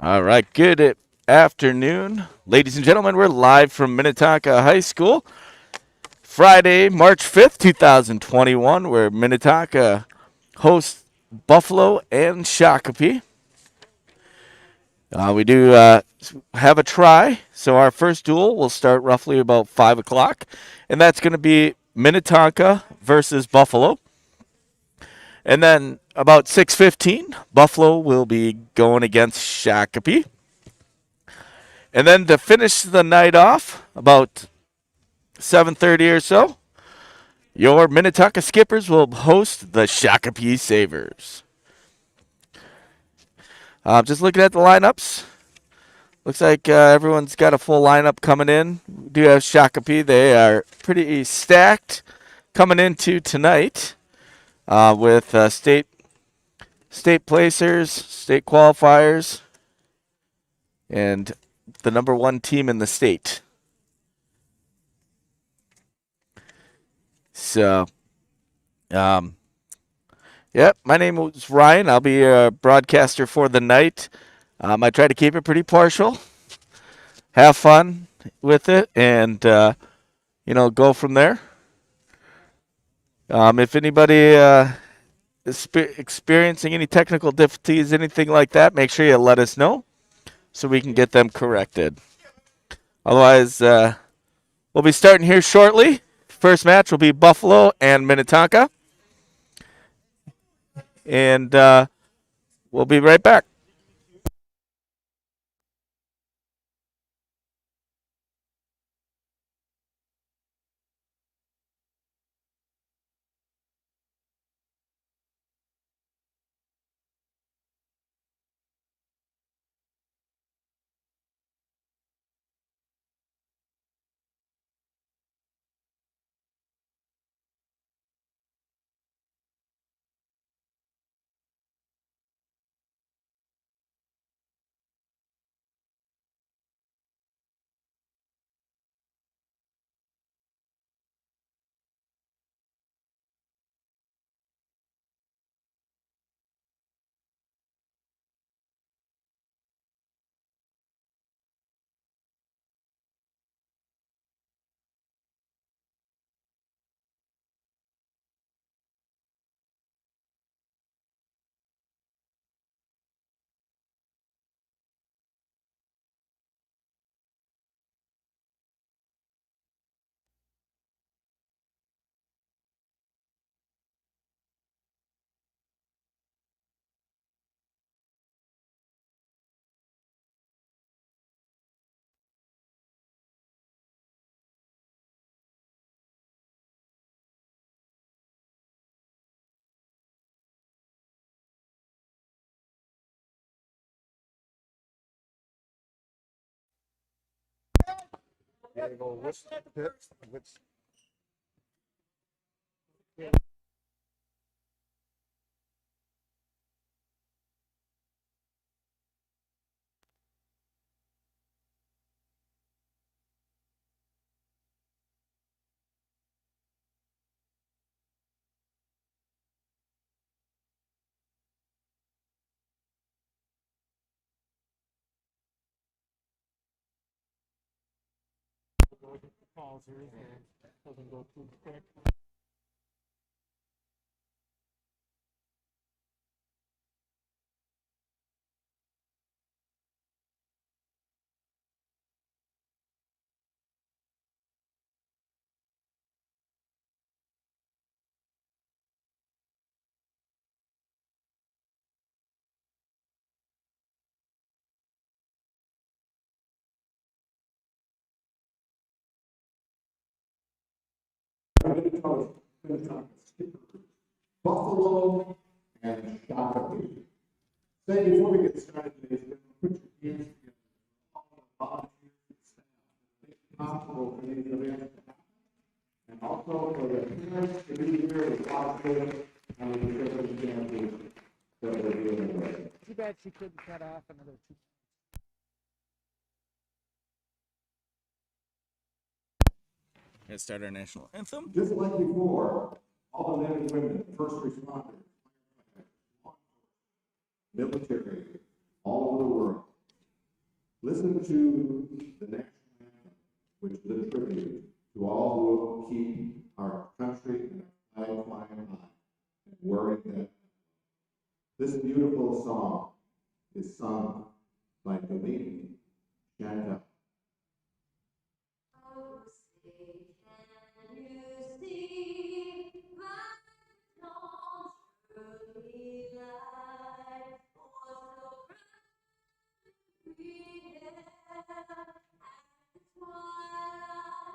All right, good afternoon, ladies and gentlemen. We're live from Minnetonka High School, Friday, March 5th, 2021, where Minnetonka hosts Buffalo and Shakopee. We do have a try, so our first duel will start roughly about 5 o'clock, and that's going to be Minnetonka versus Buffalo. And then about 6:15, Buffalo will be going against Shakopee. And then to finish the night off, about 7:30 or so, your Minnetonka Skippers will host the Shakopee Savers. Just looking at the lineups, looks like everyone's got a full lineup coming in. We do have Shakopee. They are pretty stacked coming into tonight with state placers, state qualifiers, and the number one team in the state. So, yep, my name is Ryan. I'll be a broadcaster for the night. I try to keep it pretty partial, have fun with it, and go from there. If anybody is experiencing any technical difficulties, anything like that, make sure you let us know so we can get them corrected. Otherwise, we'll be starting here shortly. First match will be Buffalo and Minnetonka. And we'll be right back. Buffalo and Shakopee. Say before we get started today, put your hands together. Volunteers and staff. Make it possible for these events to happen. And also for the parents to be here to watch it and the circumstances that we're dealing with. Too bad she couldn't cut off another two. Let's start our national anthem. Just like before, all the men and women, first responders, military, all over the world, Listen to the next anthem, which is a tribute to all who keep our country and our flag flying high and wearing that. This beautiful song is sung by Gabe Schumacher. Oh, say, can you see my dawn's early light? Oh, so bright we have at the twilight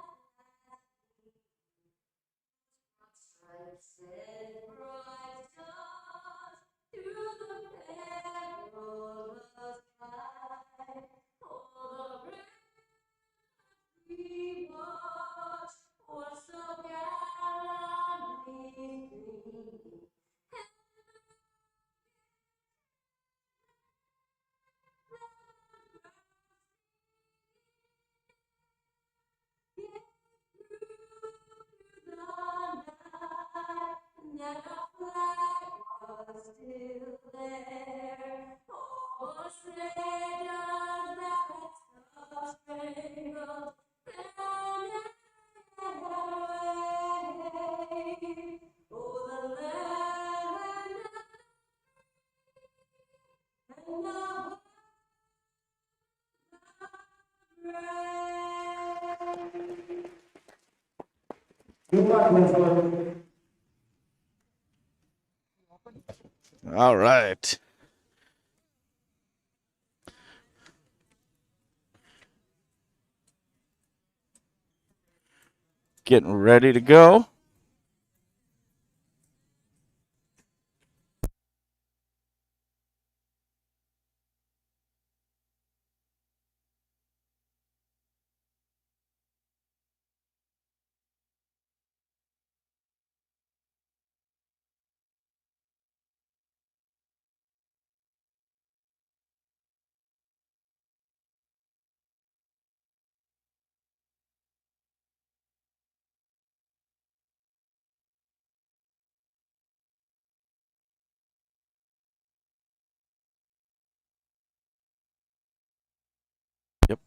stripes and bright stars through the perilous fight. Oh, the we watch was so gallantly free. The night, and our flag was still there. Oh, say does that star-spangled banner wave? Oh, the land and the brave. Good luck, Winslow. All right. Getting ready to go. Yep.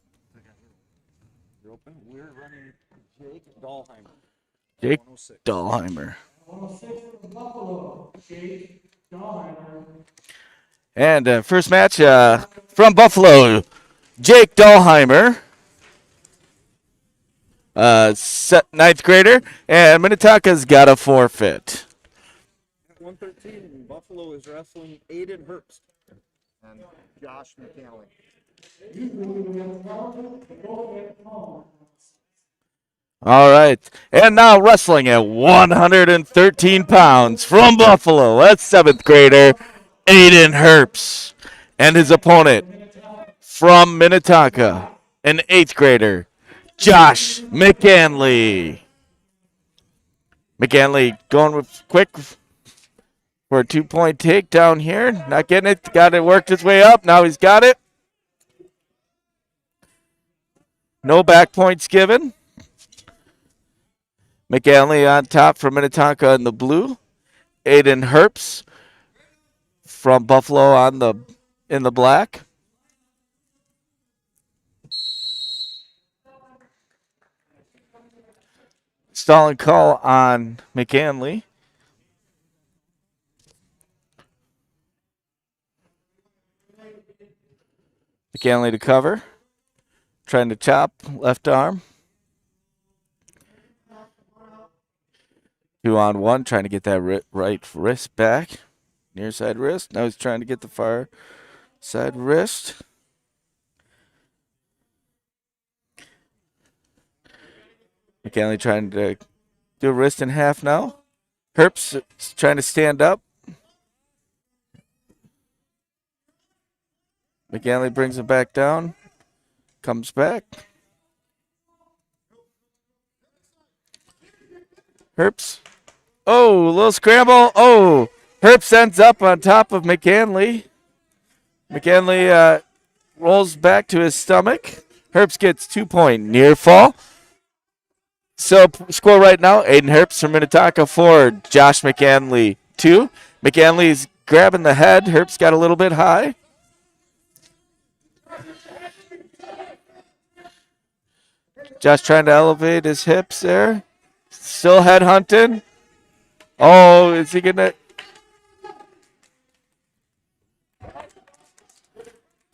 You're open. We're running Jake Dahlheimer. Jake 106. Dahlheimer. 106 from Buffalo, Gabe Schumacher. And first match from Buffalo, Jake Dahlheimer, ninth grader, and Minnetonka's got a forfeit. At 113, Buffalo is wrestling Aiden Herbst and Josh McCanley. All right, and now wrestling at 113 pounds from Buffalo, that's seventh grader Aiden Herbst, and his opponent from Minnetonka, an eighth grader, Josh McCanley. McCanley going with quick for a 2-point takedown here. Not getting it. Got it worked his way up. Now he's got it. No back points given. McCanley on top from Minnetonka in the blue. Aiden Herbst from Buffalo in the black. Stalling call on McCanley. McCanley to cover. Trying to chop left arm. 2-on-1, trying to get that right wrist back. Near side wrist. Now he's trying to get the far side wrist. McCanley trying to do a wrist in half now. Herbst trying to stand up. McCanley brings it back down. Comes back. Herbst. Oh, a little scramble. Oh, Herbst ends up on top of McCanley. McCanley rolls back to his stomach. Herbst gets 2-point near fall. So score right now, Aiden Herbst from Minnetonka 4, Josh McCanley 2. McCanley's grabbing the head. Herbst got a little bit high. Josh trying to elevate his hips there. Still head hunting. Oh, is he gonna?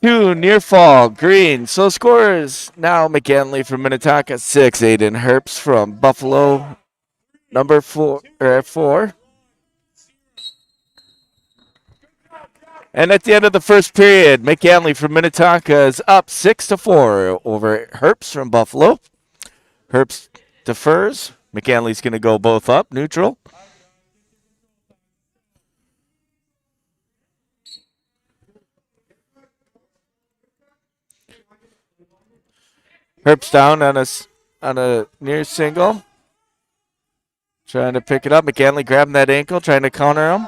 Two near fall green. So scores now McGinley from Minnetonka 6. Aiden Herbst from Buffalo number 4. And at the end of the first period, McGinley from Minnetonka is up 6-4 over Herbst from Buffalo. Herbst defers. McGinley's going to go both up, neutral. Herbst down on a near single. Trying to pick it up. McGinley grabbing that ankle, trying to counter him.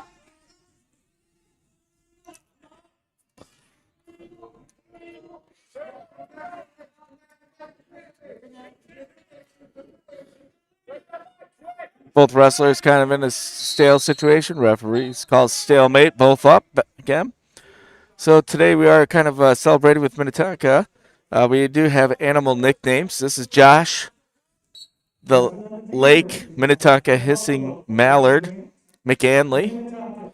Both wrestlers kind of in a stale situation. Referees calls stalemate, both up again. So today we are kind of celebrating with Minnetonka. We do have animal nicknames. This is Josh, the Lake Minnetonka Hissing Mallard, McGinley.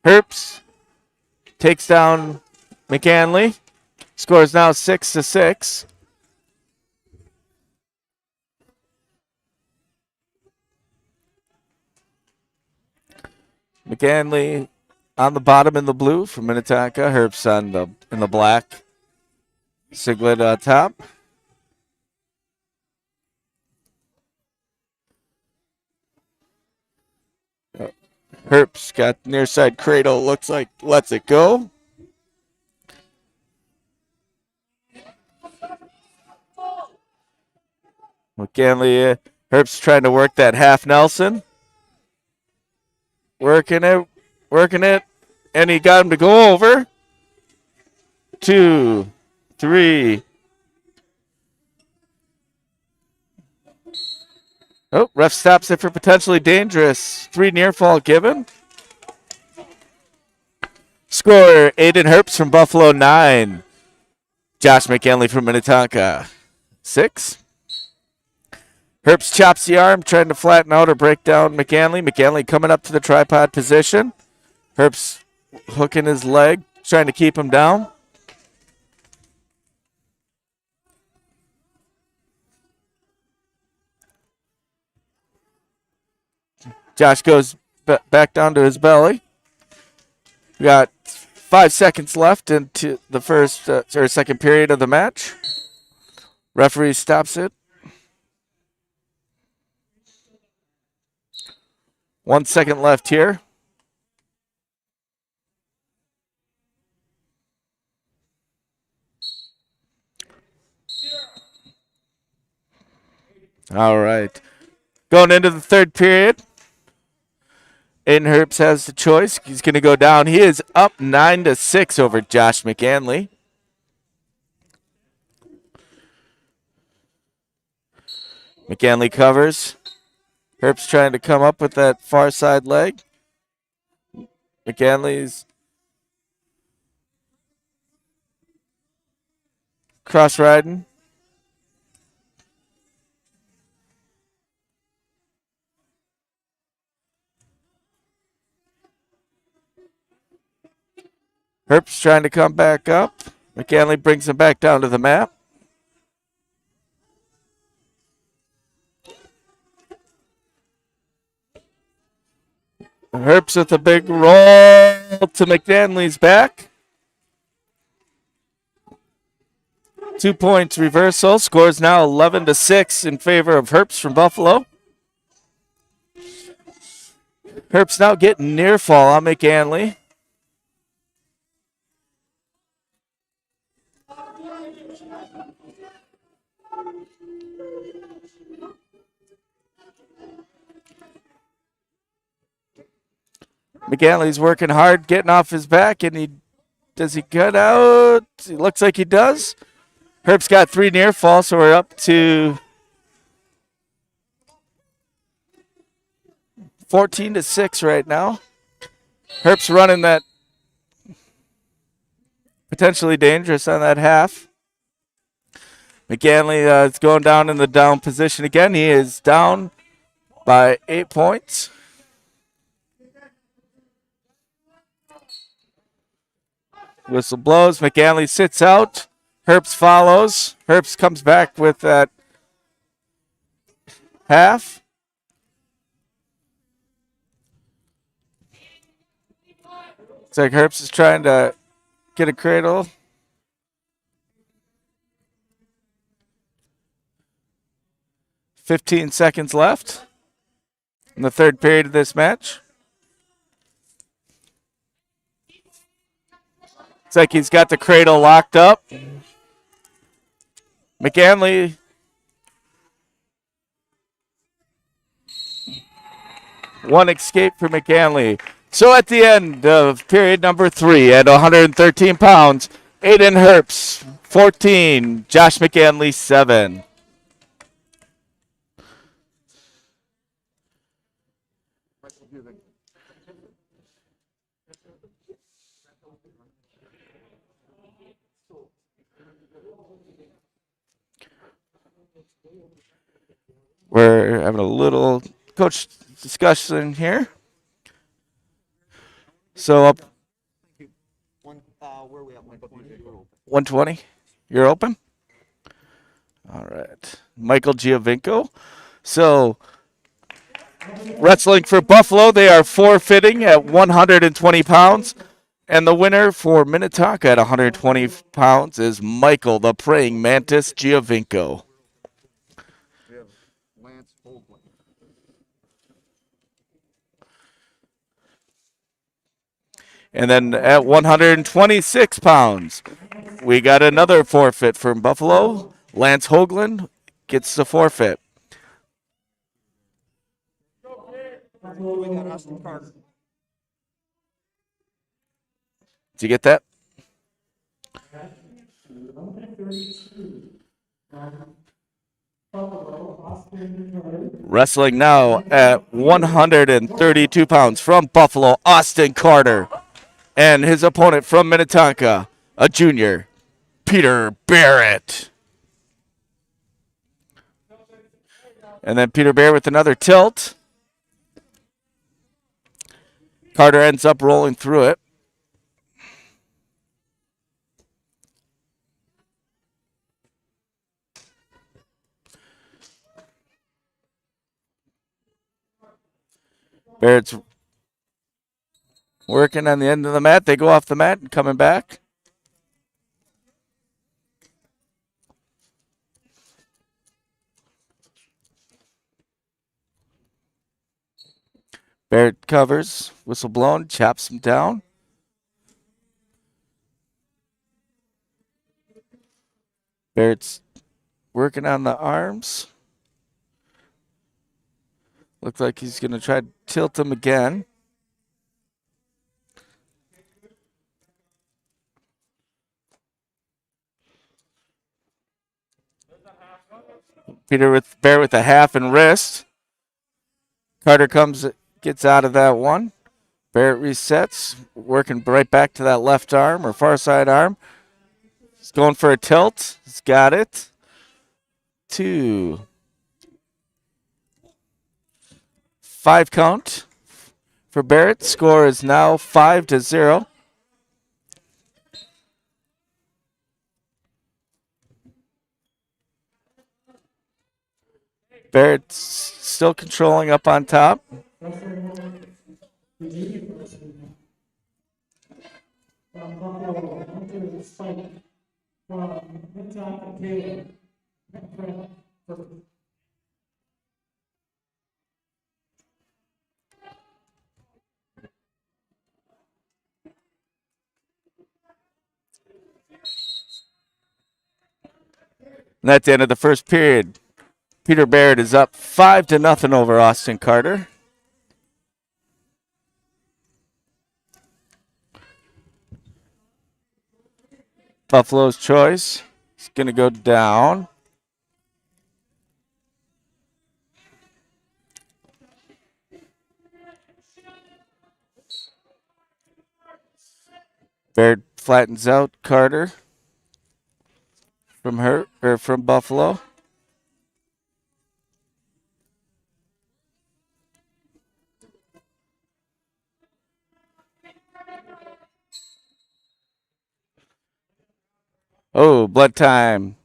Herbst takes down McGinley. Scores now 6-6. McGinley on the bottom in the blue for Minnetonka. Herbst in the black. Siglet top. Herbst got near side cradle. Looks like lets it go. McGinley, Herbst trying to work that half Nelson. Working it, and he got him to go over. 2, 3. Oh, ref stops it for potentially dangerous. 3 near fall given. Score, Aiden Herbst from Buffalo 9. Josh McGinley from Minnetonka 6. Herbst chops the arm, trying to flatten out or break down McGinley. McGinley coming up to the tripod position. Herbst hooking his leg, trying to keep him down. Josh goes back down to his belly. We got 5 seconds left into the first or second period of the match. Referee stops it. 1 second left here. All right. Going into the third period. Aiden Herbst has the choice. He's going to go down. He is up 9-6 over Josh McGinley. McGinley covers. Herbst trying to come up with that far side leg. McGinley's cross riding. Herbst trying to come back up. McGinley brings him back down to the mat. Herbst with a big roll to McGinley's back. 2 points reversal. Scores now 11-6 in favor of Herbst from Buffalo. Herbst now getting near fall on McGinley. McGinley's working hard, getting off his back, and does he cut out? It looks like he does. Herbst got 3 near fall, so we're up to 14-6 right now. Herbst running that potentially dangerous on that half. McGanley is going down in the down position again. He is down by 8 points. Whistle blows. McGanley sits out. Herbst follows. Herbst comes back with that half. Looks like Herbst is trying to get a cradle. "15 seconds left in the third period of this match. Looks like he's got the cradle locked up. McGanley one escape for McGanley. So at the end of period number 3 at 113 pounds, Aiden Herbst 14, Josh McGanley 7. We're having a little coach discussion here. So up Where are we at? 120. You're open? All right. Michael Giovinco. So wrestling for Buffalo, they are forfeiting at 120 pounds. And the winner for Minnetonka at 120 pounds is Michael, the praying mantis Giovinco. We have Lance Hoagland. And then at 126 pounds, we got another forfeit from Buffalo. Lance Hoagland gets the forfeit. We got Austin Carter. Did you get that? Wrestling now at 132 pounds from Buffalo, Austin Carter. And his opponent from Minnetonka, a junior, Peter Barrett. And then Peter Barrett with another tilt. Carter ends up rolling through it. Barrett's working on the end of the mat. They go off the mat and coming back. Barrett covers, whistle blown, chops him down. Barrett's working on the arms. Looks like he's going to try to tilt him again. Peter with Barrett with a half and wrist. Carter gets out of that one. Barrett resets, working right back to that left arm or far side arm. He's going for a tilt. He's got it. 2. 5 count for Barrett. Score is now 5-0. Barrett's still controlling up on top. And that's the end of the first period. Peter Barrett is up 5-0 over Austin Carter. Buffalo's choice is going to go down. Barrett flattens out Carter from Buffalo. Oh, blood time.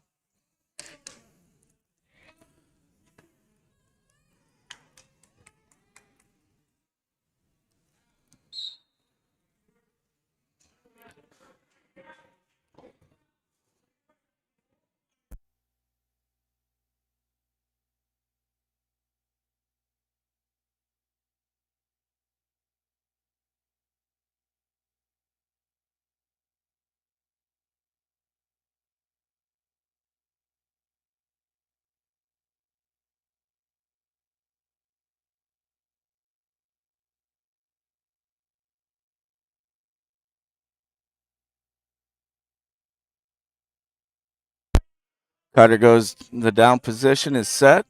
Carter goes, the down position is set.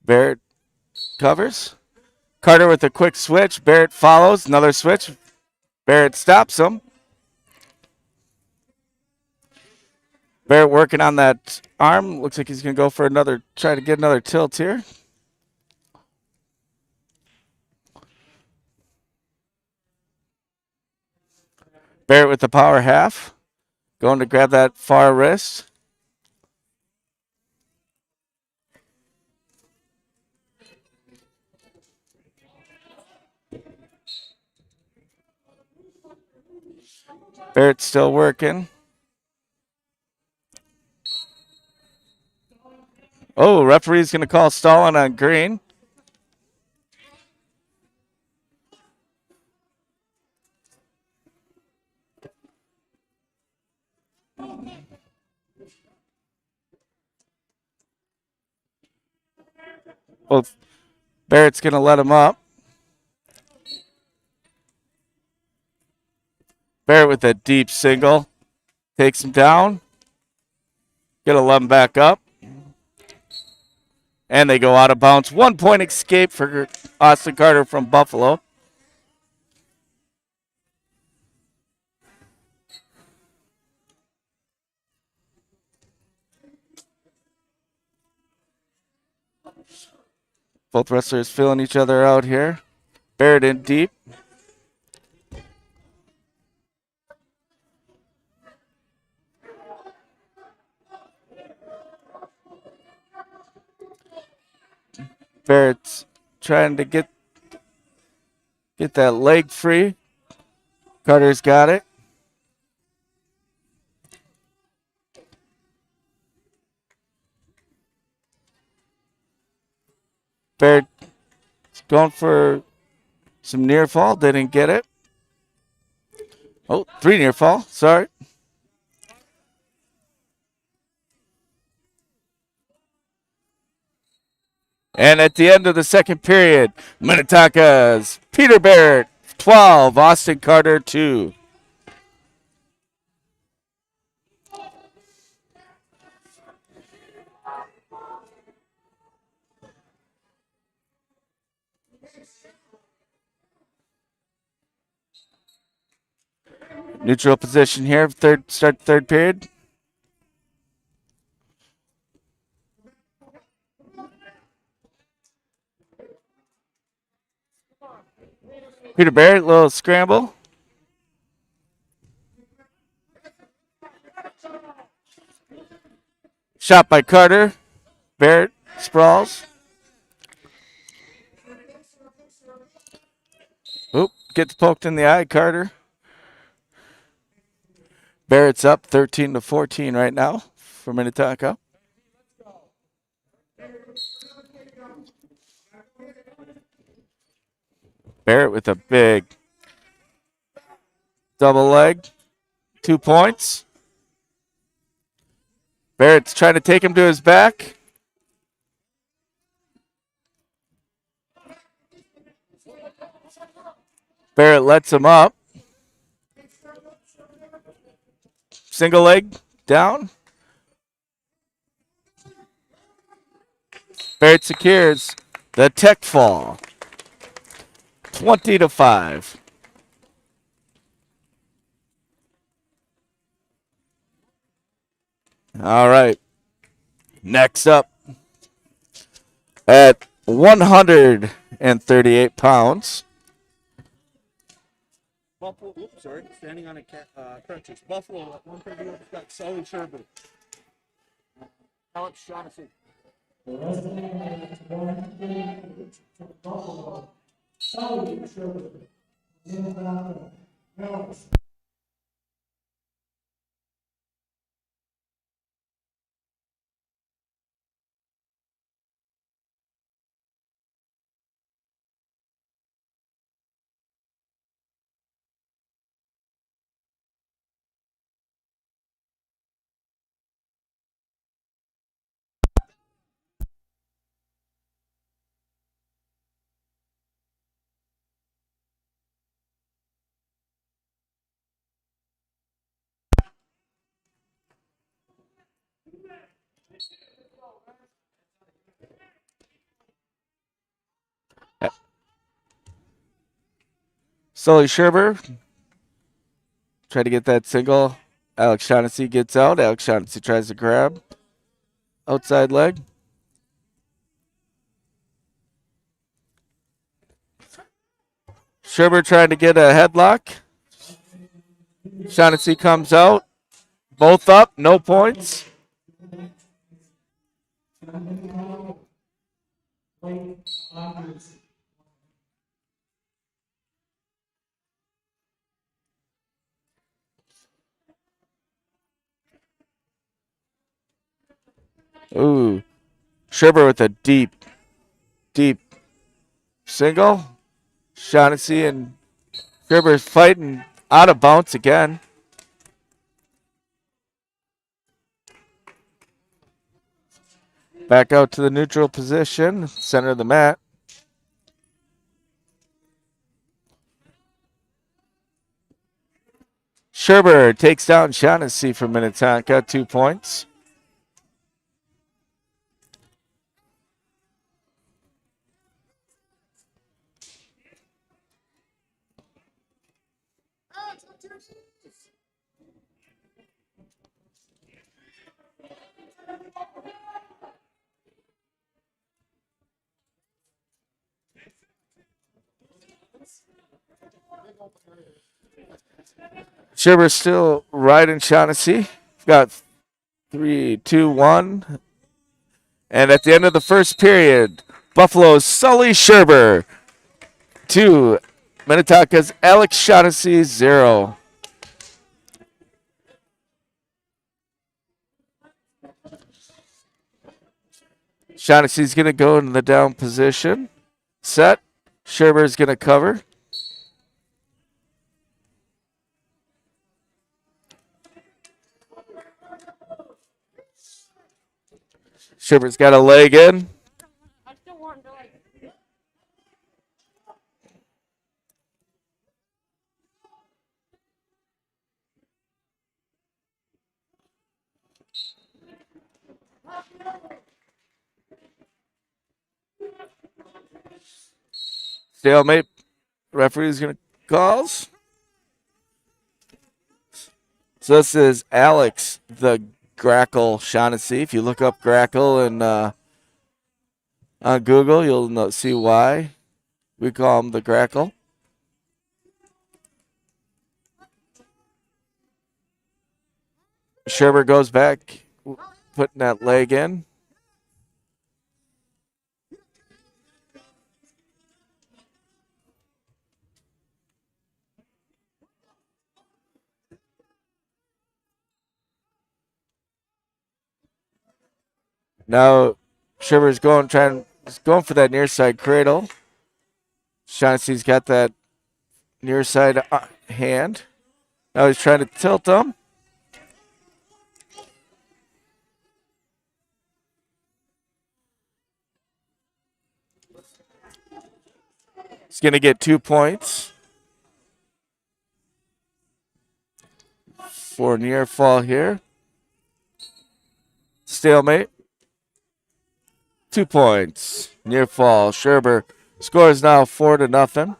Barrett covers. Carter with a quick switch. Barrett follows. Another switch. Barrett stops him. Barrett working on that arm. Looks like he's going to go for another, try to get another tilt here. Barrett with the power half. Going to grab that far wrist. Barrett's still working. Oh, referee's going to call stalling on green. Well, Barrett's going to let him up. Barrett with a deep single. Takes him down. Gonna let him back up. And they go out of bounds. 1 point escape for Austin Carter from Buffalo. Both wrestlers feeling each other out here. Barrett in deep. Barrett's trying to get that leg free. Carter's got it. Barrett's going for some near fall. Didn't get it. Oh, 3 near fall. Sorry. And at the end of the second period, Minnetonka's Peter Barrett 12, Austin Carter 2. Neutral position here. Start third period. Peter Barrett, little scramble. Shot by Carter. Barrett sprawls. Oop, gets poked in the eye, Carter. Barrett's up 13-14 right now for Minnetonka. Barrett with a big double leg. 2 points. Barrett's trying to take him to his back. Barrett lets him up. Single leg down. Barrett secures the tech fall. 20-5. All right. Next up at 138 pounds. Buffalo, standing on crutches. Buffalo at 138 has got Sully Sherber. Alex Shaughnessy. The wrestling at 138 from Buffalo, Sully Sherber. Minnetonka, Alex. Sully Sherber try to get that single. Alex Shaughnessy gets out. Alex Shaughnessy tries to grab. Outside leg. Sherber trying to get a headlock. Shaughnessy comes out. Both up. No points. Ooh. Sherber with a deep single. Shaughnessy and Sherber's fighting out of bounds again. Back out to the neutral position, center of the mat. Sherber takes down Shaughnessy from Minnetonka, 2 points. Sherber still riding Shaughnessy. Got 3, 2, 1. And at the end of the first period, Buffalo's Sully Sherber 2. Minnetonka's Alex Shaughnessy 0. Shaughnessy's going to go in the down position. Set. Sherber's going to cover. Sherber's got a leg in. Stalemate. Referee's going to calls. So this is Alex, the Grackle Shaughnessy. If you look up Grackle and on Google, you'll see why we call him the Grackle. Sherber goes back, putting that leg in. Now Sherber's going for that near side cradle. Shaughnessy's got that near side hand. Now he's trying to tilt him. He's going to get 2 points for near fall here. Stalemate. 2 points. Near fall. Sherber scores now 4-0.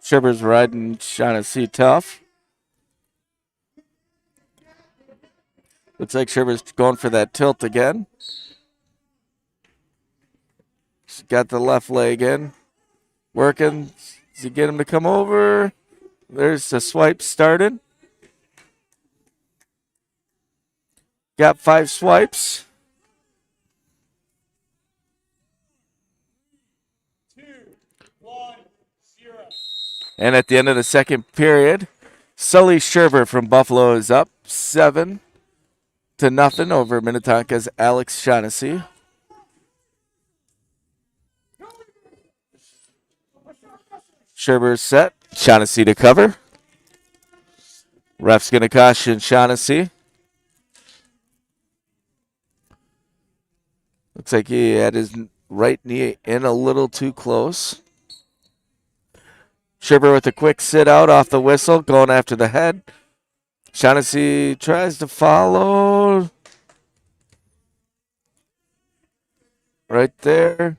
Sherber's riding Shaughnessy tough. Looks like Sherber's going for that tilt again. She's got the left leg in. Working. Does he get him to come over? There's the swipe started. Got 5 swipes. 2, 1, 0. And at the end of the second period, Sully Sherber from Buffalo is up 7-0 over Minnetonka's Alex Shaughnessy. Sherber's set. Shaughnessy to cover. Ref's going to caution Shaughnessy. Looks like he had his right knee in a little too close. Sherber with a quick sit out off the whistle, going after the head. Shaughnessy tries to follow. Right there.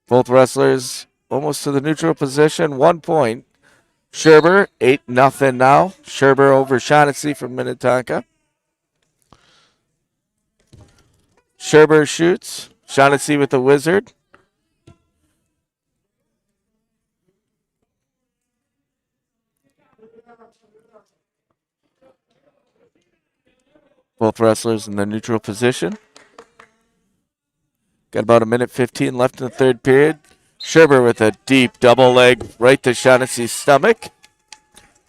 Both wrestlers almost to the neutral position. 1 point. Sherber, 8-0 now. Sherber over Shaughnessy from Minnetonka. Sherber shoots. Shaughnessy with the wizard. Both wrestlers in the neutral position. Got about 1:15 left in the third period. Sherber with a deep double leg right to Shaughnessy's stomach.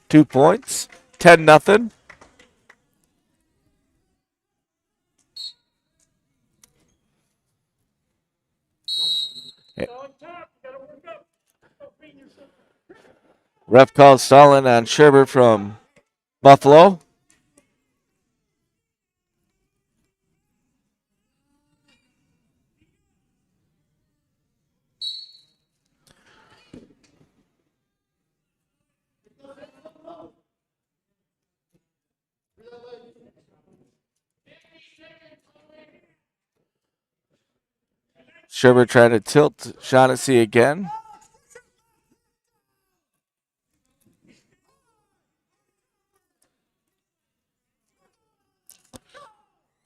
2 points. 10-0. Ref calls stalling on Sherber from Buffalo. Sherber trying to tilt Shaughnessy again.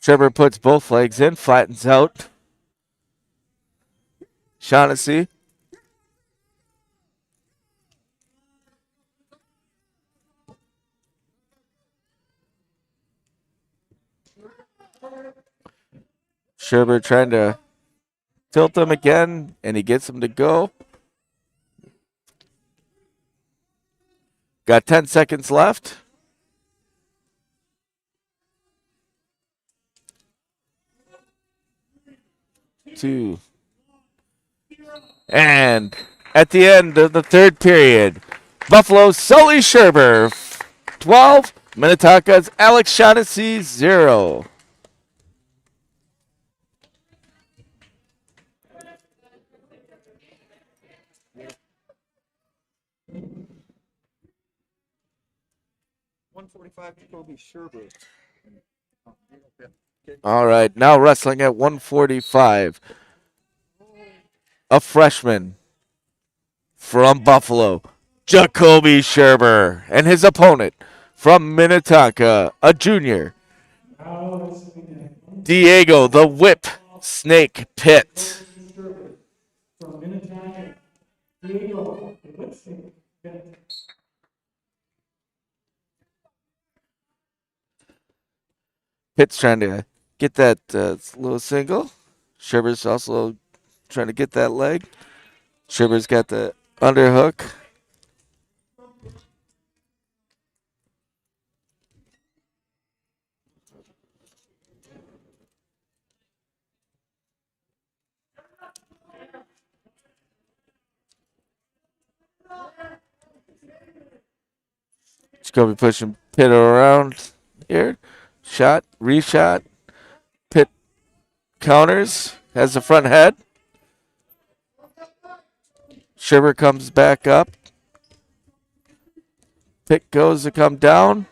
Sherber puts both legs in, flattens out Shaughnessy. Sherber trying to tilt him again, and he gets him to go. Got 10 seconds left. Two. And at the end of the third period, Buffalo Sully Sherber 12, Minnetonka's Alex Shaughnessy 0. Jacoby Sherber. All right, now wrestling at 145. A freshman from Buffalo, Jacoby Sherber, and his opponent from Minnetonka, a junior, Diego the Whip Snake Pitt. From Minnetonka, Diego, the Whip Snake Pitt. Pitt's trying to get that little single. Sherber's also trying to get that leg. Sherber's got the underhook. Jacoby pushing Pitt around here. Shot, reshot. Pitt counters, has the front head. Sherber comes back up. Pitt goes to come down.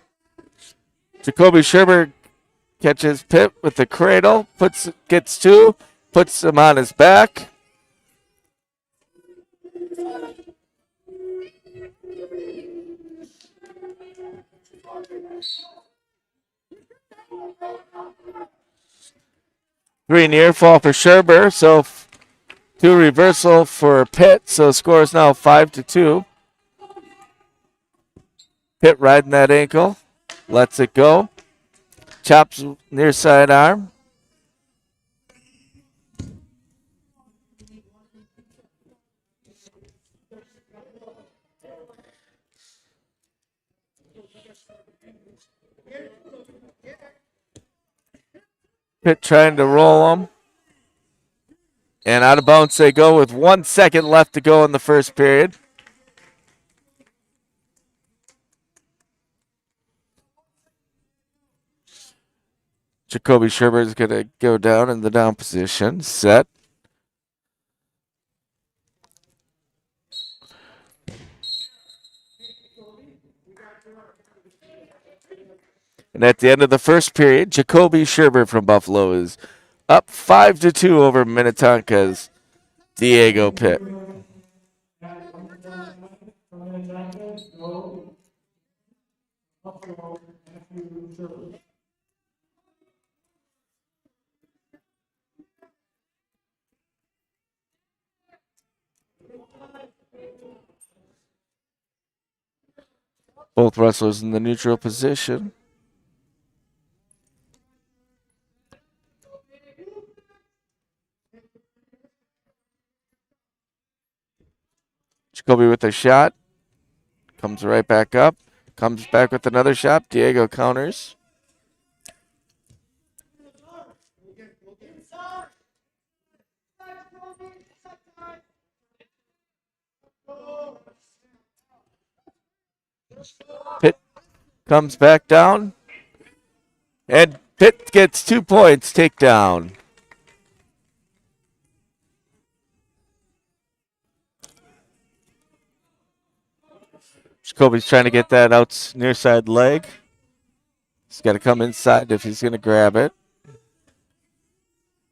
Jacoby Sherber catches Pitt with the cradle, gets two, puts him on his back. Three near fall for Sherber, so two reversal for Pitt, so score is now 5-2. Pitt riding that ankle, lets it go, chops near side arm. Pitt trying to roll him. And out of bounds they go with 1 second left to go in the first period. Jacoby Sherber is going to go down in the down position. Set. And at the end of the first period, Jacoby Sherber from Buffalo is up 5-2 over Minnetonka's Diego Pitt. Both wrestlers in the neutral position. Jacoby with a shot. Comes right back up. Comes back with another shot. Diego counters. Pitt comes back down. And Pitt gets 2 points takedown. Jacoby's trying to get that out near side leg. He's got to come inside if he's going to grab it.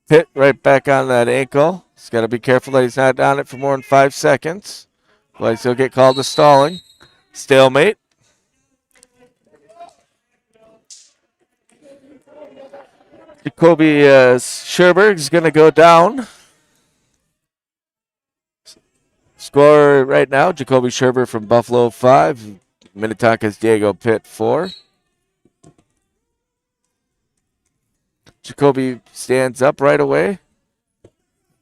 Pitt right back on that ankle. He's got to be careful that he's not on it for more than 5 seconds. Otherwise he'll get called to stalling. Stalemate. Jacoby Sherberg is going to go down. Score right now, Jacoby Sherber from Buffalo 5. Minnetonka's Diego Pitt 4. Jacoby stands up right away.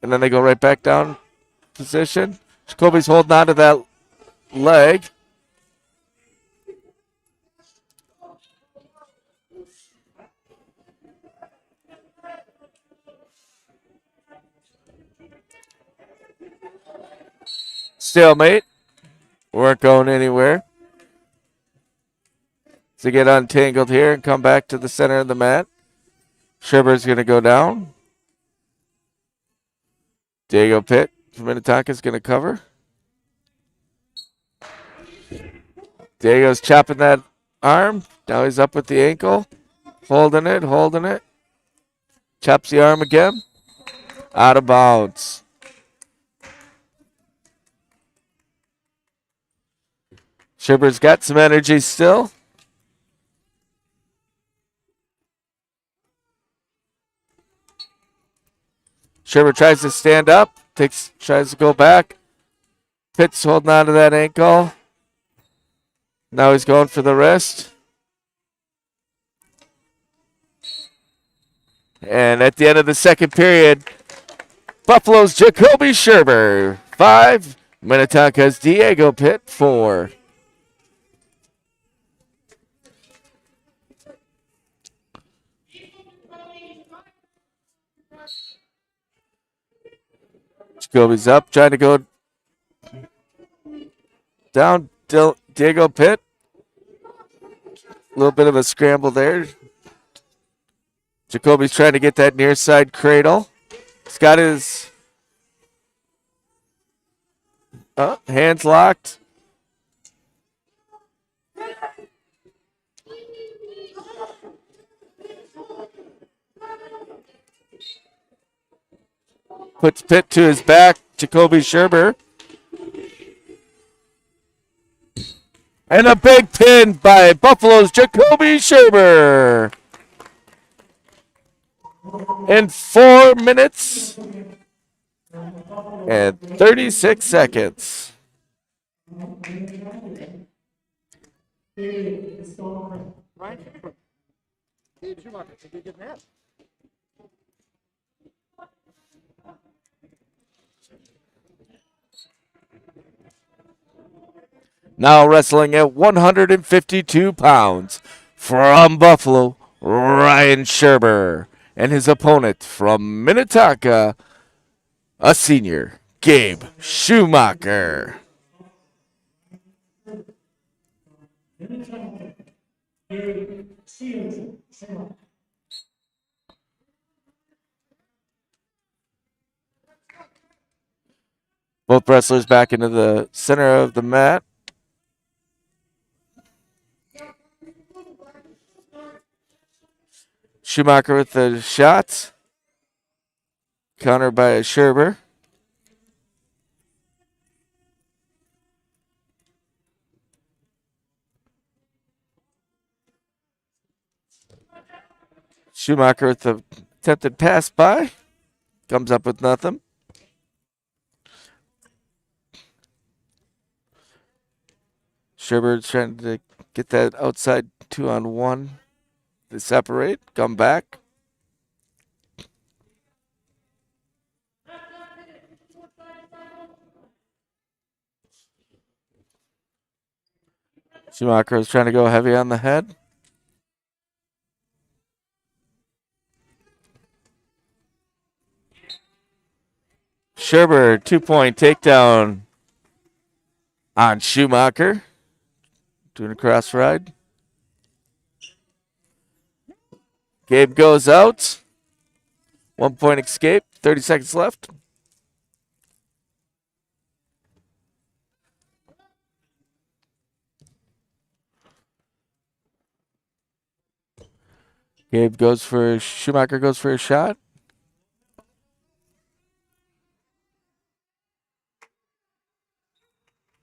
And then they go right back down position. Jacoby's holding on to that leg. Stalemate. Weren't going anywhere. To get untangled here and come back to the center of the mat. Sherber's going to go down. Diego Pitt from Minnetonka is going to cover. Diego's chopping that arm. Now he's up with the ankle. Holding it. Chops the arm again. Out of bounds. Sherber's got some energy still. Sherber tries to stand up. Tries to go back. Pitt's holding on to that ankle. Now he's going for the wrist. And at the end of the second period, Buffalo's Jacoby Sherber 5. Minnetonka's Diego Pitt 4. Jacoby's up, trying to go down. Diego Pitt. A little bit of a scramble there. Jacoby's trying to get that near side cradle. He's got his hands locked. Puts Pitt to his back. Jacoby Sherber And a big pin by Buffalo's Shakopee Scherber. In 4 minutes and 36 seconds. Ryan Schumacher. Gabe Schumacher. Did you get that? Now wrestling at 152 pounds from Buffalo, Ryan Scherber. And his opponent from Minnetonka, a senior, Gabe Schumacher. Both wrestlers back into the center of the mat. Schumacher with the shots. Countered by a Scherber. Schumacher with the attempted pass by. Comes up with nothing. Scherber's trying to get that outside 2-on-1 to separate. Come back. Schumacher is trying to go heavy on the head. Scherber, 2-point takedown on Schumacher. Doing a cross ride. Gabe goes out. 1-point escape. 30 seconds left. Schumacher goes for a shot.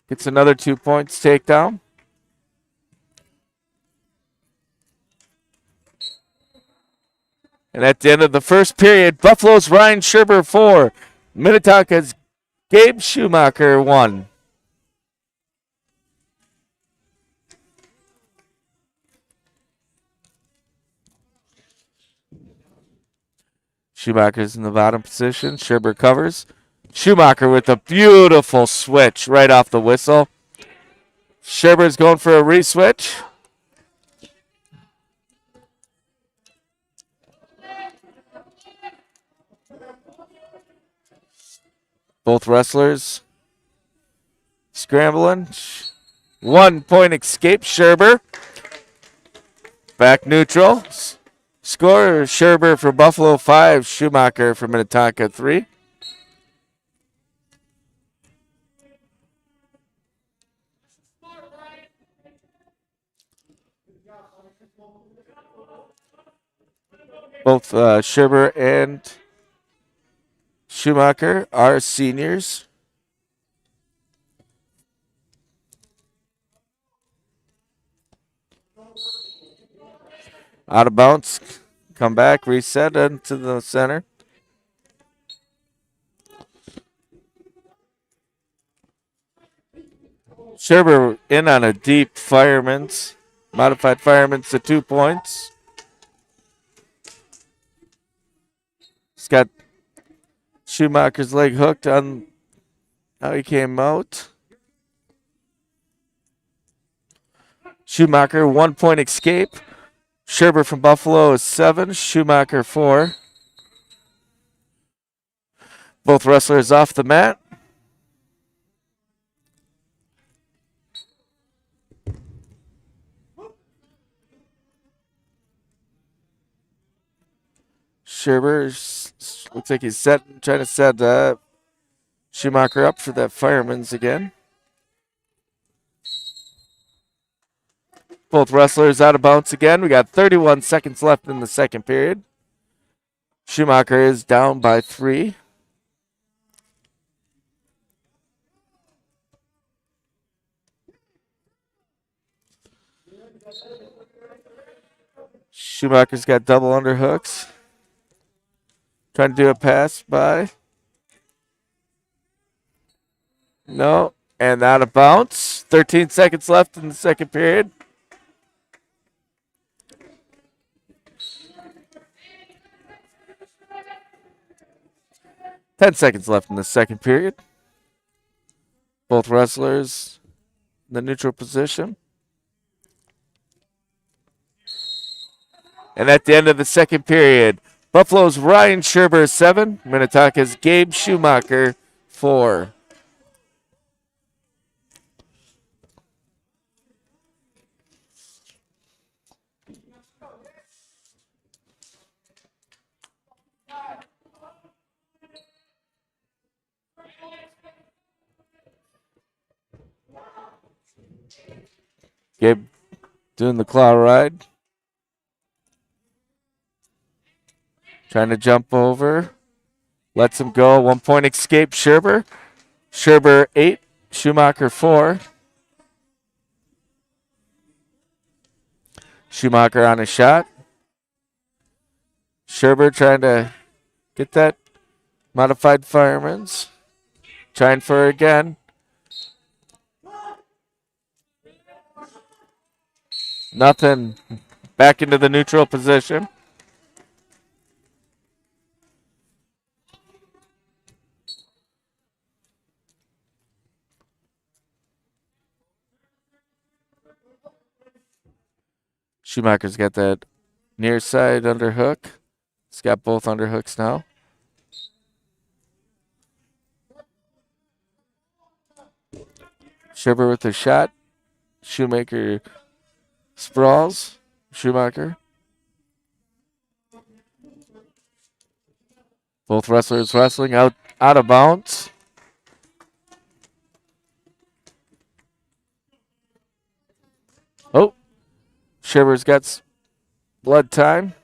Gets another 2 points takedown. And at the end of the first period, Buffalo's Ryan Scherber 4, Minnetonka's Gabe Schumacher 1. Schumacher's in the bottom position. Scherber covers. Schumacher with a beautiful switch right off the whistle. Scherber's going for a re-switch. Both wrestlers scrambling. 1-point escape, Scherber. Back neutral. Score, Scherber for Buffalo 5, Schumacher for Minnetonka 3. Both Scherber and Schumacher are seniors. Out of bounds. Come back, reset into the center. Scherber in on a deep fireman's. Modified fireman's to 2 points. He's got Schumacher's leg hooked on how he came out. Schumacher, 1-point escape. Scherber from Buffalo is 7, Schumacher 4. Both wrestlers off the mat. Scherber looks like he's trying to set Schumacher up for that fireman's again. Both wrestlers out of bounds again. We got 31 seconds left in the second period. Schumacher is down by 3. Schumacher's got double underhooks. Trying to do a pass by. No. And out of bounds. 13 seconds left in the second period. Ten seconds left in the second period. Both wrestlers in the neutral position. And at the end of the second period, Buffalo's Ryan Scherber 7, Minnetonka's Gabe Schumacher 4. Gabe doing the claw ride. Trying to jump over. Lets him go. 1 point escape, Scherber. Scherber 8, Schumacher 4. Schumacher on a shot. Scherber trying to get that modified fireman's. Trying for it again. Nothing. Back into the neutral position. Schumacher's got that near side underhook. He's got both underhooks now. Scherber with a shot. Schumacher sprawls. Schumacher. Both wrestlers wrestling out of bounds. Oh, Scherber's got blood time.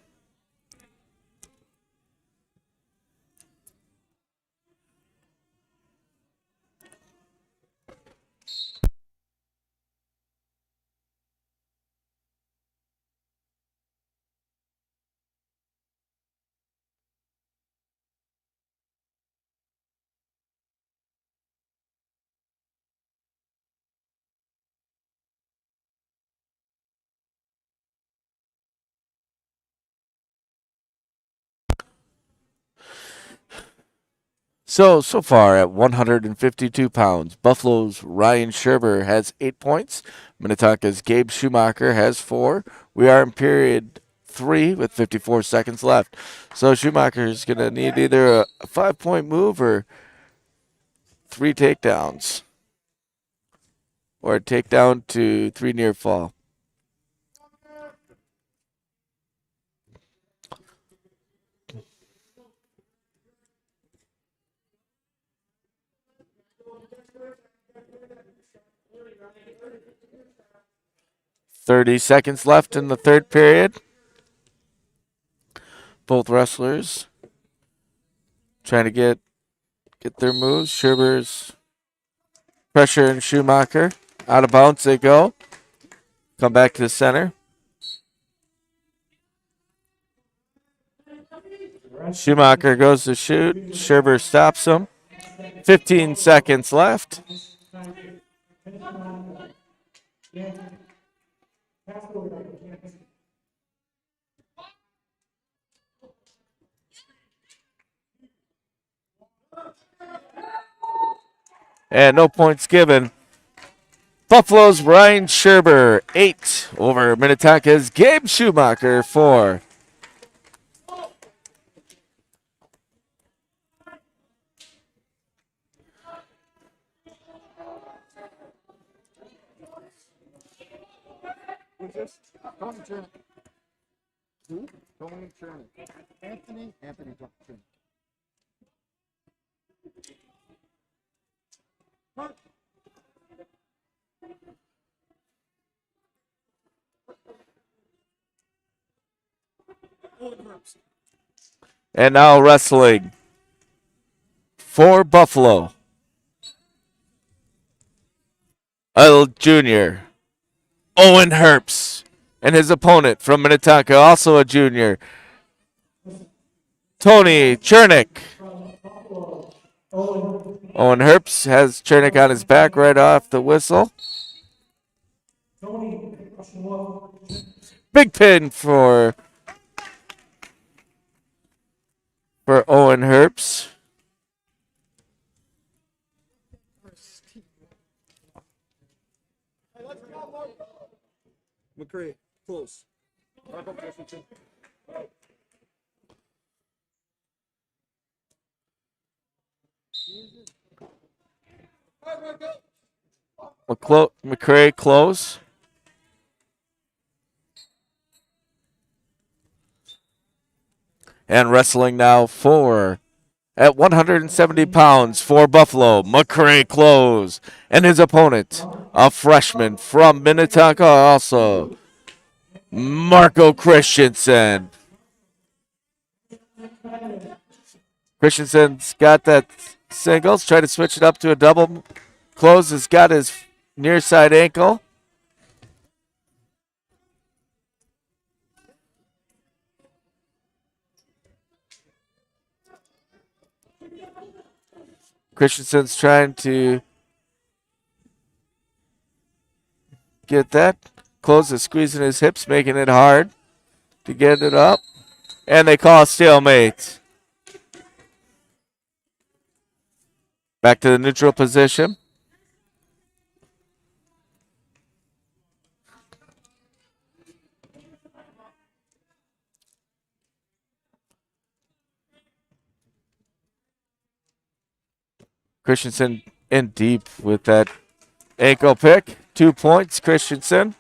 So far at 152 pounds, Buffalo's Ryan Scherber has 8 points. Minnetonka's Gabe Schumacher has 4. We are in period 3 with 54 seconds left. So Schumacher's going to need either a 5-point move or 3 takedowns. Or a takedown to 3 near fall. .30 seconds left in the third period. Both wrestlers trying to get their moves. Scherber's pressure and Schumacher. Out of bounds they go. Come back to the center. Schumacher goes to shoot. Scherber stops him. 15 seconds left. And no points given. Buffalo's Ryan Scherber 8 over Minnetonka's Gabe Schumacher 4. Who's this? Tony Cherny. Who? Tony Cherny. Anthony Cherny. And now wrestling for Buffalo. Jr. Owen Herbst. And his opponent from Minnetonka, also a junior, Tony Chernick. Owen Herbst has Chernick on his back right off the whistle. Big pin for Owen Herbst. McCray, close. Marco Christensen. McCray close. And wrestling now at 170 pounds for Buffalo, McCray close. And his opponent, a freshman from Minnetonka also, Marco Christensen. Christensen's got that singles, try to switch it up to a double. Close has got his near side ankle. Christensen's trying to get that. Close is squeezing his hips, making it hard to get it up. And they call a stalemate. Back to the neutral position. Christensen in deep with that ankle pick. 2 points, Christensen.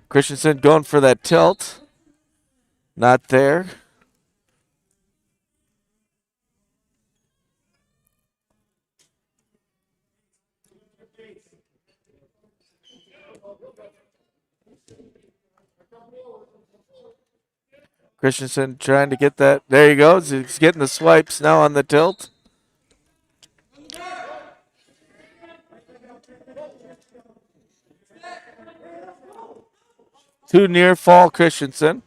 Christensen going for that tilt. Not there. Christensen trying to get that. There he goes. He's getting the swipes now on the tilt. Too near fall, Christensen.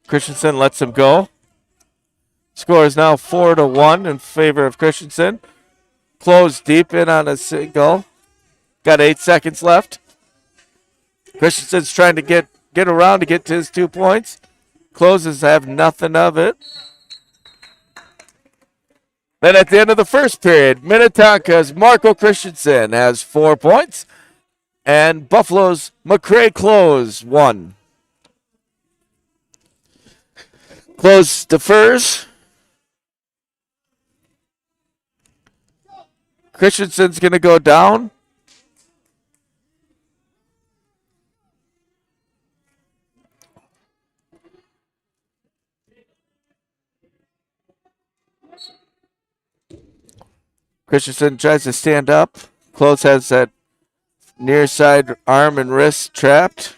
Christensen lets him go. Score is now 4-1 in favor of Christensen. Close deep in on a single. Got 8 seconds left. Christensen's trying to get around to get to his 2 points. Closes have nothing of it. Then at the end of the first period, Minnetonka's Marco Christensen has 4 points. And Buffalo's McCray Close 1. Close defers. Christensen's going to go down. Christensen tries to stand up. Close has that near side arm and wrist trapped.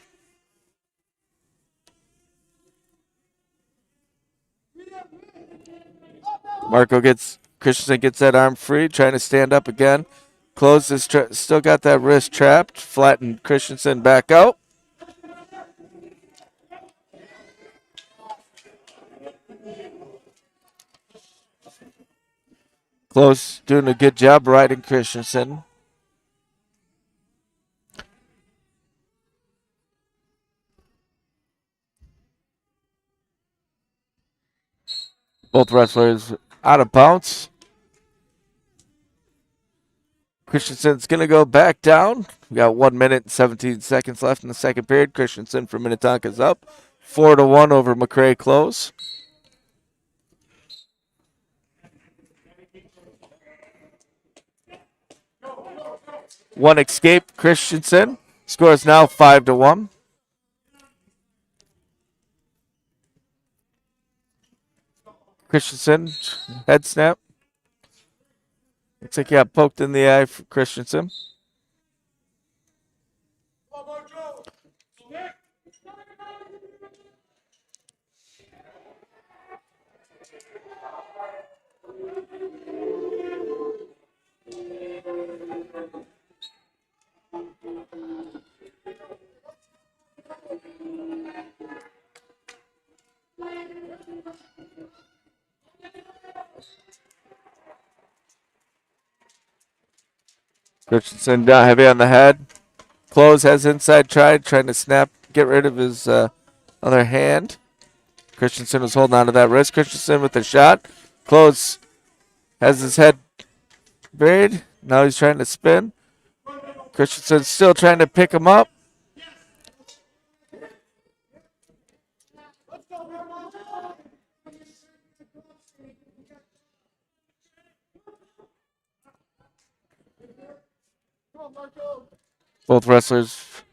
Christensen gets that arm free, trying to stand up again. Close is still got that wrist trapped. Flattened Christensen back out. Close doing a good job riding Christensen. Both wrestlers out of bounds. Christensen's going to go back down. We got 1 minute and 17 seconds left in the second period. Christensen from Minnetonka's up. 4-1 over McCray Close. One escape, Christensen. Score is now 5-1. Christensen, head snap. Looks like he got poked in the eye for Christensen. Christensen down heavy on the head. Close has inside trying to snap, get rid of his other hand. Christensen was holding on to that wrist. Christensen with the shot. Close has his head buried. Now he's trying to spin. Christensen still trying to pick him up. Both wrestlers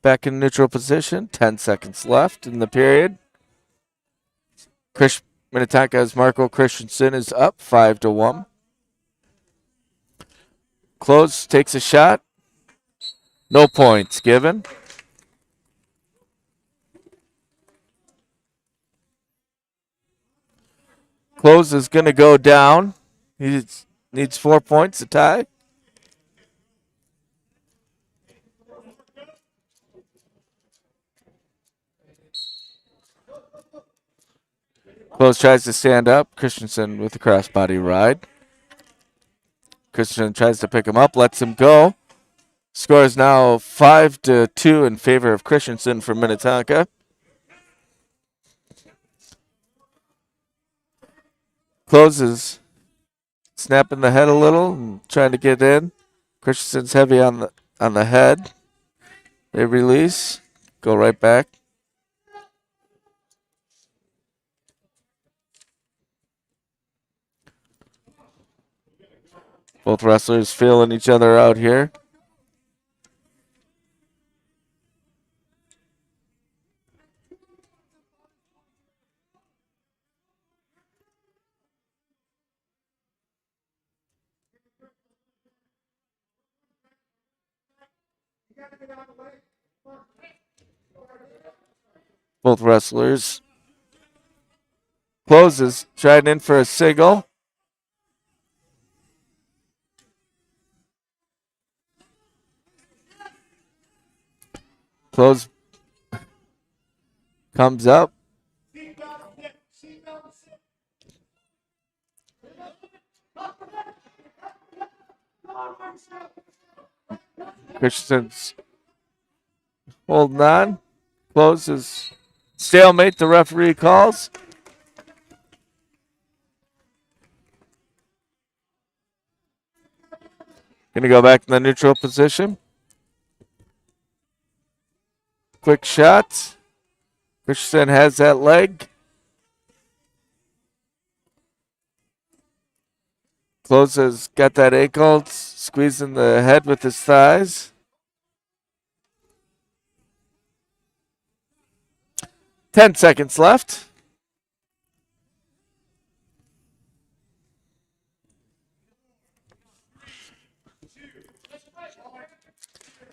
back in neutral position. 10 seconds left in the period. Minnetonka's Marco Christensen is up 5-1. Close takes a shot. No points given. Close is going to go down. He needs 4 points to tie. Close tries to stand up. Christensen with the crossbody ride. Christensen tries to pick him up, lets him go. Score is now 5-2 in favor of Christensen for Minnetonka. Closes, snapping the head a little and trying to get in. Christensen's heavy on the head. They release, go right back. Both wrestlers feeling each other out here. Both wrestlers. Closes, trying in for a single. Close comes up. Christensen's holding on. Closes. Stalemate, the referee calls. Going to go back in the neutral position. Quick shot. Christensen has that leg. Closes, got that ankle, squeezing the head with his thighs. 10 seconds left.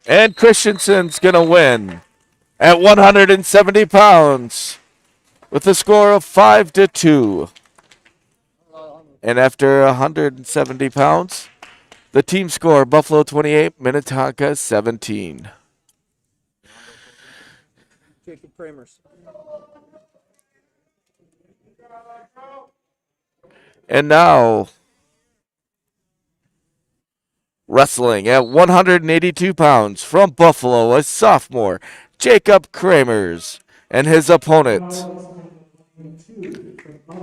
And Christensen's going to win at 170 pounds with a score of 5-2. And after 170 pounds, the team score, Buffalo 28, Minnetonka 17. Jacob Kramers. And now, wrestling at 182 pounds from Buffalo, a sophomore, Jacob Kramers, and his opponent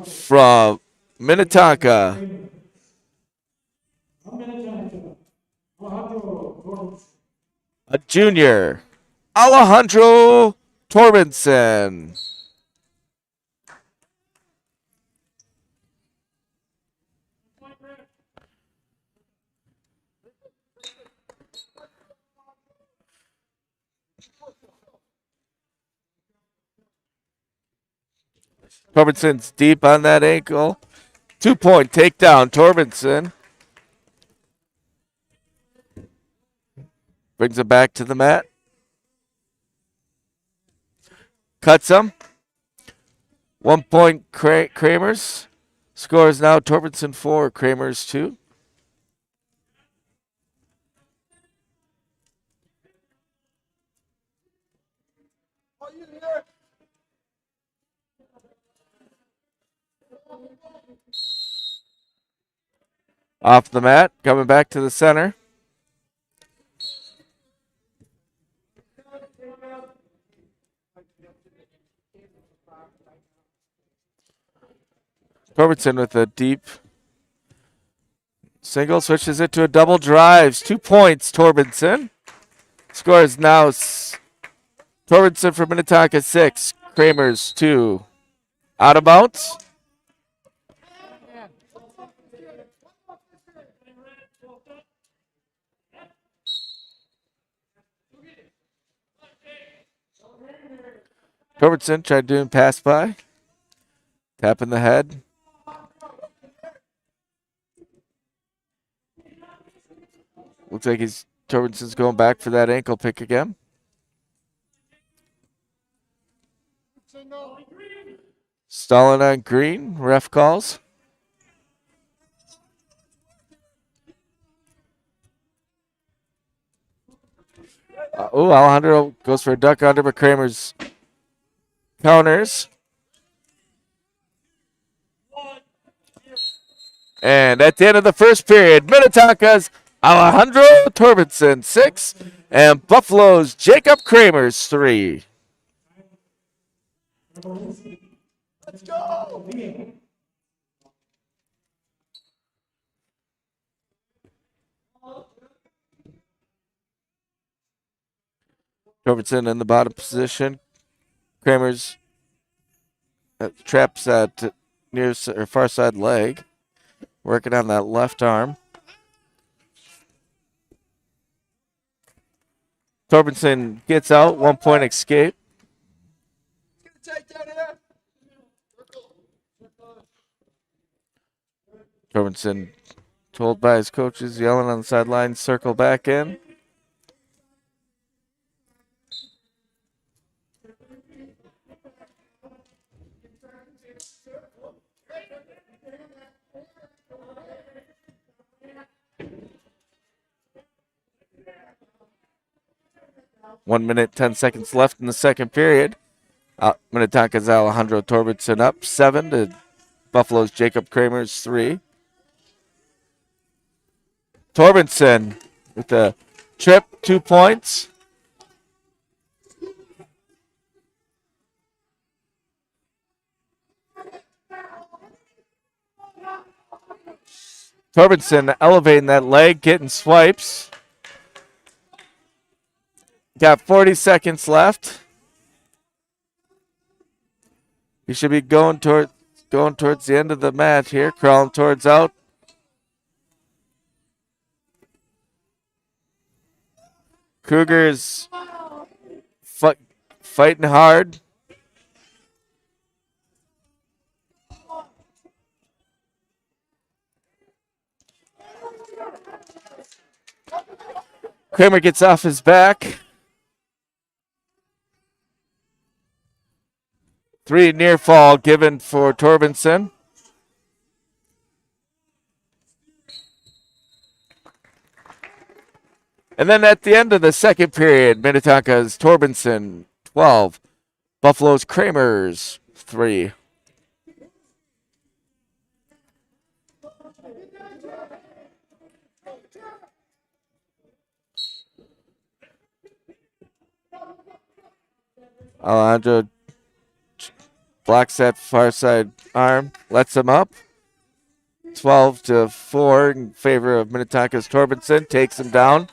from Minnetonka, a junior, Alejandro Torbenson. Torbenson's deep on that ankle. 2-point takedown, Torbenson. Brings him back to the mat. Cuts him. 1 point Kramers. Score is now Torbenson 4, Kramers 2. Off the mat, coming back to the center. Torbenson with a deep single, switches it to a double, drives. 2 points, Torbenson. Score is now Torbenson for Minnetonka 6, Kramer's 2. Out of bounds. Torbenson tried doing pass by. Tapping the head. Looks like Torbenson's going back for that ankle pick again. Stalling on green. Ref calls. Alejandro goes for a duck under, but Kramer's counters. And at the end of the first period, Minnetonka's Alejandro Torbenson 6 and Buffalo's Jacob Kramer's 3. Let's go! Torbenson in the bottom position. Kramer's traps at near or far side leg. Working on that left arm. Torbenson gets out. 1 point escape. Torbenson told by his coaches, yelling on the sideline, circle back in. One minute, 10 seconds left in the second period. Minnetonka's Alejandro Torbenson up 7 to Buffalo's Jacob Kramer's 3. Torbenson with the trip, 2 points. Torbenson elevating that leg, getting swipes. Got 40 seconds left. He should be going towards the end of the match here, crawling towards out. Kruger's fighting hard. Kramer gets off his back. 3 near fall given for Torbenson. And then at the end of the second period, Minnetonka's Torbenson 12, Buffalo's Kramer's 3. Alejandro blocks that far side arm, lets him up. 12-4 in favor of Minnetonka's Torbenson, takes him down.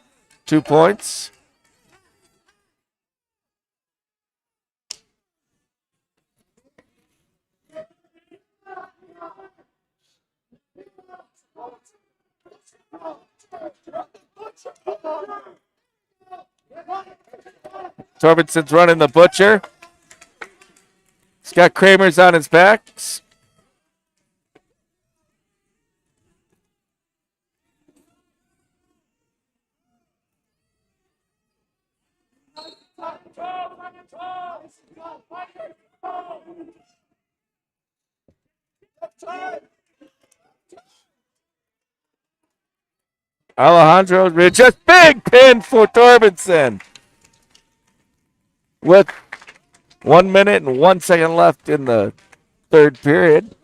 2 points. Torbenson's running the butcher. He's got Kramer's on his back. Alejandro, just big pin for Torbenson. With 1 minute and 1 second left in the third period.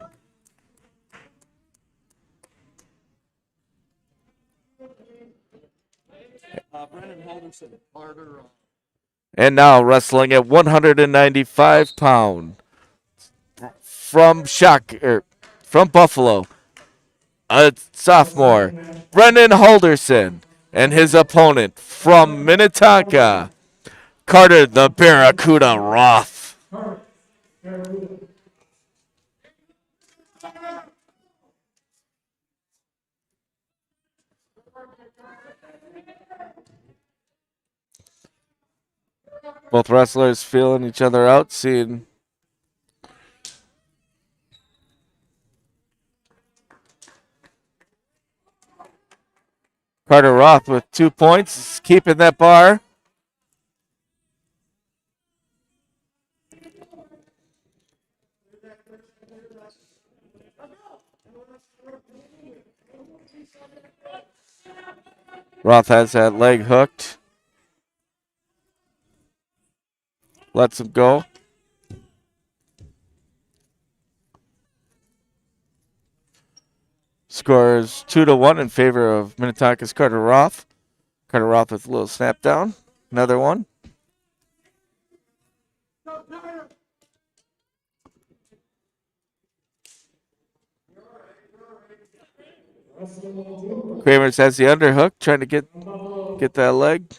Brennan Halderson, Carter. And now wrestling at 195 pounds from from Buffalo, a sophomore, Brendan Halderson, and his opponent from Minnetonka, Carter the Barracuda Roth. Both wrestlers feeling each other out, seeing Carter Roth with 2 points, keeping that bar. Roth has that leg hooked. Lets him go. Scores 2-1 in favor of Minnetonka's Carter Roth. Carter Roth with a little snap down. Another one. Kramers has the underhook, trying to get that leg.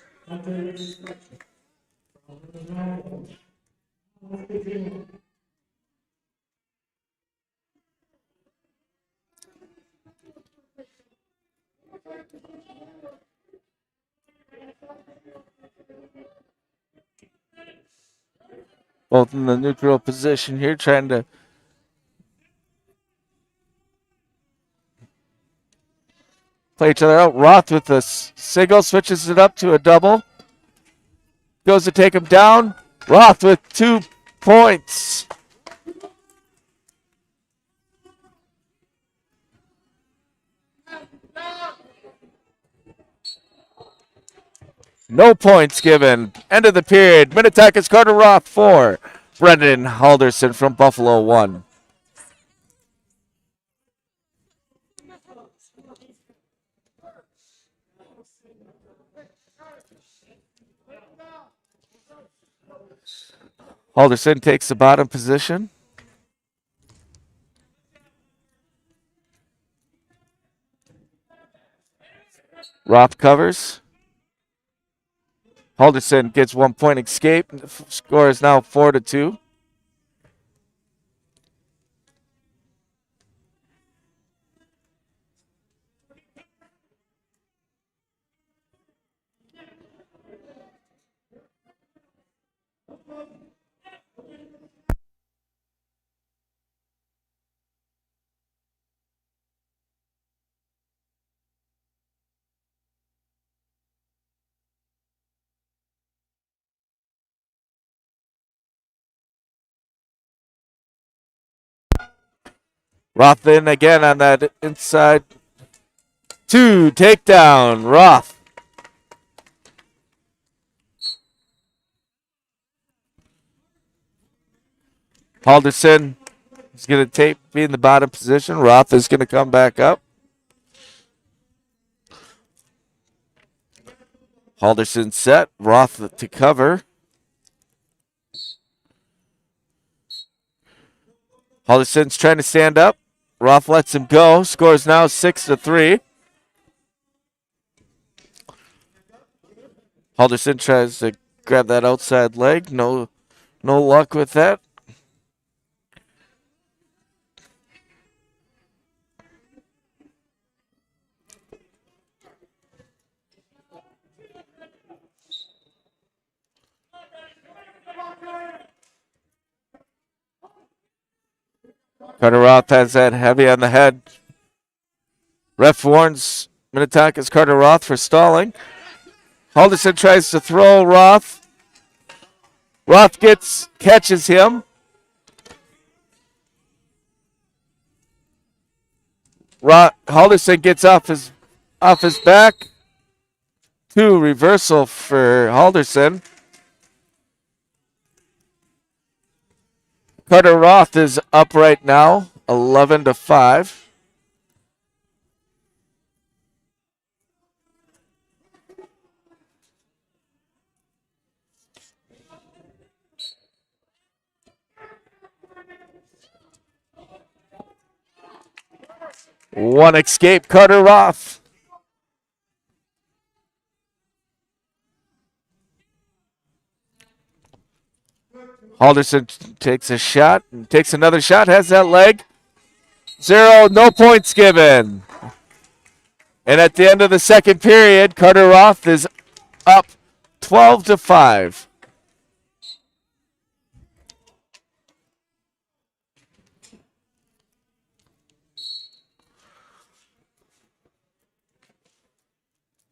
Both in the neutral position here, trying to play each other out. Roth with the single, switches it up to a double. Goes to take him down. Roth with 2 points. No points given. End of the period. Minnetonka's Carter Roth 4. Brendan Halderson from Buffalo 1. Halderson takes the bottom position. Roth covers. Halderson gets 1 point escape. Score is now 4-2. Roth in again on that inside 2 takedown. Roth. Halderson is going to be in the bottom position. Roth is going to come back up. Halderson set. Roth to cover. Halderson's trying to stand up. Roth lets him go. Scores now 6-3. Halderson tries to grab that outside leg. No luck with that. Carter Roth has that heavy on the head. Ref warns Minnetonka's Carter Roth for stalling. Halderson tries to throw Roth. Roth catches him. Halderson gets off his back. 2 reversal for Halderson. Carter Roth is up right now, 11-5. One escape, Carter Roth. Halderson takes a shot, takes another shot, has that leg. 0, no points given. And at the end of the second period, Carter Roth is up 12-5.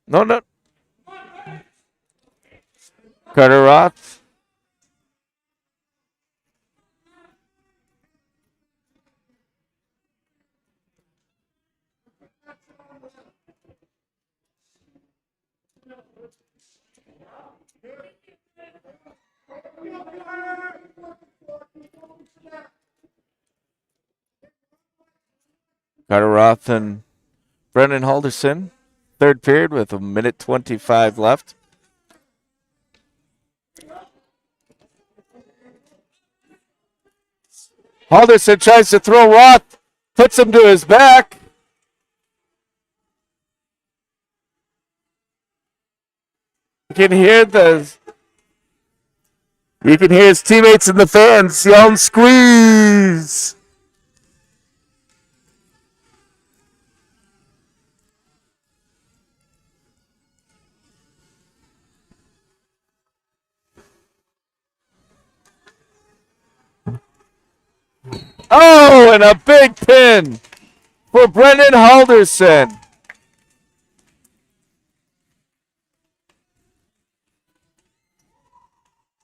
No. Carter Roth. Carter Roth and Brendan Halderson. Third period with 1:25 left. Halderson tries to throw Roth, puts him to his back. You can hear his teammates and the fans yelling, "Squeeze!" Oh, and a big pin for Brendan Halderson.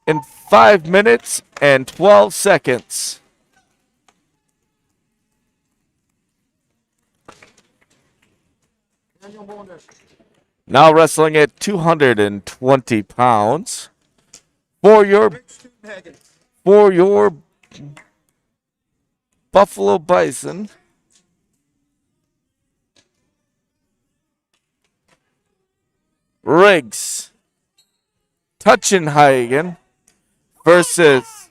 In 5 minutes and 12 seconds. Now wrestling at 220 pounds for your Buffalo Bison. Riggs Tuchenhagen versus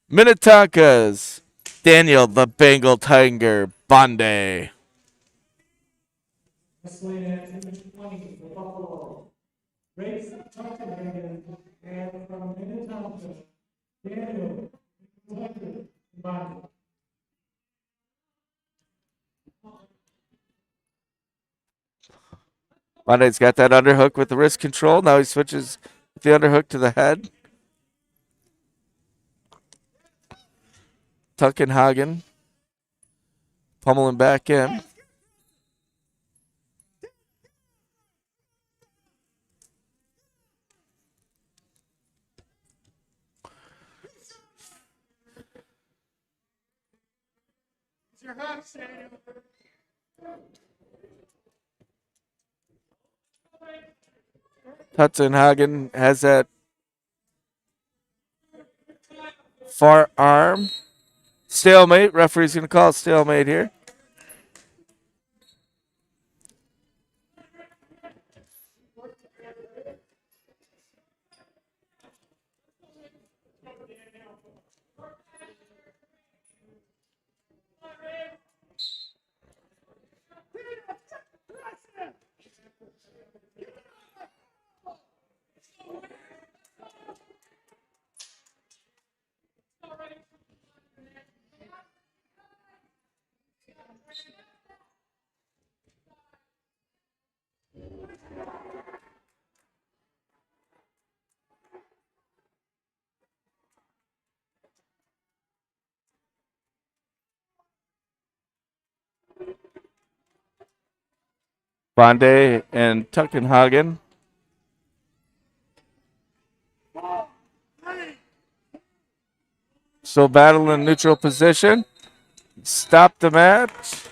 Minnetonka's Daniel the Bengal Tiger Bonde. Wrestling at 220 for Buffalo. Race Tuckenhagen and from Minnetonka, Daniel Tucker Bonde. Bonde's got that underhook with the wrist control. Now he switches the underhook to the head. Tuckenhagen pummeling back in. Tuckenhagen has that far arm. Stalemate. Referee's going to call it stalemate here. Bonde and Tuckenhagen. So battle in neutral position. Stop the match.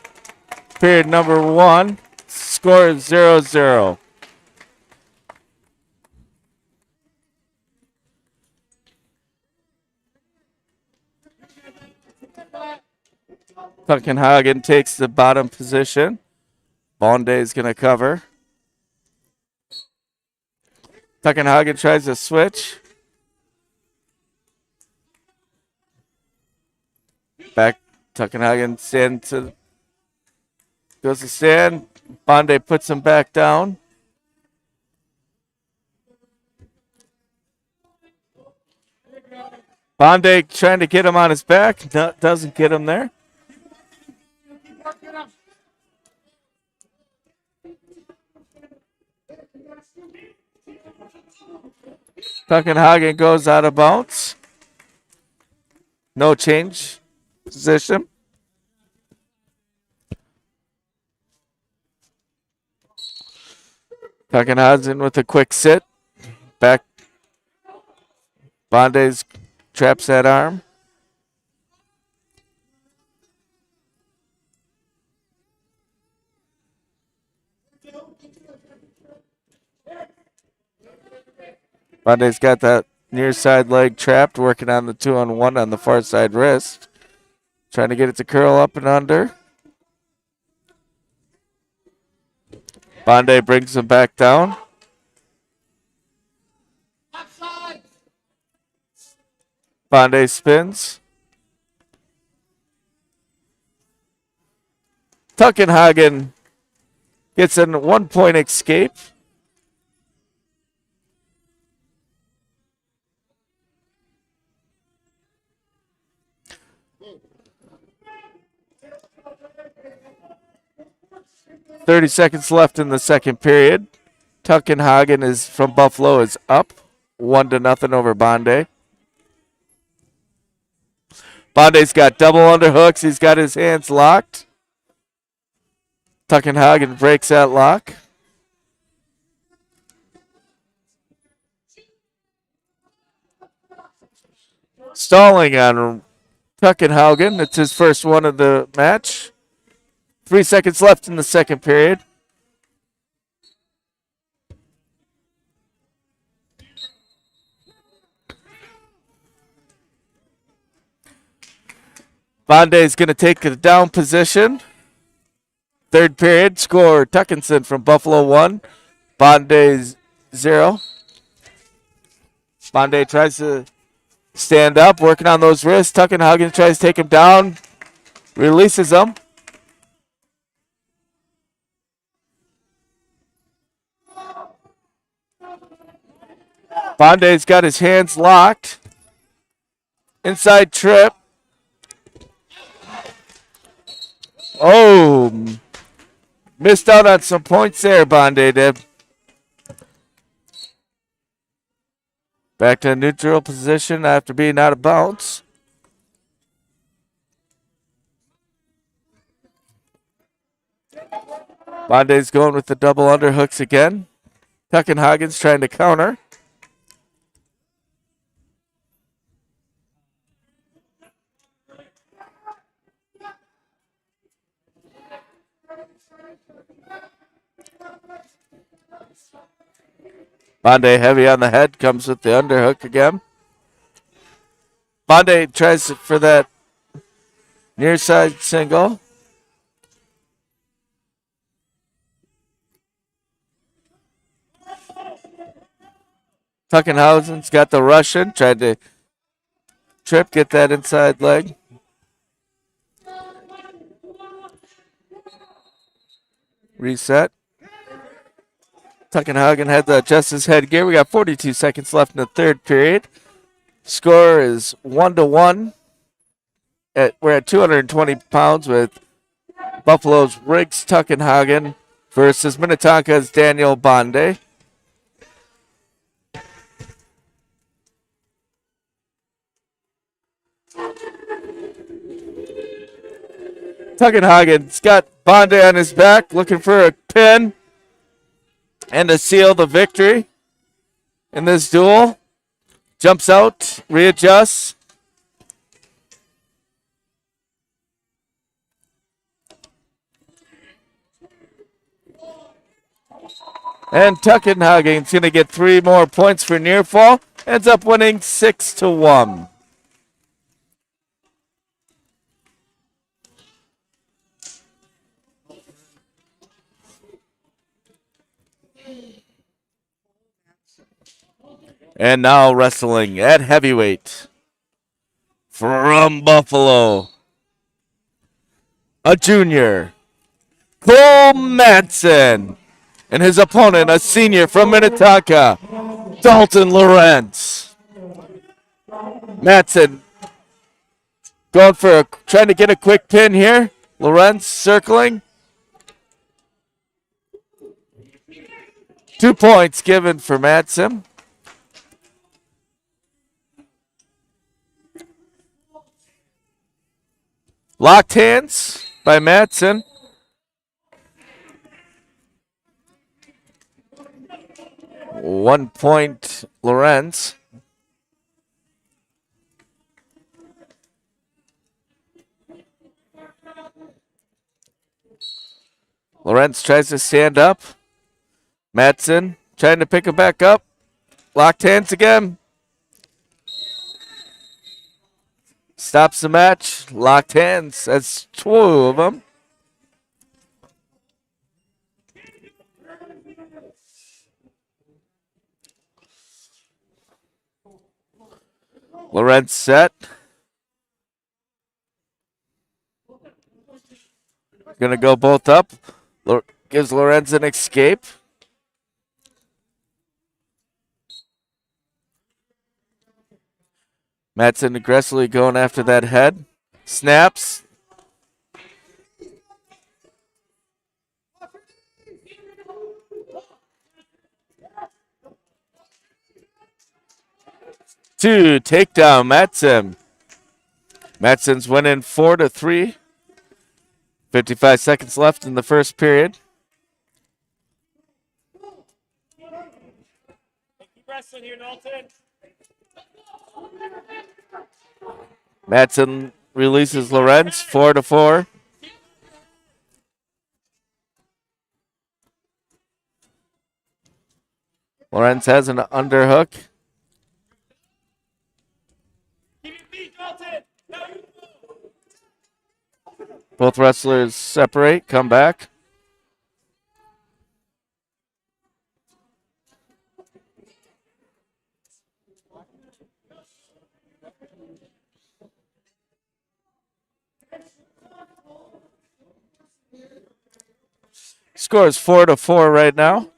Period number 1. Score is 0-0. Tuckenhagen takes the bottom position. Bonde is going to cover. Tuckenhagen tries to switch. Back. Tuckenhagen stands to Goes to stand. Bonde puts him back down. Bonde trying to get him on his back. Doesn't get him there. Tuckenhagen goes out of bounds. No change position. Tuckenhagen with a quick sit. Back. Bonde's traps that arm. Bonde's got that near side leg trapped, working on the 2-on-1 on the far side wrist. Trying to get it to curl up and under. Bonde brings him back down. Bonde spins. Tuckenhagen gets a 1-point escape. .30 left in the second period. Tuckenhagen is from Buffalo is up 1-0 over Bonde. Bonde's got double underhooks. He's got his hands locked. Tuckenhagen breaks that lock. Stalling on Tuckenhagen. It's his first one of the match. 3 seconds left in the second period. Bonde is going to take the down position. Third period, score Tuckinson from Buffalo 1, Bonde 0. Bonde tries to stand up, working on those wrists. Tuckenhagen tries to take him down, releases him. Bonde's got his hands locked. Inside trip. Oh, missed out on some points there, Bonde did. Back to a neutral position after being out of bounds. Bonde's going with the double underhooks again. Tuckenhagen's trying to counter. Bonde heavy on the head, comes with the underhook again. Bonde tries for that near side single. Tuckenhausen's got the Russian, tried to trip, get that inside leg. Reset. Tuckenhagen had to adjust his headgear. We got 42 seconds left in the third period. Score is 1-1. We're at 220 pounds with Buffalo's Riggs Tuckenhagen versus Minnetonka's Daniel Bonde. Tuckenhagen's got Bonde on his back, looking for a pin and to seal the victory in this duel. Jumps out, readjusts. And Tuckenhagen's going to get 3 more points for near fall. Ends up winning 6-1. And now wrestling at heavyweight from Buffalo, a junior, Cole Madsen. And his opponent, a senior from Minnetonka, Dalton Lawrence. Madsen going for trying to get a quick pin here. Lawrence circling. 2 points given for Madsen. Locked hands by Madsen. One point, Lawrence. Lawrence tries to stand up. Madsen trying to pick him back up. Locked hands again. Stops the match. Locked hands. That's 2 of them. Lawrence set. Gonna go both up. Gives Lawrence an escape. Madsen aggressively going after that head. Snaps. Two takedown, Madsen. Madsen's winning 4-3. 55 seconds left in the first period. Wrestling here, Dalton. Madsen releases Lawrence 4-4. Lawrence has an underhook. Both wrestlers separate, come back. Score is 4-4 right now.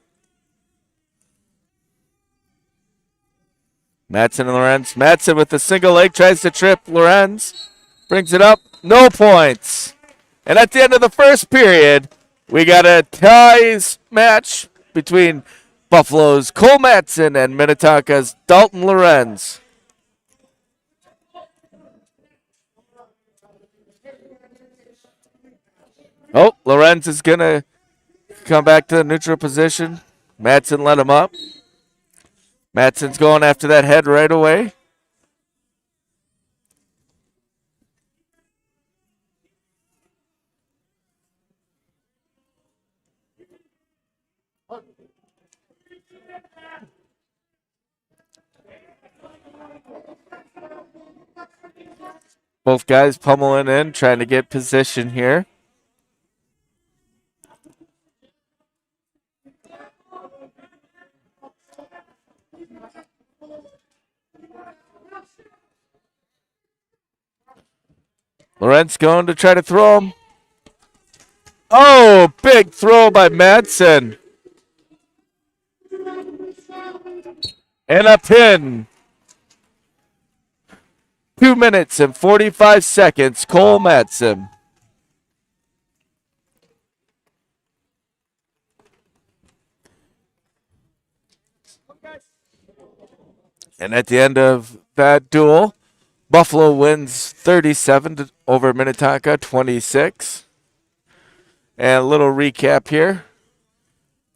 Madsen and Lawrence. Madsen with the single leg tries to trip Lawrence. Brings it up. No points. And at the end of the first period, we got a ties match between Buffalo's Cole Madsen and Minnetonka's Dalton Lawrence. Oh, Lawrence is going to come back to the neutral position. Madsen let him up. Madsen's going after that head right away. Both guys pummeling in, trying to get position here. Lawrence going to try to throw him. Oh, big throw by Madsen. And a pin. 2 minutes and 45 seconds, Cole Madsen. And at the end of that duel, Buffalo wins 37 over Minnetonka 26. And a little recap here.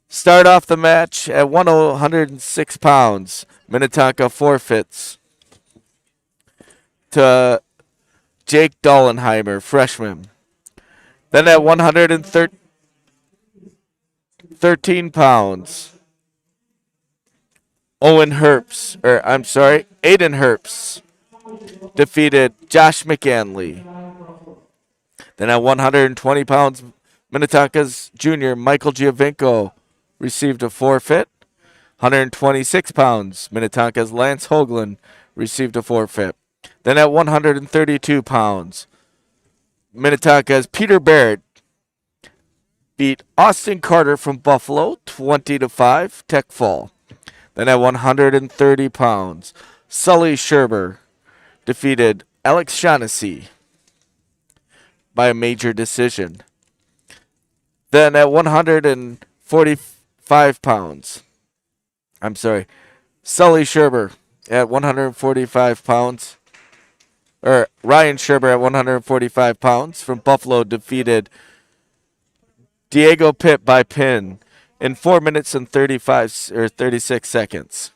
Start off the match at 106 pounds. Minnetonka forfeits to Jake Dollenheimer, freshman. Then at 113 pounds, Aiden Herbst defeated Josh McAnley. Then at 120 pounds, Minnetonka's junior Michael Giovinco received a forfeit. 126 pounds, Minnetonka's Lance Hoagland received a forfeit. Then at 132 pounds, Minnetonka's Peter Barrett beat Austin Carter from Buffalo 20-5 tech fall. Then at 130 pounds, Sully Sherber defeated Alex Shaughnessy by a major decision. Then at 145 pounds, Sully Sherber at 145 pounds, or Ryan Sherber at 145 pounds from Buffalo defeated Diego Pitt by pin in 4 minutes and 36 seconds.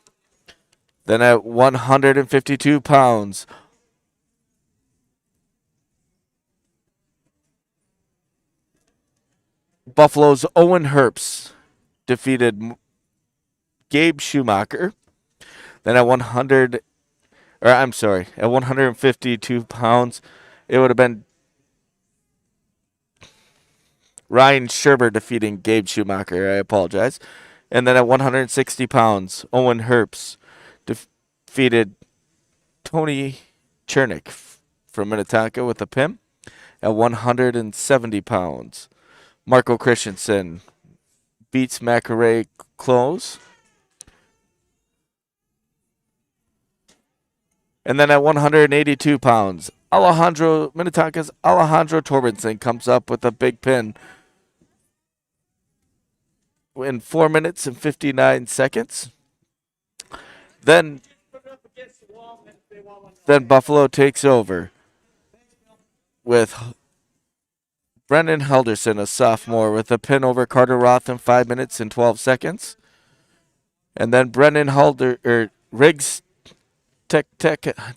Then at 152 pounds, Buffalo's Owen Herbst defeated Gabe Schumacher. Then at 152 pounds, it would have been Ryan Sherber defeating Gabe Schumacher. I apologize. And then at 160 pounds, Owen Herbst defeated Tony Chernick from Minnetonka with a pin. At 170 pounds, Marco Christensen beats Macare Close. And then at 182 pounds, Minnetonka's Alejandro Torbenson comes up with a big pin in 4 minutes and 59 seconds. Then Buffalo takes over with Brendan Helderson, a sophomore, with a pin over Carter Roth in 5 minutes and 12 seconds. And then Riggs Tatagan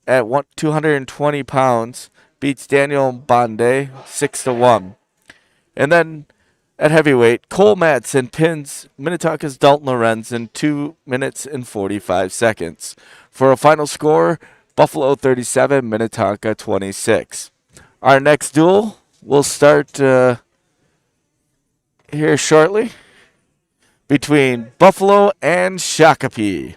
at 220 pounds beats Daniel Bonde 6-1. And then at heavyweight, Cole Madsen pins Minnetonka's Dalton Lorenz in 2 minutes and 45 seconds. For a final score, Buffalo 37, Minnetonka 26. Our next duel will start here shortly between Buffalo and Shakopee.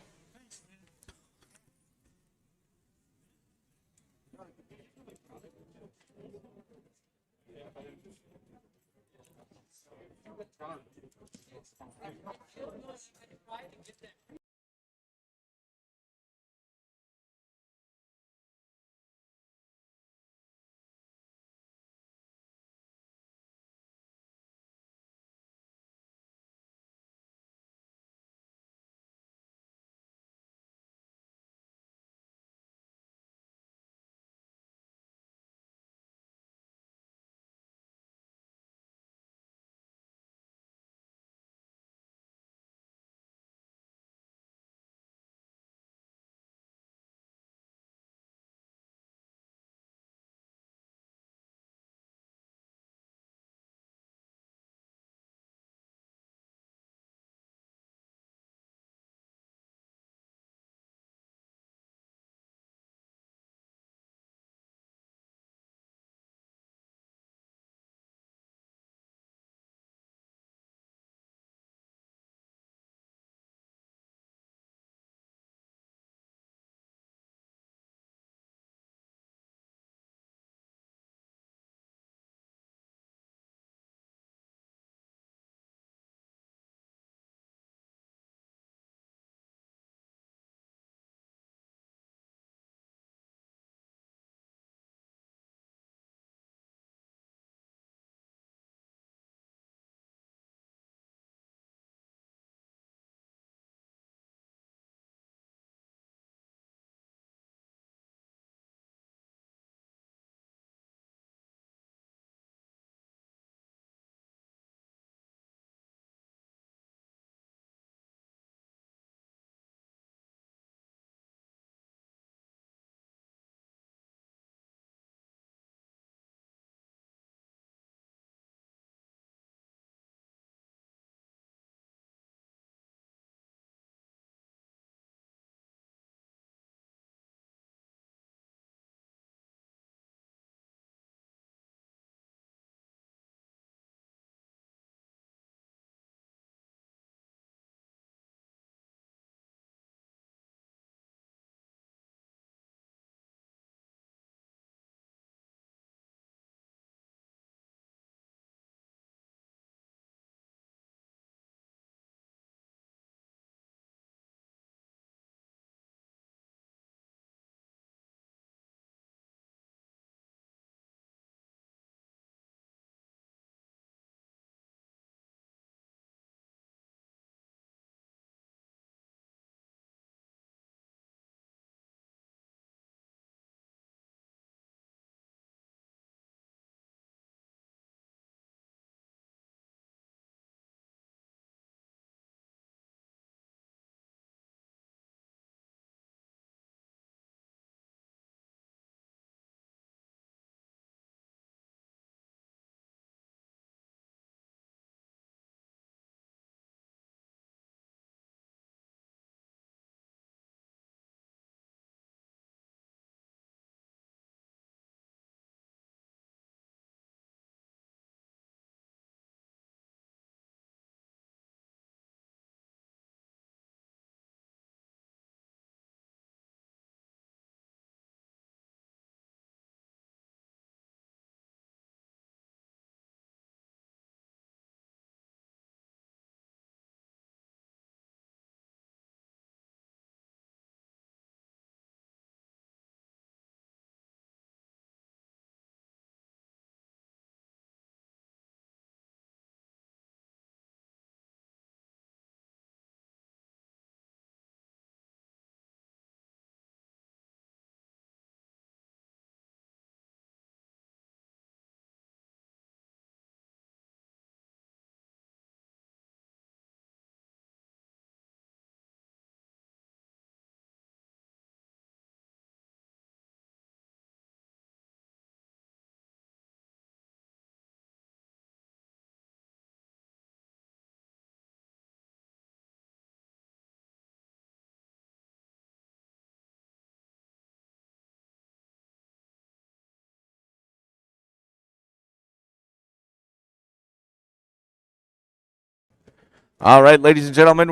All right, ladies and gentlemen,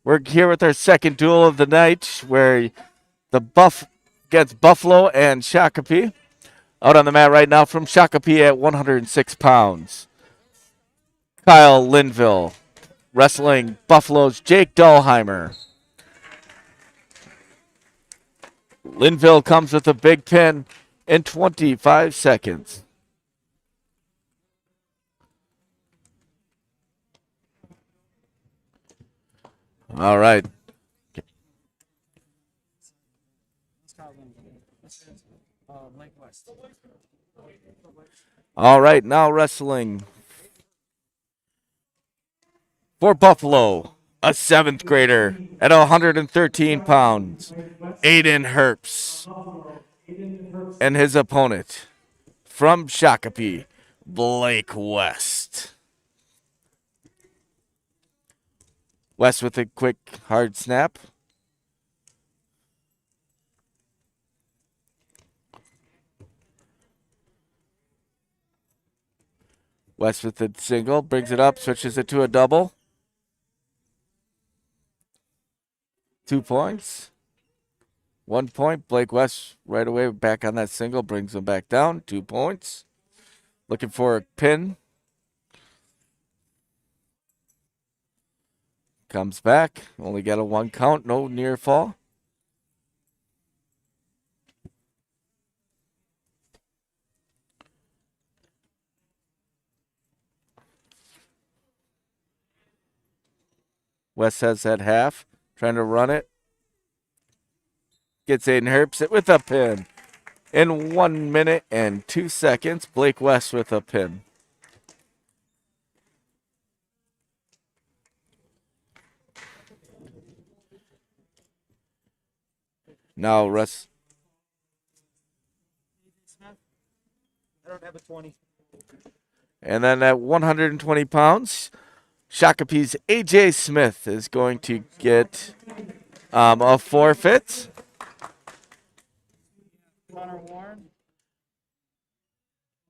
we're here with our second duel of the night, where the Buff gets Buffalo and Shakopee. Out on the mat right now from Shakopee at 106 pounds. Kyle Linville wrestling Buffalo's Jake Dahlheimer. Linville comes with a big pin in 25 seconds. All right. All right, now wrestling for Buffalo, a seventh grader at 113 pounds, Aiden Herbst, and his opponent from Shakopee, Blake West. West with a quick hard snap. West with the single, brings it up, switches it to a double. 2 points. 1 point. Blake West right away back on that single, brings him back down. 2 points. Looking for a pin. Comes back. Only got a 1 count, no near fall. West has that half, trying to run it. Gets Aiden Herbst it with a pin. In 1 minute and 2 seconds, Blake West with a pin. Now Russ. I don't have a 20. And then at 120 pounds, Shakopee's AJ Smith is going to get a forfeit. Connor Warren.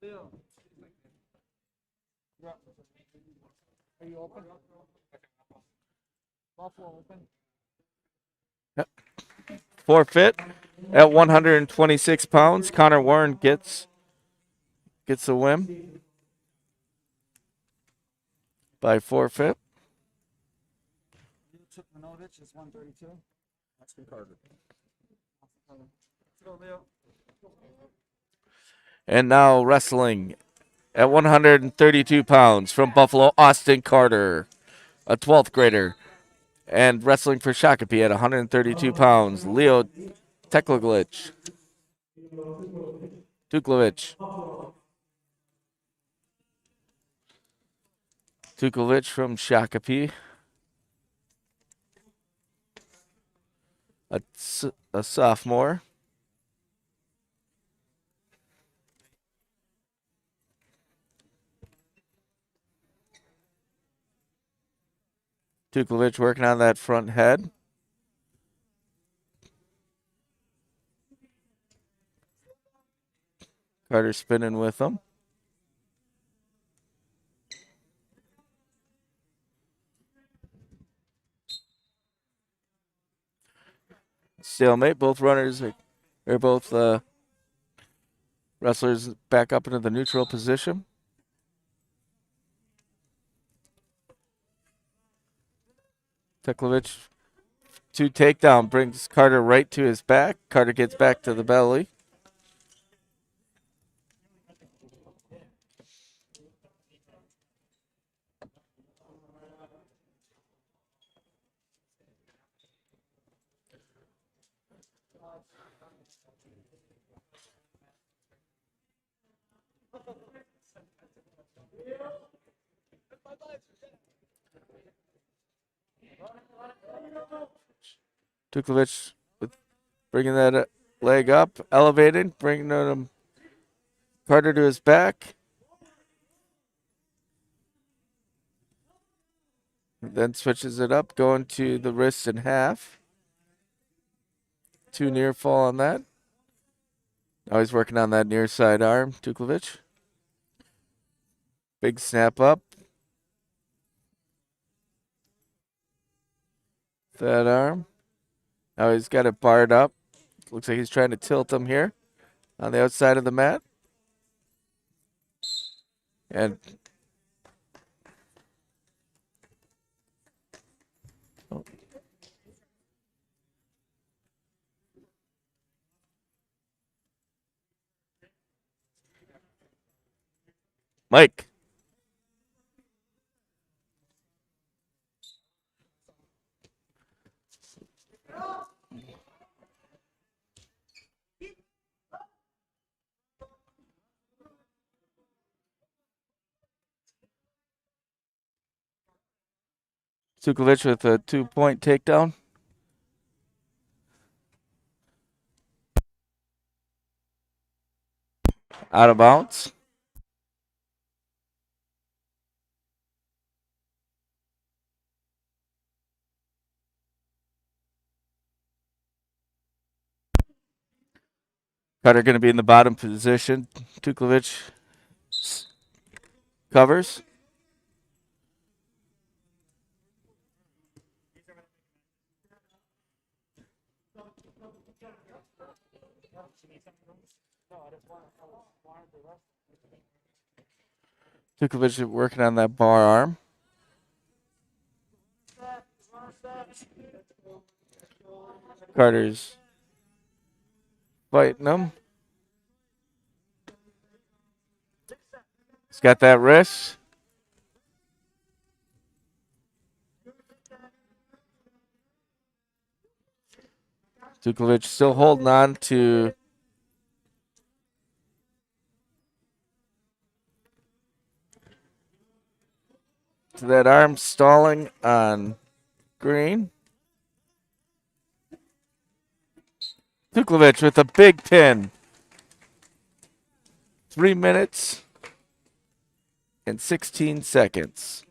Bill. Are you open? Buffalo open. Forfeit at 126 pounds. Connor Warren gets a win by forfeit. Chip Manovich is 132. Austin Carter. Let's go, Leo. And now wrestling at 132 pounds from Buffalo, Austin Carter, a 12th grader. And wrestling for Shakopee at 132 pounds, Leo Teklovich. Tuklovich. Tuklovich from Shakopee. A sophomore. Tuklovich working on that front head. Carter spinning with him. Stalemate. Both runners are both wrestlers back up into the neutral position. Teklovich, 2 takedown, brings Carter right to his back. Carter gets back to the belly. Tuklovich with bringing that leg up, elevated, bringing him Carter to his back. Then switches it up, going to the wrists in half. 2 near fall on that. Now he's working on that near side arm, Tuklovich. Big snap up. that arm. Now he's got it barred up. Looks like he's trying to tilt him here on the outside of the mat. And Mike. Sukovic with a 2-point takedown. Out of bounds. Carter going to be in the bottom position. Tuklovic covers. Tuklovic working on that bar arm. Carter's fighting him. He's got that wrist. Tuklovic still holding on to that arm, stalling on green. Tuklovic with a big pin. 3 minutes and 16 seconds.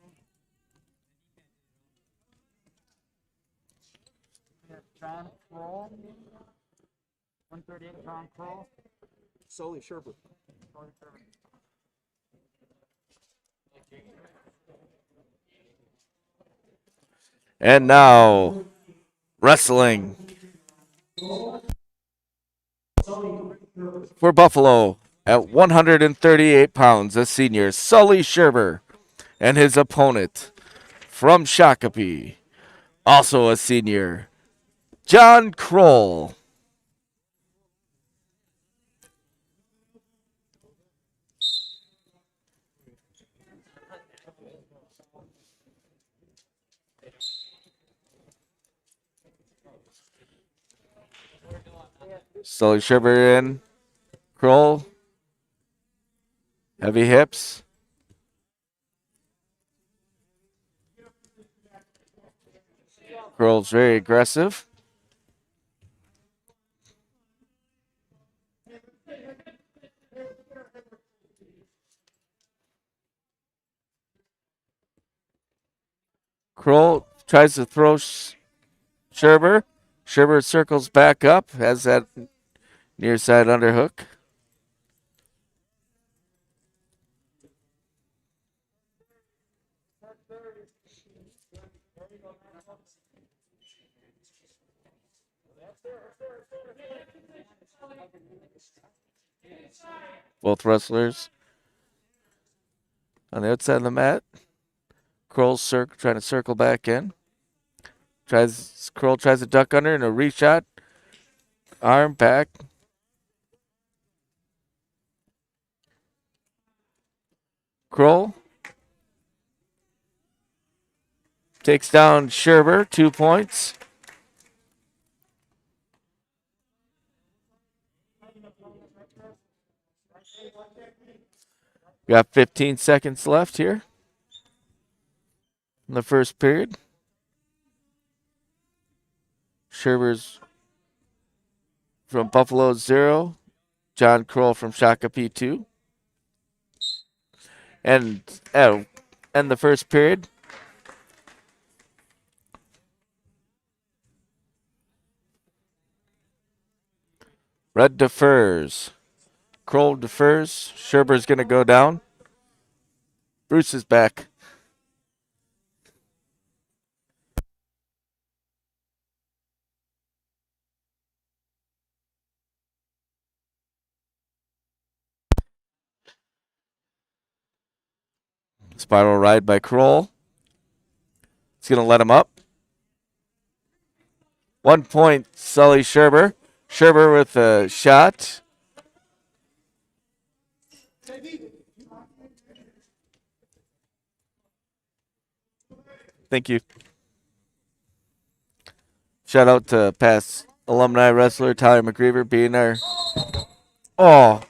John Kroll. 138, John Kroll. Sully Sherbert. And now, wrestling for Buffalo at 138 pounds, a senior, Sully Sherber, and his opponent from Shakopee, also a senior, John Kroll. Sully Sherber in. Kroll. Heavy hips. Kroll's very aggressive. Kroll tries to throw Sherber. Sherber circles back up, has that near side underhook. Both wrestlers on the outside of the mat. Kroll's trying to circle back in. Kroll tries to duck under and a reshot. Arm back. Kroll takes down Sherber, 2 points. We got 15 seconds left here in the first period. Sherber's from Buffalo 0. John Kroll from Shakopee 2. And end the first period. Red defers. Kroll defers. Sherber's going to go down. Bruce is back. Spiral ride by Kroll. It's going to let him up. 1 point, Sully Scherber. Scherber with a shot. Thank you. Shout out to past alumni wrestler Tyler McGreever being our. Oh.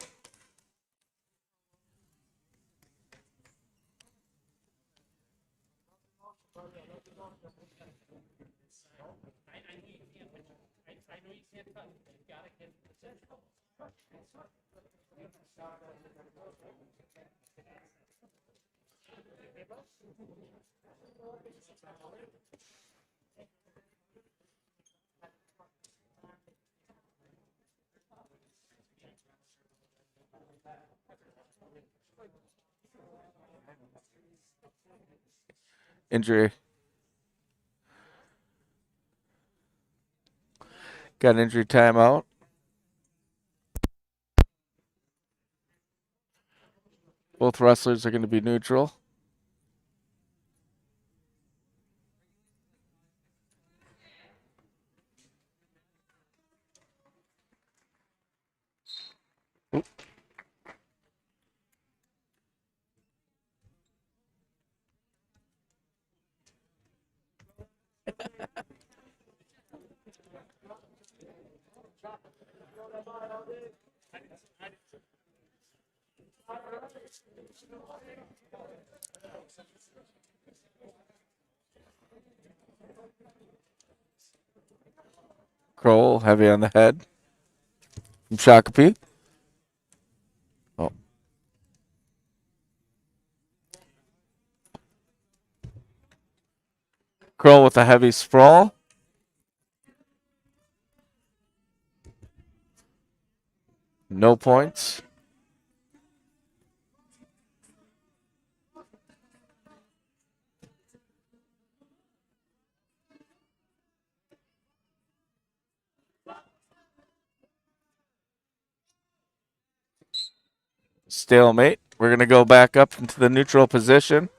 Injury. Got an injury timeout. Both wrestlers are going to be neutral. Kroll, heavy on the head. From Shakopee. Oh. Kroll with a heavy sprawl. No points. Stalemate. We're going to go back up into the neutral position.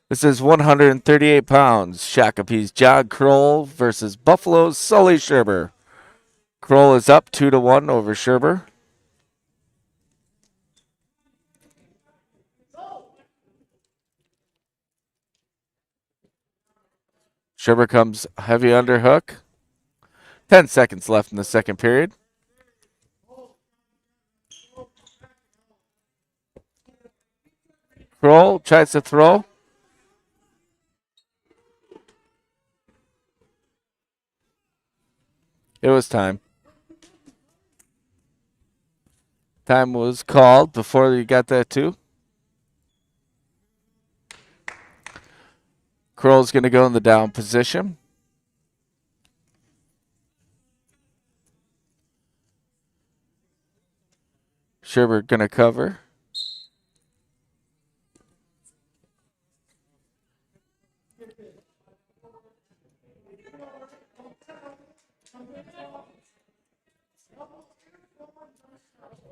This is 138 pounds. Shakopee's John Kroll versus Buffalo's Sully Scherber. Kroll is up 2-1 over Scherber. Scherber comes heavy underhook. 10 seconds left in the second period. Kroll tries to throw. It was time. Time was called before you got that too. Kroll's going to go in the down position. Scherber going to cover.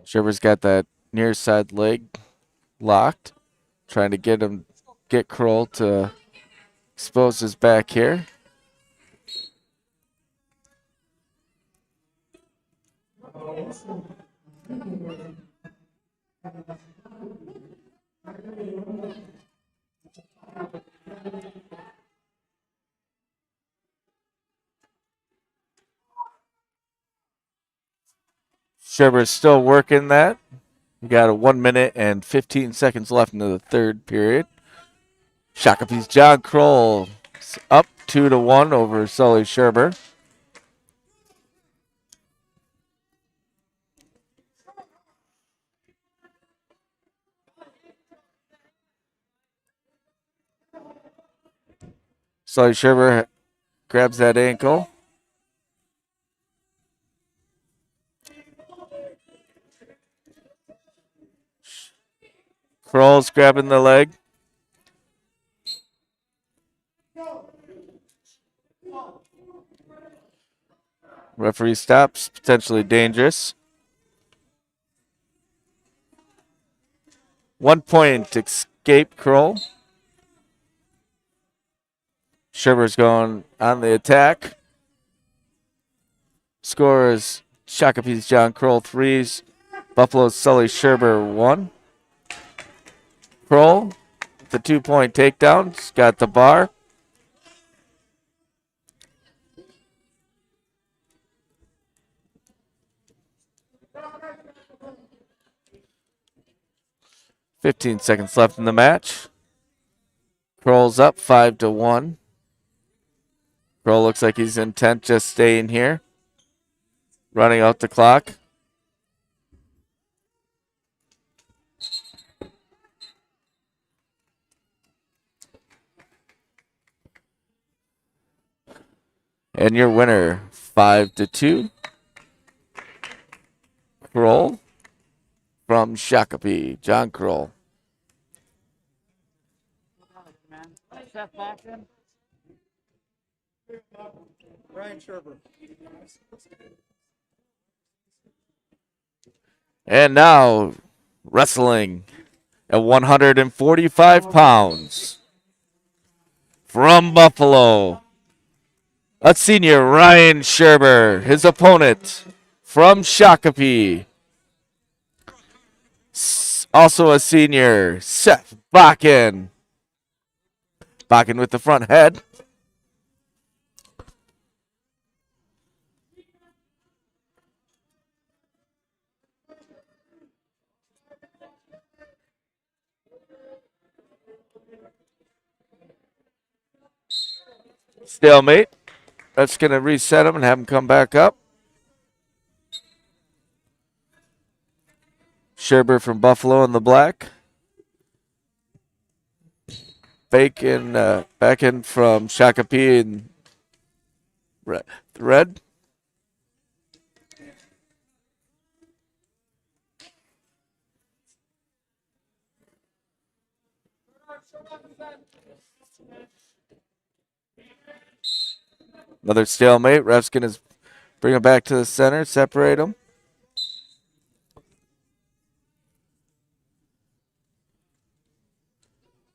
Scherber's got that near side leg locked. Trying to get Kroll to expose his back here. Scherber's still working that. We got a 1 minute and 15 seconds left into the third period. Shakopee's John Kroll up 2-1 over Sully Scherber. Sully Scherber grabs that ankle. Kroll's grabbing the leg. Referee stops, potentially dangerous. 1 point escape Kroll. Sherber's going on the attack. Scores Shakopee's John Kroll 3s. Buffalo's Sully Sherber 1. Kroll, the 2-point takedown. He's got the bar. $15 left in the match. Kroll's up 5-1. Kroll looks like he's intent just staying here. Running out the clock. And your winner, 5-2. Kroll from Shakopee, John Kroll. Man. Seth Bachman. Ryan Sherber. And now, wrestling at 145 pounds. From Buffalo, a senior, Ryan Sherber. His opponent from Shakopee, also a senior, Seth Bakken. Bakken with the front head. Stalemate. That's going to reset him and have him come back up. Sherber from Buffalo in the black. Bakken from Shakopee in red. Another stalemate. Ref's going to bring him back to the center, separate him.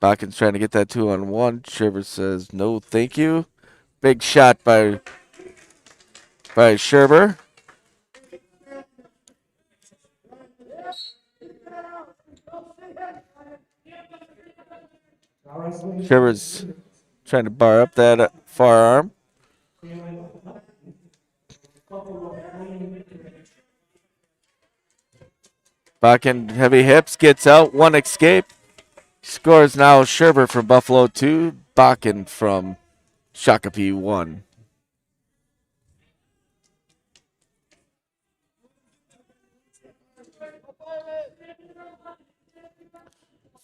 Bakken's trying to get that 2-on-1. Sherber says, no, thank you. Big shot by Sherber. Sherber's trying to bar up that far arm. Bakken, heavy hips, gets out, 1 escape. Scores now Sherber from Buffalo 2, Bakken from Shakopee 1.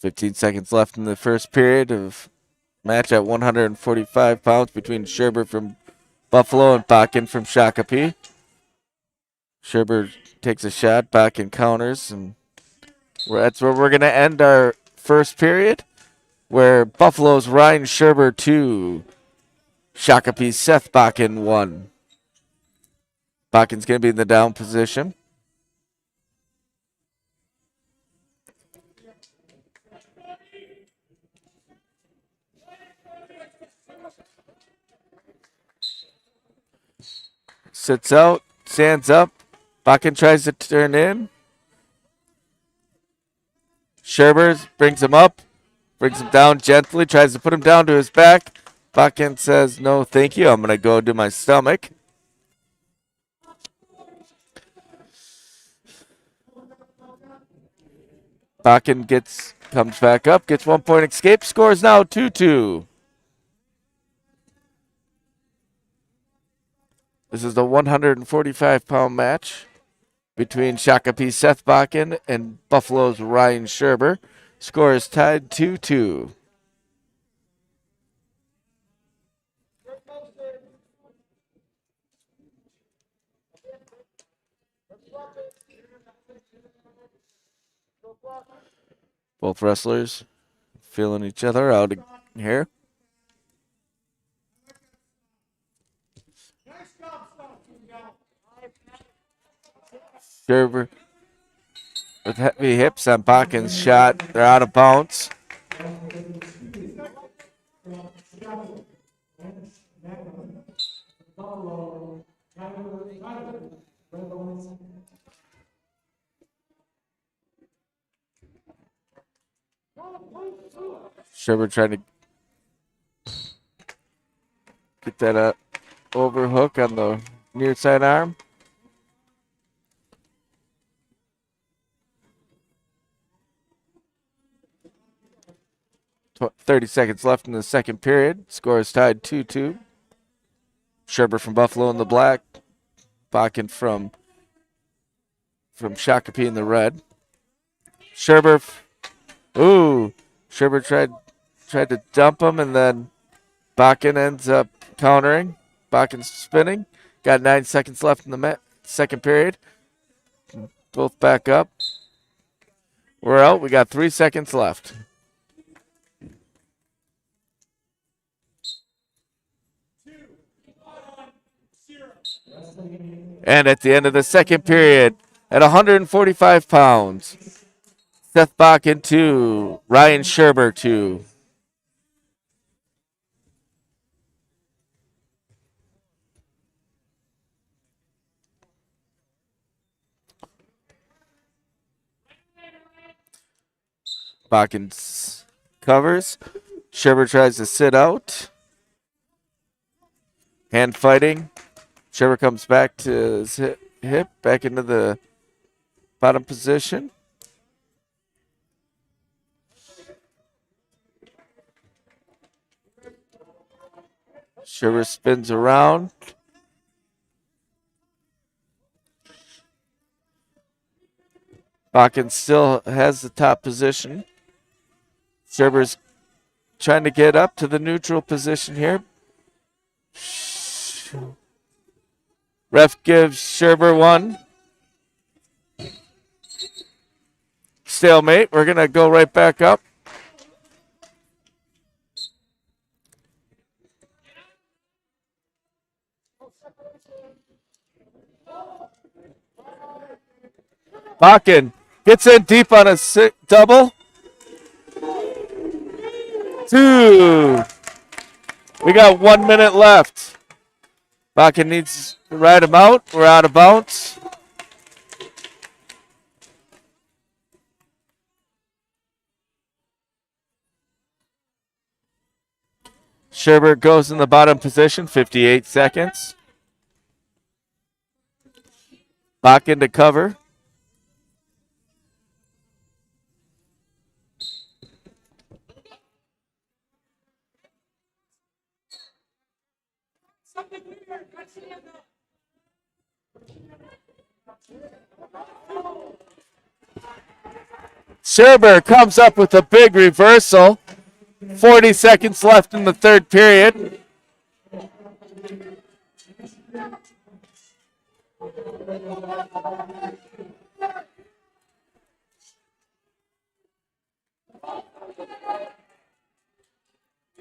$15 left in the first period of match at 145 pounds between Sherber from Buffalo and Bakken from Shakopee. Sherber takes a shot, Bakken counters, and that's where we're going to end our first period, where Buffalo's Ryan Sherber 2, Shakopee's Seth Bakken 1. Bakken's going to be in the down position. Sits out, stands up. Bakken tries to turn in. Sherber brings him up, brings him down gently, tries to put him down to his back. Bakken says, no, thank you. I'm going to go to my stomach. Bakken comes back up, gets 1 point escape, scores now 2-2. This is the 145-pound match between Shakopee's Seth Bakken and Buffalo's Ryan Sherber. Score is tied 2-2. Both wrestlers feeling each other out here. with heavy hips on Bakken's shot. They're out of bounds. Sherber trying to get that overhook on the near side arm. Tw 30 seconds left in the second period. Score is tied 2-2. Sherber from Buffalo in the black. Bakken from Shakopee in the red. Sherber, Sherber tried to dump him, and then Bakken ends up countering. Bakken spinning. Got 9 seconds left in the second period. Both back up. We're out. We got 3 seconds left. And at the end of the second period, at 145 pounds, Seth Bakken 2, Ryan Sherber 2. Bakken covers. Sherber tries to sit out. Hand fighting. Sherber comes back to his hip, back into the bottom position. Sherber spins around. Bakken still has the top position. Sherber's trying to get up to the neutral position here. Ref gives Sherber 1. Stalemate. We're going to go right back up. Bakken gets in deep on a double. 2. We got 1 minute left. Bakken needs to ride him out. We're out of bounds. Sherber goes in the bottom position, 58 seconds. Bakken to cover. Sherber comes up with a big reversal. 40 seconds left in the third period.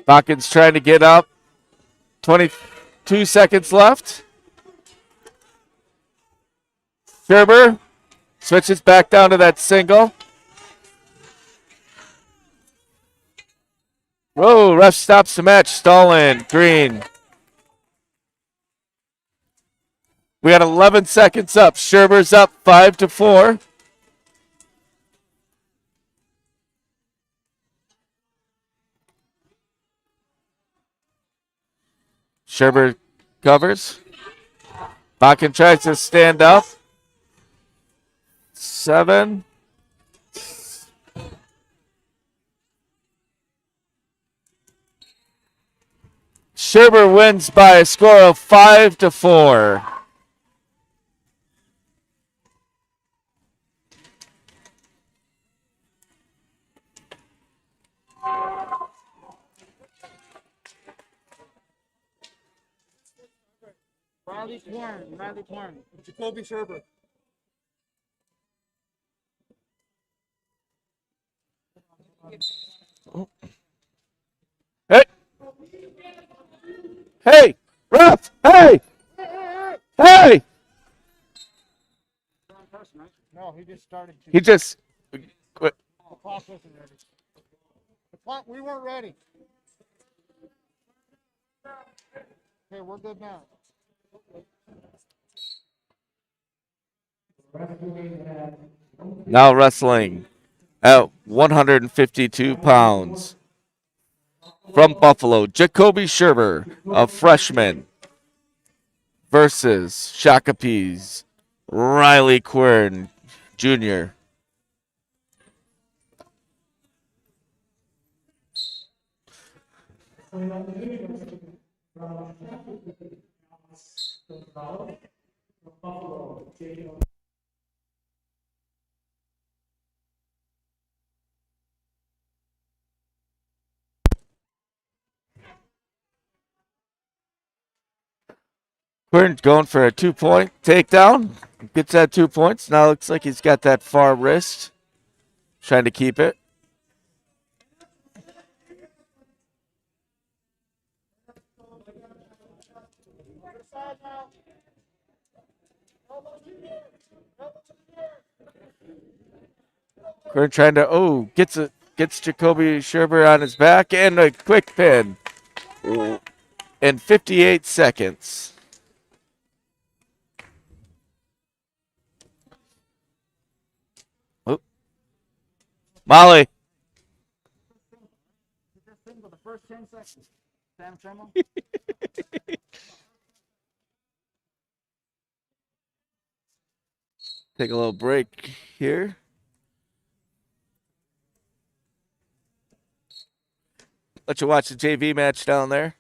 Bakken's trying to get up. 22 seconds left. Sherber switches back down to that single. Whoa, ref stops the match. Stalling. Green. We got 11 seconds up. Sherber's up 5-4. Sherber covers. Bakken tries to stand up. 7. Sherber wins by a score of 5-4. Riley Torn. Jacoby Sherber. Hey! Hey! Ref! Hey! Hey! No, he just started. He just. Quit. The clock wasn't ready. The clock, we weren't ready. Okay, we're good now. Now wrestling at 152 pounds. From Buffalo, Shakopee Scherber, a freshman, versus Shakopee's Riley Quern Jr. Quern's going for a 2-point takedown. Gets that 2 points. Now looks like he's got that far wrist. Trying to keep it. Quern trying to, gets Shakopee Scherber on his back and a quick pin in 58 seconds. Oh. Molly. This thing for the first 10 seconds. Sam Tremel. Take a little break here. Let you watch the JV match down there.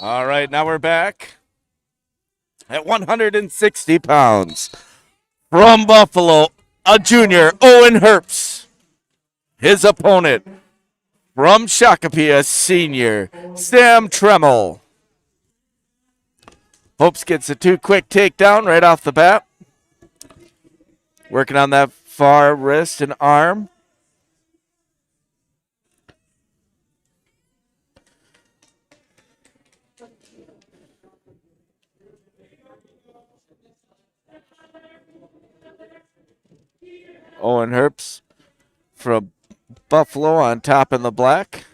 All right, now we're back at 160 pounds. From Buffalo, a junior, Owen Herbst. His opponent, from Shakopee, a senior, Sam Tremel. Hopes gets a 2 quick takedown right off the bat. Working on that far wrist and arm. Owen Herbst from Buffalo on top in the black.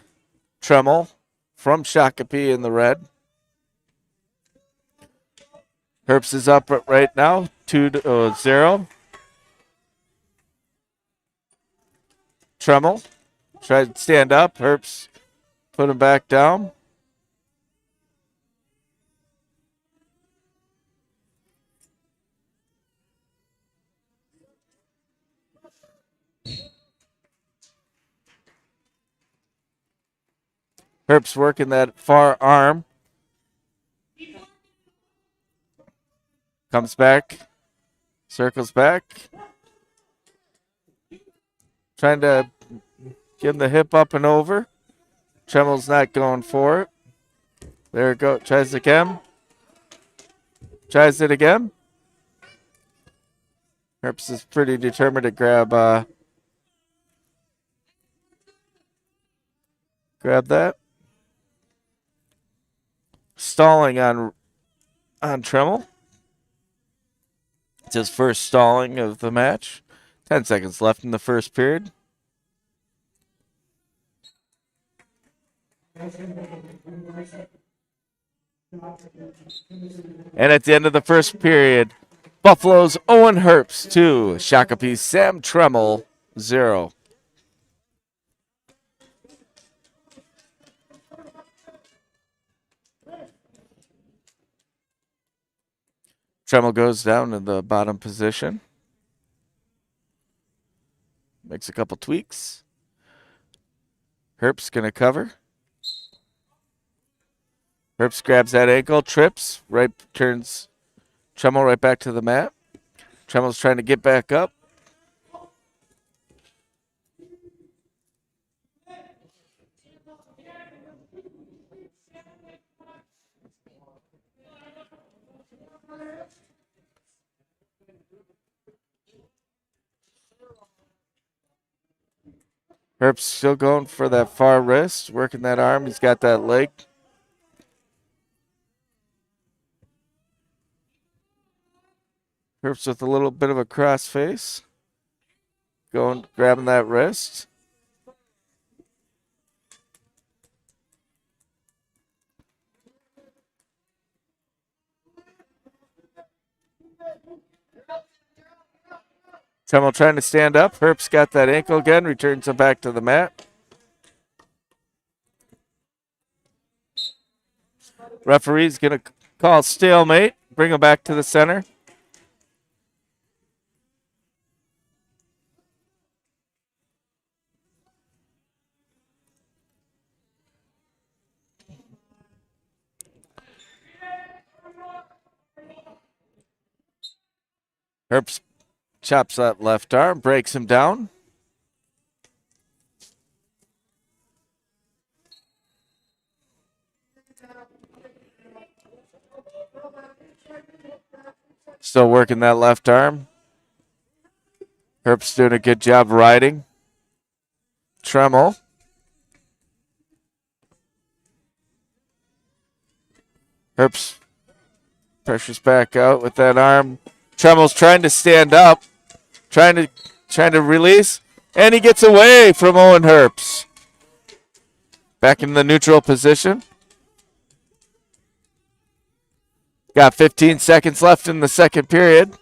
Tremel from Shakopee in the red. Herbst is up right now, 2-0. Tremel tries to stand up. Herbst put him back down. Herbst working that far arm. Comes back. Circles back. Trying to get him the hip up and over. Tremel's not going for it. There it goes. Tries again. Tries it again. Herbst is pretty determined to grab that. Stalling on Tremel. It's his first stalling of the match. 10 seconds left in the first period. And at the end of the first period, Buffalo's Owen Herbst 2, Shakopee's Sam Tremmel 0. Tremmel goes down in the bottom position. Makes a couple tweaks. Herbst gonna cover. Herbst grabs that ankle, trips, right turns Tremmel right back to the mat. Tremmel's trying to get back up. Herbst still going for that far wrist, working that arm. He's got that leg. Herbst with a little bit of a cross face. Going, grabbing that wrist. Tremmel trying to stand up. Herbst got that ankle again, returns him back to the mat. Referee's going to call stalemate, bring him back to the center. Herbst chops that left arm, breaks him down. Still working that left arm. Herbst doing a good job riding. Tremmel. Herbst pressures back out with that arm. Tremmel's trying to stand up, trying to release, and he gets away from Owen Herbst. Back in the neutral position. Got 15 seconds left in the second period.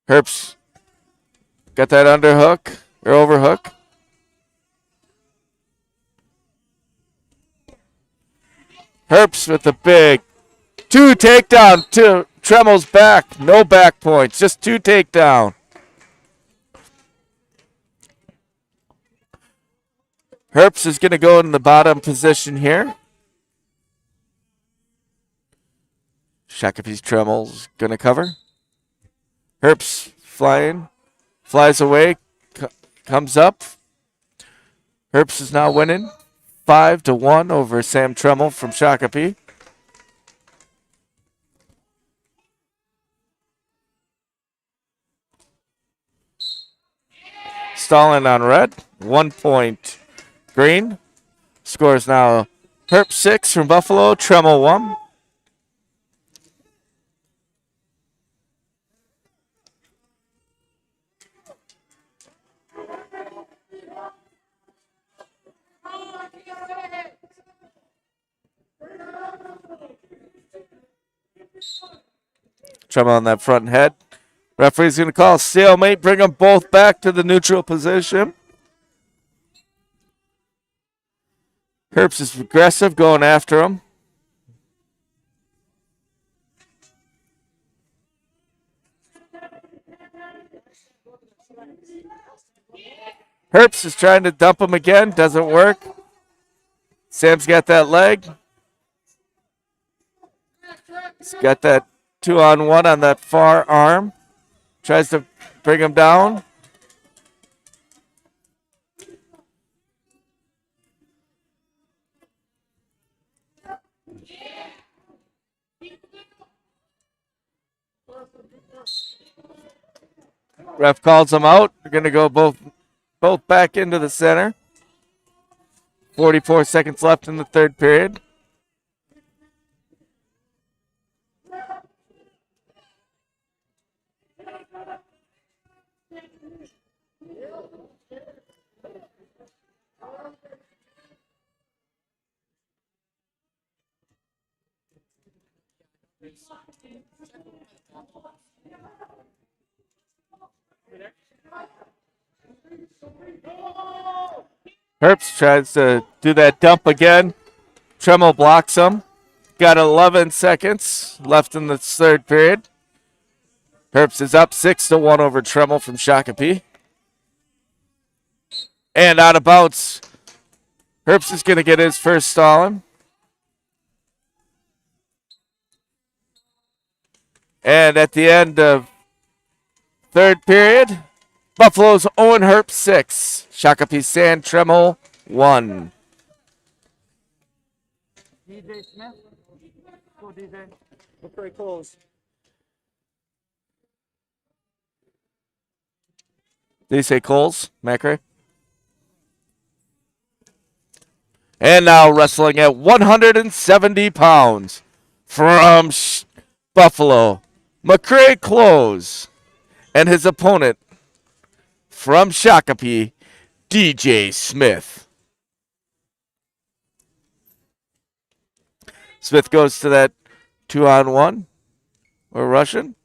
Herbst got that underhook or overhook. Herbst with the big 2 takedown to Tremmel's back. No back points, just 2 takedown. Herbst is going to go in the bottom position here. Shakopee's Tremmel's going to cover. Herbst flying, flies away, comes up. Herbst is now winning 5-1 over Sam Tremmel from Shakopee. Stalling on red, 1 point green. Score is now Herbst 6 from Buffalo, Tremmel 1. Tremmel on that front head. Referee's going to call stalemate, bring them both back to the neutral position. Herbst is aggressive, going after him. Herbst is trying to dump him again, doesn't work. Sam's got that leg. He's got that 2-on-1 on that far arm. Tries to bring him down. Ref calls him out. They're going to go both back into the center. 44 seconds left in the third period. Herbst tries to do that dump again. Tremmel blocks him. Got 11 seconds left in the third period. Herbst is up 6-1 over Tremmel from Shakopee. And out of bounds. Herbst is going to get his first stalling. And at the end of third period, Buffalo's Owen Herbst 6. Shakopee San Tremmel 1. DJ Smith. Go, DJ. Look very close. Did he say Coles, Macrae? And now wrestling at 170 pounds from Buffalo, McCray Close. And his opponent from Shakopee, DJ Smith. Smith goes to that 2-on-1. Or Russian.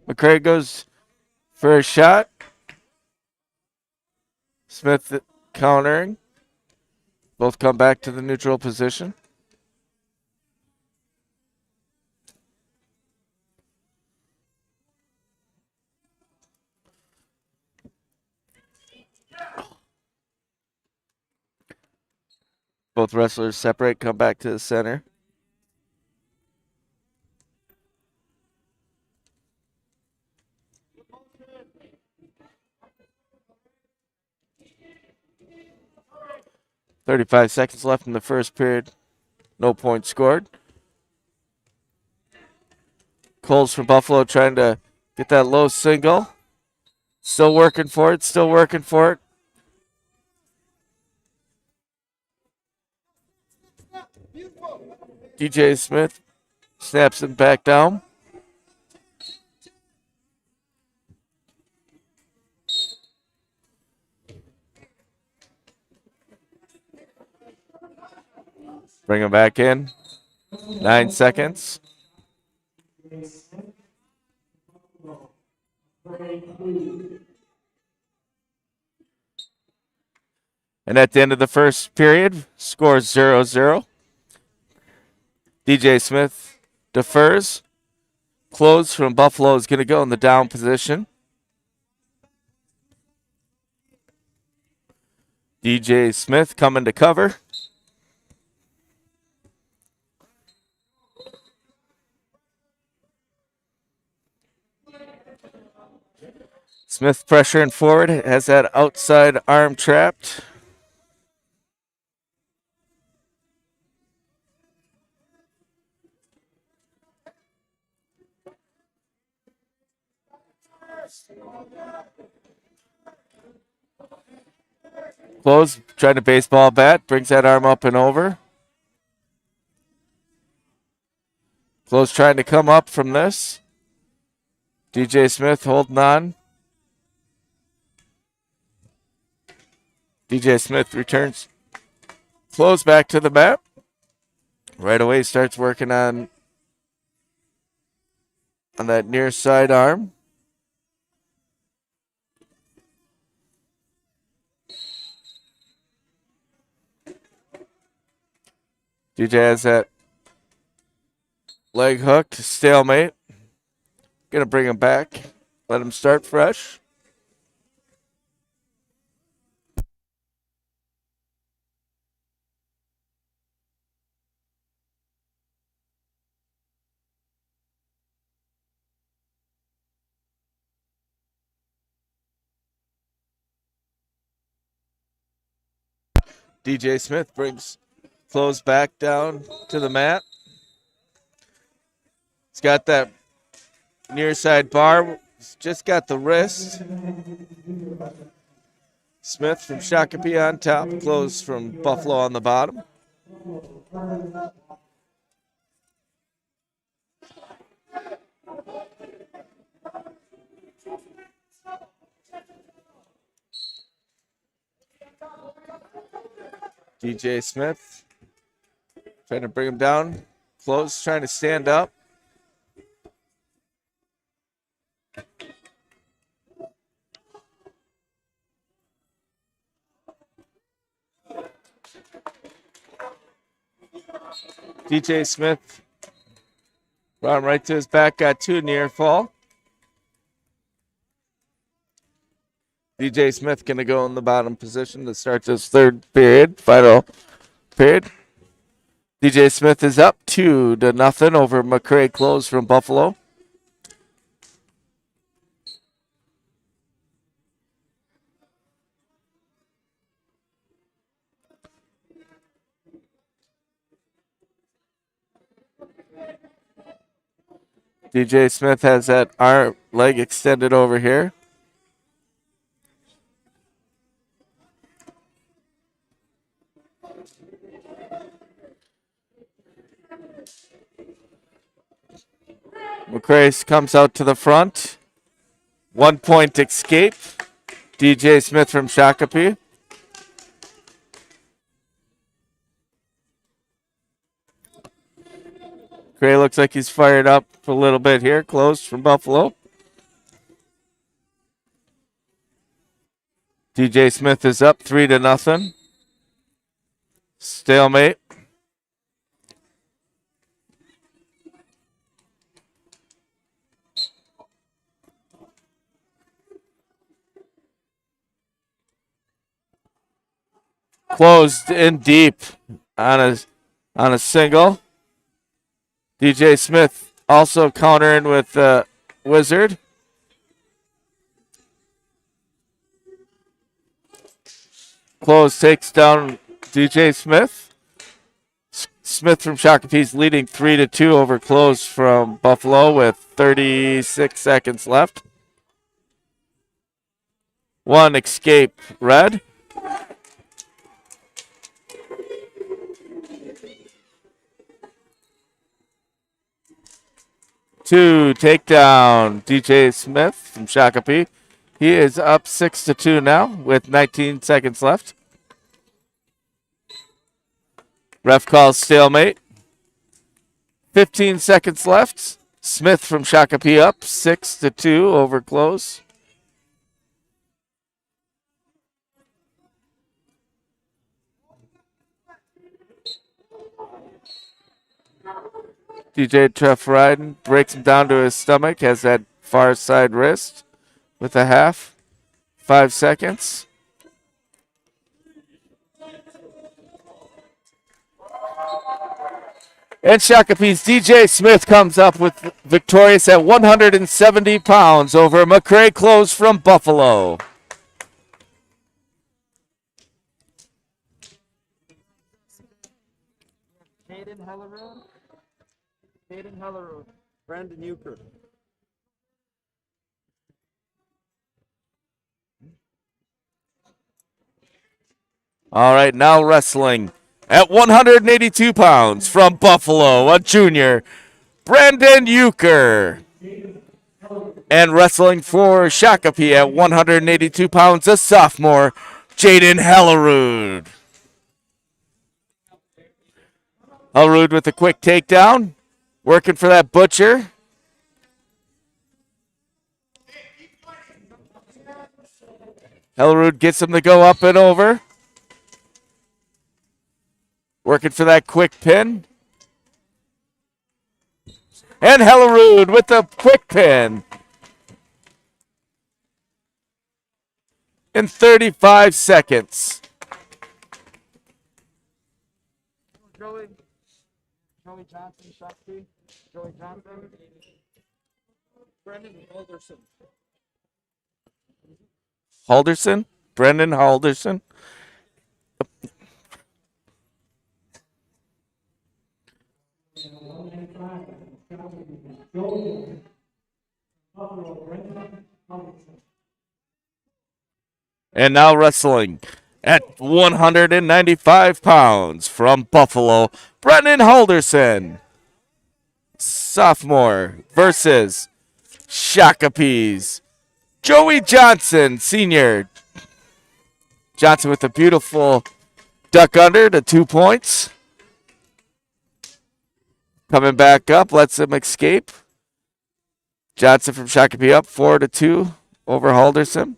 McCray goes for a shot. Smith countering. Both come back to the neutral position. Both wrestlers separate, come back to the center. .35 seconds left in the first period. No points scored. Coles from Buffalo trying to get that low single. Still working for it. Still working for it. DJ Smith snaps him back down. Bring him back in. 9 seconds. And at the end of the first period, scores 0-0. DJ Smith defers. Close from Buffalo is going to go in the down position. DJ Smith coming to cover. Smith pressuring forward, has that outside arm trapped. Close, trying to baseball bat, brings that arm up and over. Close trying to come up from this. DJ Smith holding on. DJ Smith returns Close back to the mat. Right away starts working on that near side arm. DJ has that leg hook, stalemate. Gonna bring him back. Let him start fresh. DJ Smith brings Close back down to the mat. He's got that near side bar. Just got the wrist. Smith from Shakopee on top. Close from Buffalo on the bottom. DJ Smith trying to bring him down. Close, trying to stand up. DJ Smith brought him right to his back, got two near fall. DJ Smith going to go in the bottom position to start this third period, final period. DJ Smith is up 2-0 over McCray Close from Buffalo. DJ Smith has that arm leg extended over here. McCray comes out to the front. 1 point escape. DJ Smith from Shakopee. McCray looks like he's fired up for a little bit here. Close from Buffalo. DJ Smith is up 3-0. Stalemate. Closed in deep on a single. DJ Smith also countering with Wizard. Close takes down DJ Smith. Smith from Shakopee's leading 3-2 over Close from Buffalo with 36 seconds left. One escape red. Two takedown DJ Smith from Shakopee. He is up 6-2 now with 19 seconds left. Ref calls stalemate. 15 seconds left. Smith from Shakopee up 6-2 over Close. DJ Treff Ryden breaks him down to his stomach, has that far side wrist with a half. 5 seconds. And Shakopee's DJ Smith comes up with victorious at 170 pounds over McCray Close from Buffalo. Caden Hellerud, Brandon Euchre. All right, now wrestling at 182 pounds from Buffalo, a junior, Brandon Euchre. And wrestling for Shakopee at 182 pounds, a sophomore, Jaden Hellerud. Hellerud with a quick takedown, working for that butcher. Hellerud gets him to go up and over. Working for that quick pin. And Hellerud with the quick pin. In 35 seconds. Joey Johnson, Shakopee. Joey Johnson. Brendan Alderson. Halderson? Brendan Halderson? Buffalo, Brendan Huntington. And now wrestling at 195 pounds from Buffalo, Brennan Halderson. Sophomore versus Shakopee's Joey Johnson, senior. Johnson with a beautiful duck under to 2 points. Coming back up, lets him escape. Johnson from Shakopee up 4-2 over Halderson.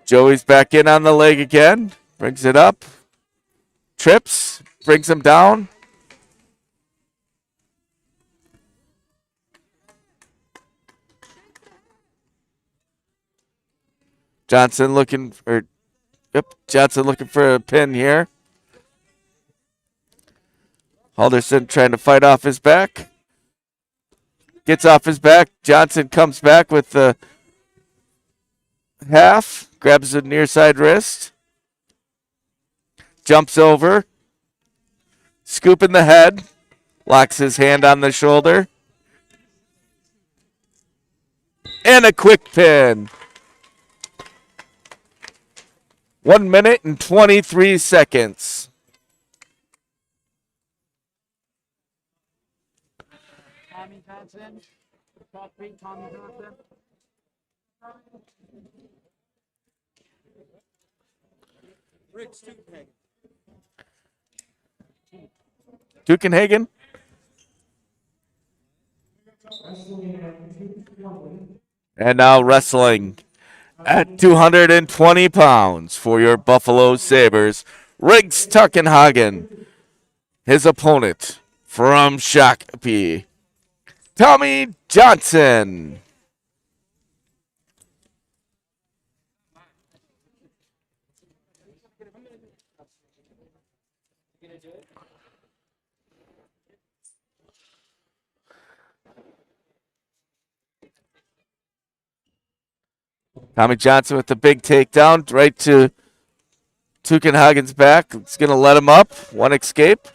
Joey's back in on the leg again. Brings it up. Trips. Brings him down. Johnson looking for a pin here. Halderson trying to fight off his back. Gets off his back. Johnson comes back with the half. Grabs the near side wrist. Jumps over. Scooping the head. Locks his hand on the shoulder. And a quick pin. 1 minute and 23 seconds. Tommy Johnson. Top beat Tommy Johnson. Rick's Toothpick. Dukenhagen. And now wrestling at 220 pounds for your Buffalo Sabres, Riggs Tuckenhagen. His opponent from Shakopee, Tommy Johnson. Tommy Johnson with the big takedown right to Tuckenhagen's back. It's going to let him up. One escape.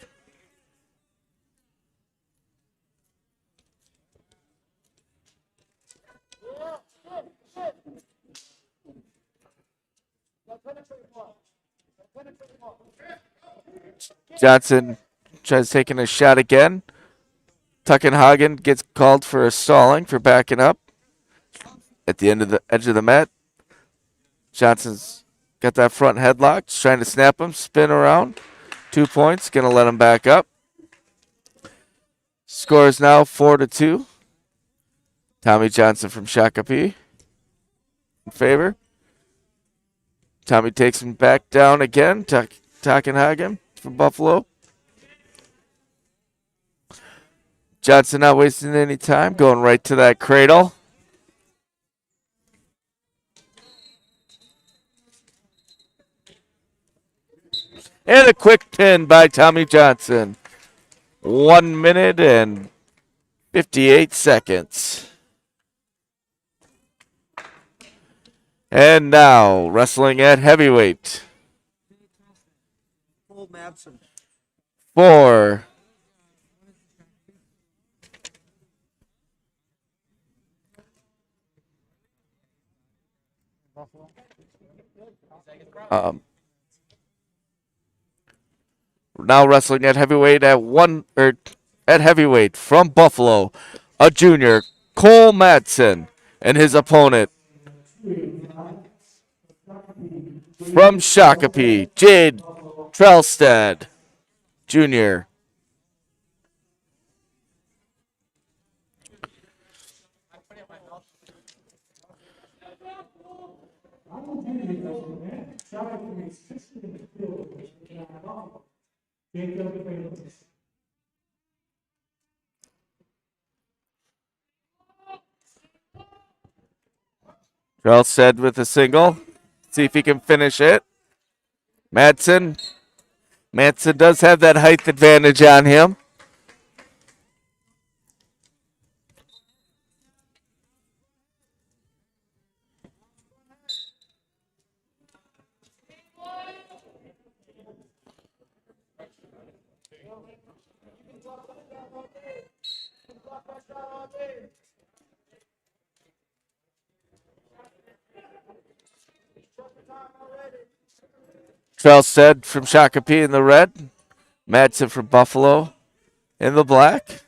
Johnson tries taking a shot again. Tuckenhagen gets called for a stalling for backing up at the end of the edge of the mat. Johnson's got that front headlock, just trying to snap him, spin around. 2 points, gonna let him back up. Score is now 4-2. Tommy Johnson from Shakopee in favor. Tommy takes him back down again. Tuckenhagen from Buffalo. Johnson not wasting any time, going right to that cradle. And a quick pin by Tommy Johnson. 1 minute and 58 seconds. And now, wrestling at heavyweight. Cole Madsen. For now wrestling at heavyweight at heavyweight from Buffalo, a junior, Cole Madsen, and his opponent from Shakopee, Jade Trelstead, Jr. Trelstead with a single. See if he can finish it. Madsen does have that height advantage on him. Trelstead from Shakopee in the red. Madsen from Buffalo in the black.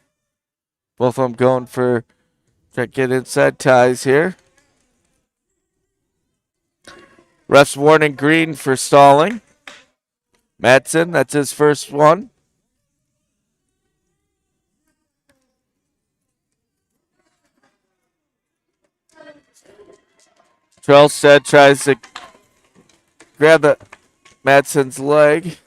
Both of them going for try to get inside ties here. Ref's warning green for stalling. Madsen, that's his first one. Trelstead tries to grab the Madsen's leg.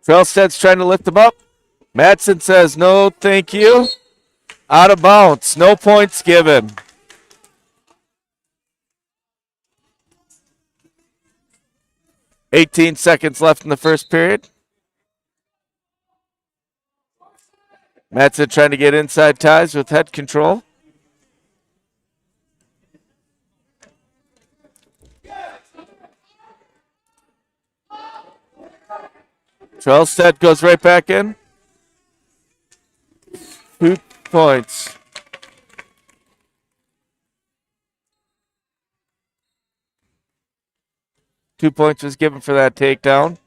Trelstead's trying to lift him up. Madsen says, no, thank you. Out of bounds. No points given. $18 seconds left in the first period. Madsen trying to get inside ties with head control. Trelstead goes right back in. 2 points. Two points was given for that takedown.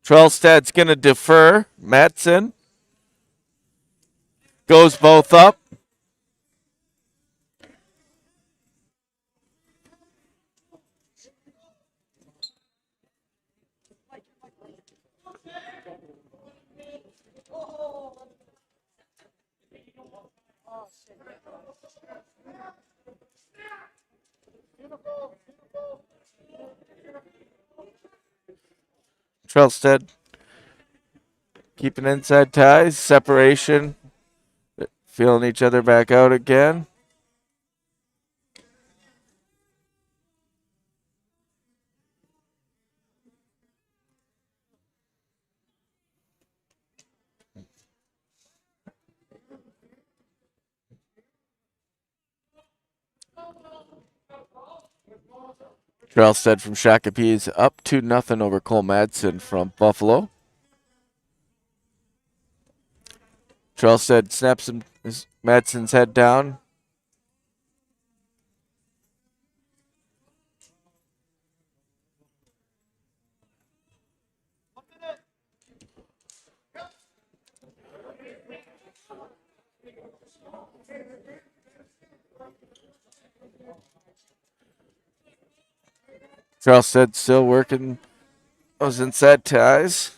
Trelstead's going to defer. Madsen goes both up. Trelstead keeping inside ties, separation, feeling each other back out again. Trelstead from Shakopee is up 2-0 over Cole Madsen from Buffalo. Trelstead snaps Madsen's head down. Trelstead still working those inside ties.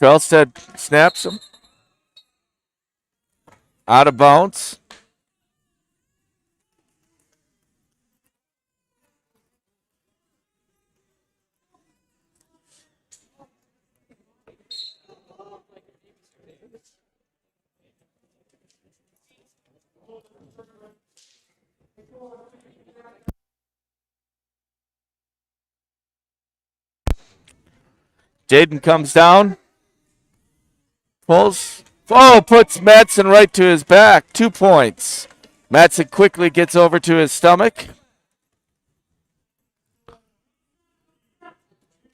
Trelstead snaps him. Out of bounds. Jaden comes down. Pulls. Oh, puts Madsen right to his back. 2 points. Madsen quickly gets over to his stomach.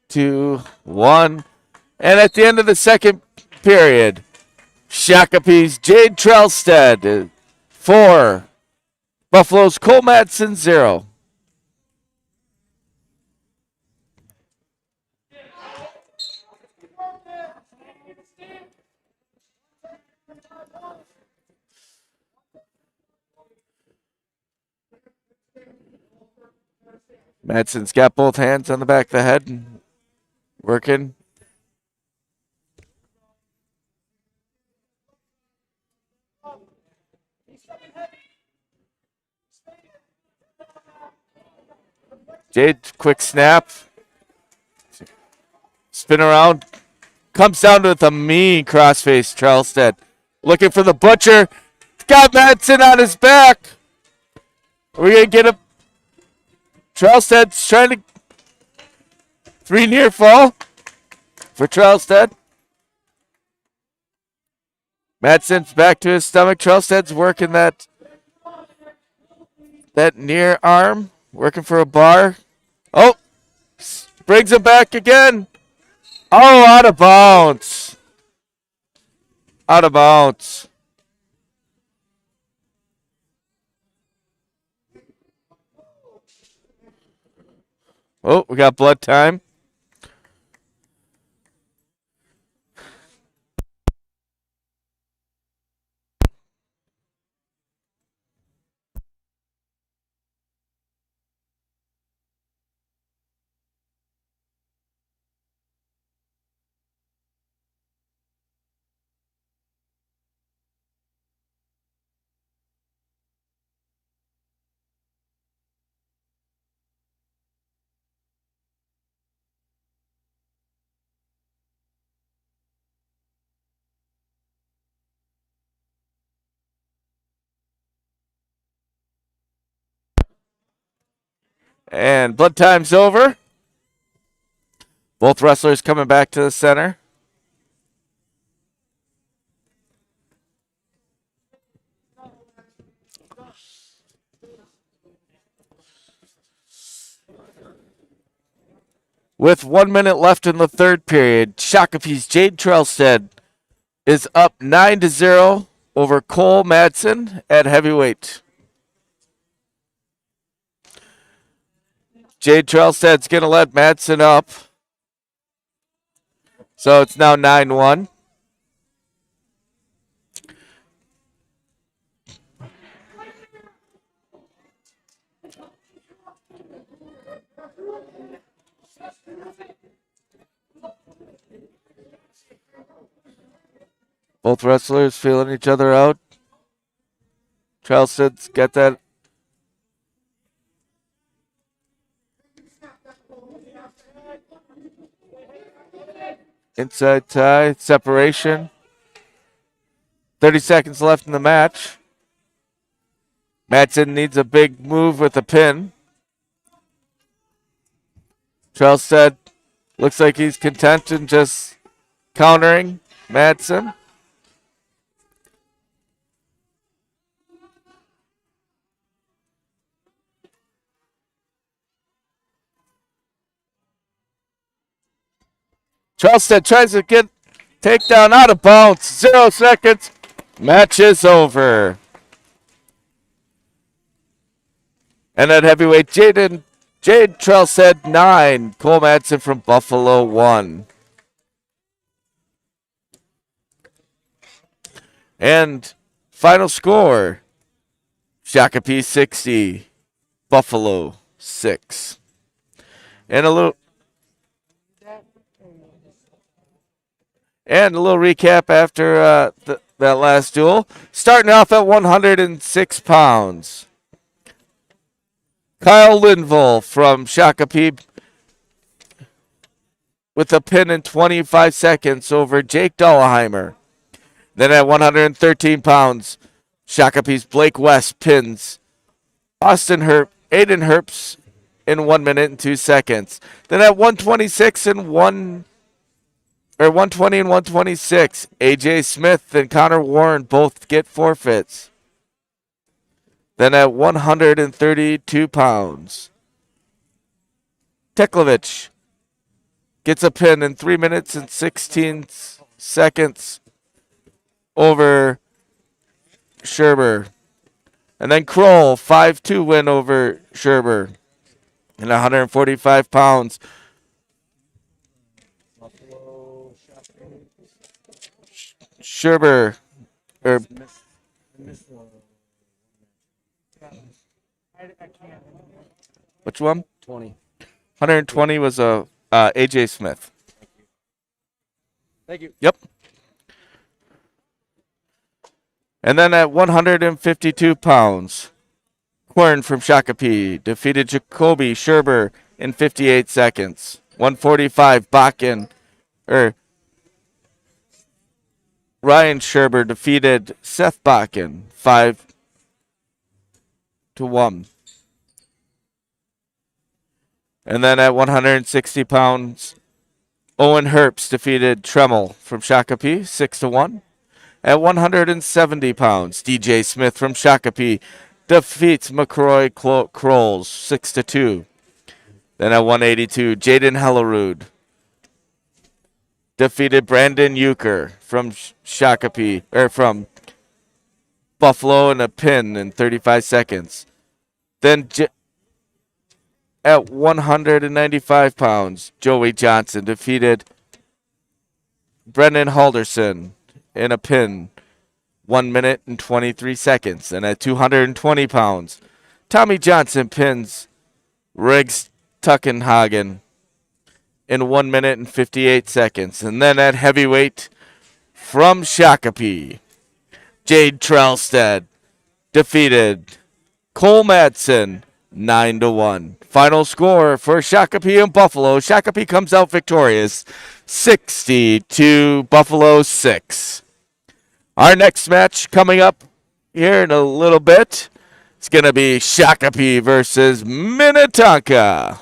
2-1. And at the end of the second period, Shakopee's Jade Trelstead 4. Buffalo's Cole Madsen 0. Madsen's got both hands on the back of the head, working. Jade, quick snap. Spin around. Comes down with a mean crossface, Trelstead. Looking for the butcher. Got Madsen on his back. We're going to get a. Trailstead's trying to. 3 near fall for Trailstead. Madsen's back to his stomach. Trailstead's working that near arm, working for a bar. Oh, brings him back again. Oh, out of bounds. Out of bounds. Oh, we got blood time. And blood time's over. Both wrestlers coming back to the center. With 1 minute left in the third period, Shakopee's Jade Trailstead is up 9-0 over Cole Madsen at heavyweight. Jade Trailstead's going to let Madsen up. So it's now 9-1. Both wrestlers feeling each other out. Trailstead's got that. Inside tie, separation. 30 seconds left in the match. Madsen needs a big move with a pin. Trailstead looks like he's content in just countering Madsen. Trailstead tries to get takedown out of bounds. 0 seconds. Match is over. And at heavyweight, Jade Trailstead 9. Cole Madsen from Buffalo 1. And final score, Shakopee 60, Buffalo 6. And a little recap after that last duel. Starting off at 106 pounds. Kyle Linville from Shakopee with a pin in 25 seconds over Jake Dollarheimer. Then at 113 pounds, Shakopee's Blake West pins Aiden Herps in 1 minute and 2 seconds. Then at 126 and 120 and 126, AJ Smith and Connor Warren both get forfeits. Then at 132 pounds, Teklovich gets a pin in 3 minutes and 16 seconds over Scherber. And then Kroll, 5-2 win over Scherber. And 145 pounds. Scherber. Which one? 20. 120 was AJ Smith. Thank you. Yep. And then at 152 pounds, Quern from Shakopee defeated Jacoby Scherber in 58 seconds. 145, Ryan Scherber defeated Seth Bakken 5-1. And then at 160 pounds, Owen Herbst defeated Tremel from Shakopee 6-1. At 170 pounds, DJ Smith from Shakopee defeats McCroy Crolls 6-2. Then at 182, Jaden Hellerud defeated Brandon Euchre from Shakopee, or from Buffalo in a pin in 35 seconds. Then at 195 pounds, Joey Johnson defeated Brendan Halderson in a pin 1 minute and 23 seconds. And at 220 pounds, Tommy Johnson pins Riggs Tuckenhagen in 1 minute and 58 seconds. And then at heavyweight from Shakopee, Jade Trelstead defeated Cole Madsen 9-1. Final score for Shakopee and Buffalo. Shakopee comes out victorious 60 Buffalo 6. Our next match coming up here in a little bit. It's going to be Shakopee versus Minnetonka.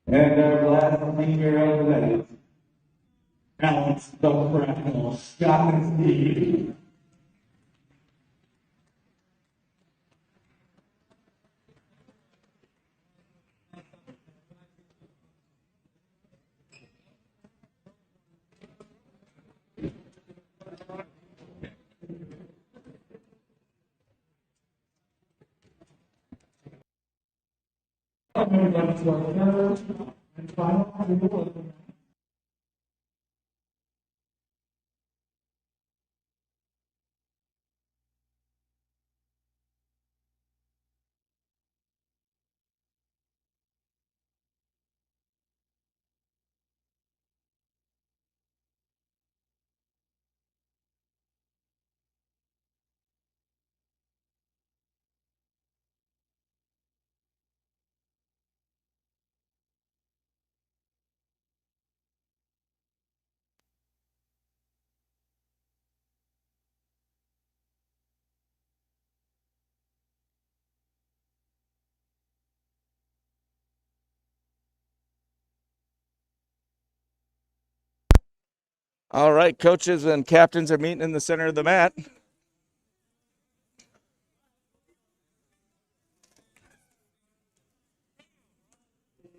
And our last leader of the night, Alex the Crackle, Scott and Steve. And final, All right, coaches and captains are meeting in the center of the mat.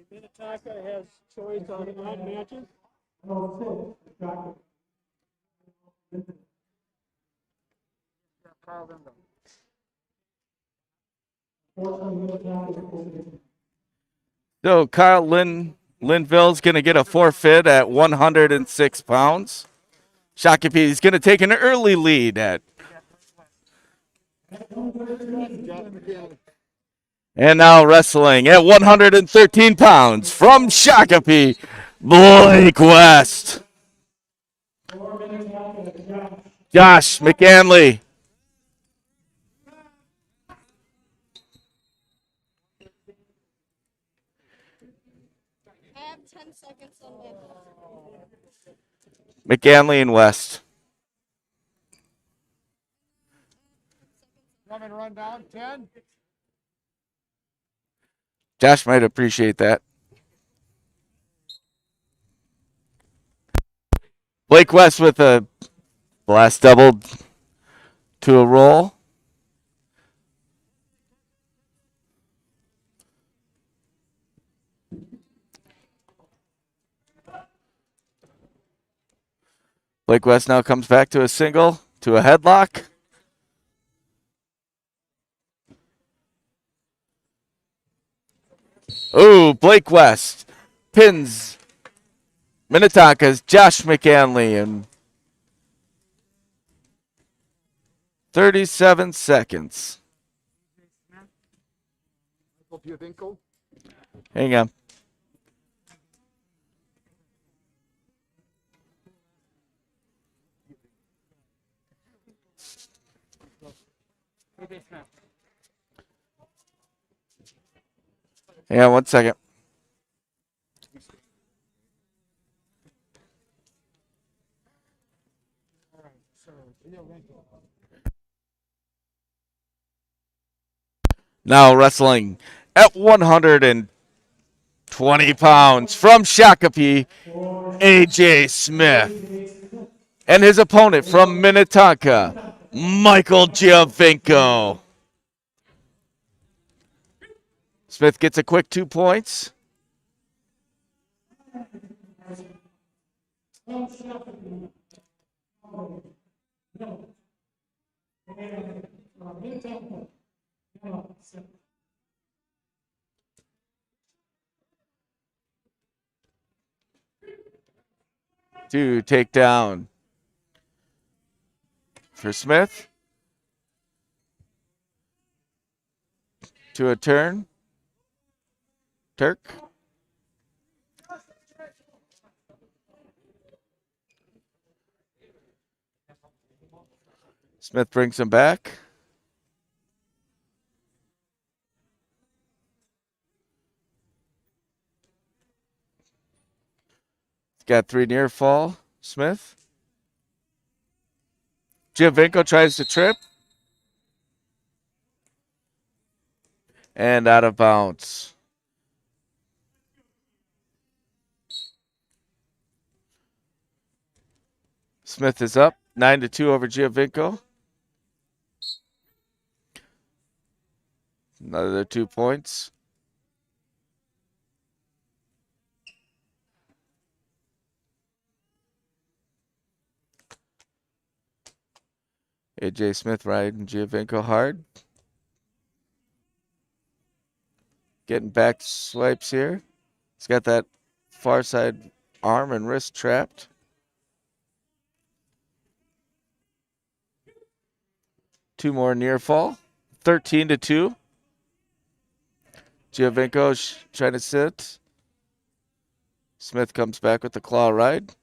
Minnetonka has choice on odd matches. So Kyle Linville's going to get a forfeit at 106 pounds. Shakopee is going to take an early lead at. And now wrestling at 113 pounds from Shakopee, Blake West. Josh McAnley. I have 10 seconds on my McAnley and West. Want me to run down 10? Josh might appreciate that. Blake West with a blast double to a roll. Blake West now comes back to a single, to a headlock. Ooh, Blake West pins Minnetonka's Josh McAnley in 37 seconds. Hope you think so. Hang on. Hang on 1 second. Now wrestling at 120 pounds from Shakopee, AJ Smith. And his opponent from Minnetonka, Michael Giovinco. Smith gets a quick 2 points. To take down for Smith. To a turn. Turk. Smith brings him back. Got 3 near fall. Smith. Giovinco tries to trip. And out of bounds. Smith is up 9-2 over Giovinco. Another 2 points. AJ Smith riding Giovinco hard. Getting back swipes here. He's got that far side arm and wrist trapped. Two more near fall. 13-2. Giovinco trying to sit. Smith comes back with the claw ride.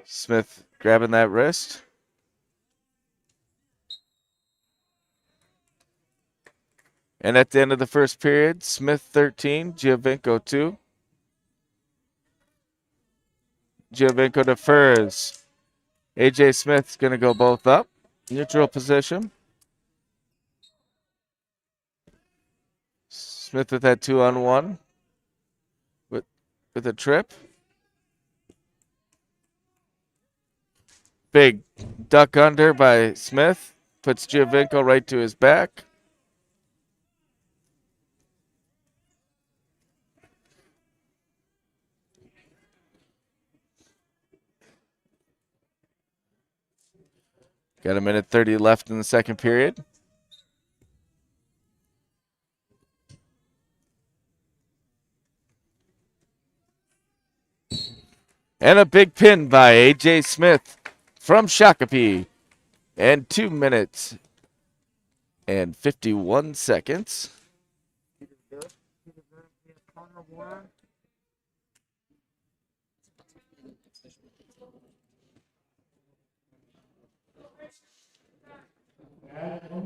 Smith grabbing that wrist. And at the end of the first period, Smith 13, Giovinco 2. Giovinco defers. AJ Smith's going to go both up. Neutral position. Smith with that 2-on-1 with a trip. Big duck under by Smith. Puts Giovinco right to his back. Got a minute 30 left in the second period. And a big pin by AJ Smith from Shakopee. And 2 minutes and 51 seconds.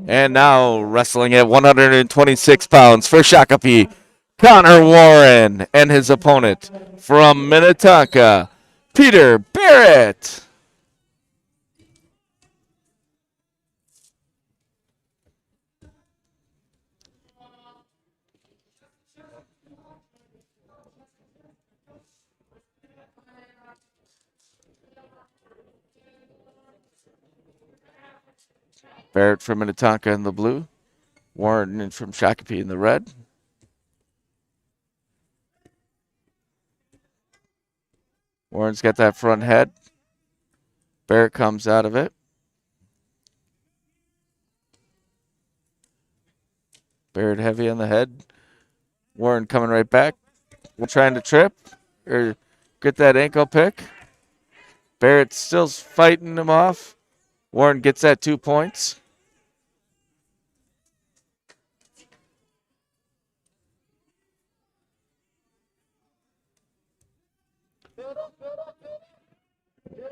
And now wrestling at 126 pounds for Shakopee, Connor Warren and his opponent from Minnetonka, Peter Barrett. Barrett from Minnetonka in the blue. Warren from Shakopee in the red. Warren's got that front head. Barrett comes out of it. Barrett heavy on the head. Warren coming right back. We're trying to trip or get that ankle pick. Barrett still fighting him off. Warren gets that 2 points.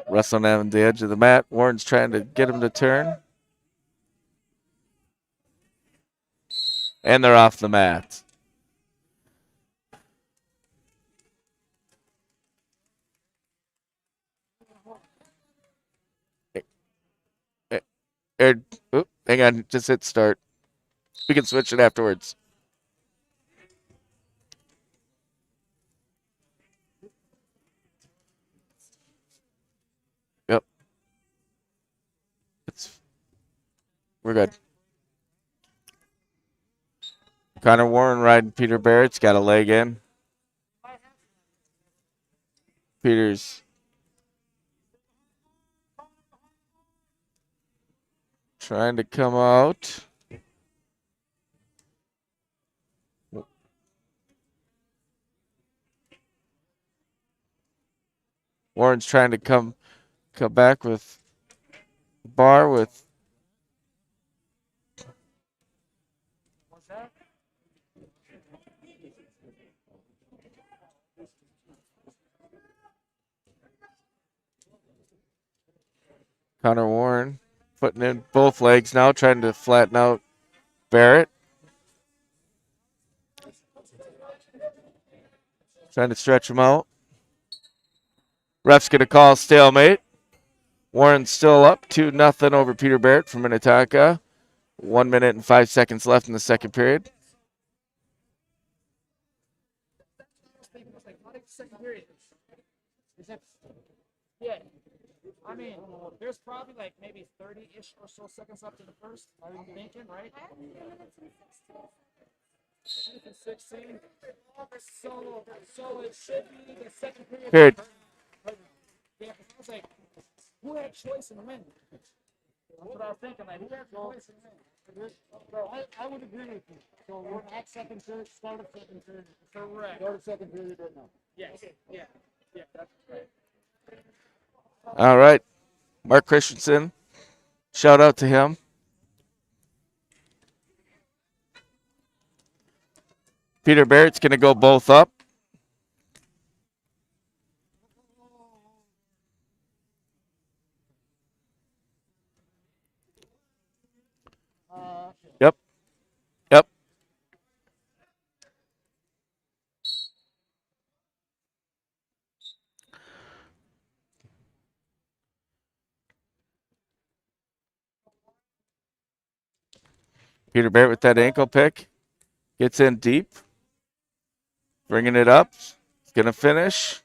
Wrestling on the edge of the mat. Warren's trying to get him to turn. And they're off the mat. Hang on, just hit start. We can switch it afterwards. Yep. We're good. Connor Warren riding Peter Barrett's got a leg in. Peter's trying to come out. Warren's trying to come back with bar with Connor Warren putting in both legs now, trying to flatten out Barrett. Trying to stretch him out. Ref's going to call stalemate. Warren's still up 2-0 over Peter Barrett from Minnetonka. 1 minute and 5 seconds left in the second period. I mean, there's probably like maybe 30-ish or so seconds left in the first. I'm thinking, right? I have 3 minutes and 16 seconds. 16. So it should be the second period. Period. Yeah, 'cause I was like, who had choice in the menu? That's what I was thinking. Like, who had choice in the menu? So I would agree with you. So we're at second period, start of second period. Correct. Start of second period right now. Yes. Yeah. Yeah. That's right. All right. Mark Christensen. Shout out to him. Peter Barrett's going to go both up. Yep. Yep. Peter Barrett with that ankle pick. Gets in deep. Bringing it up. He's going to finish.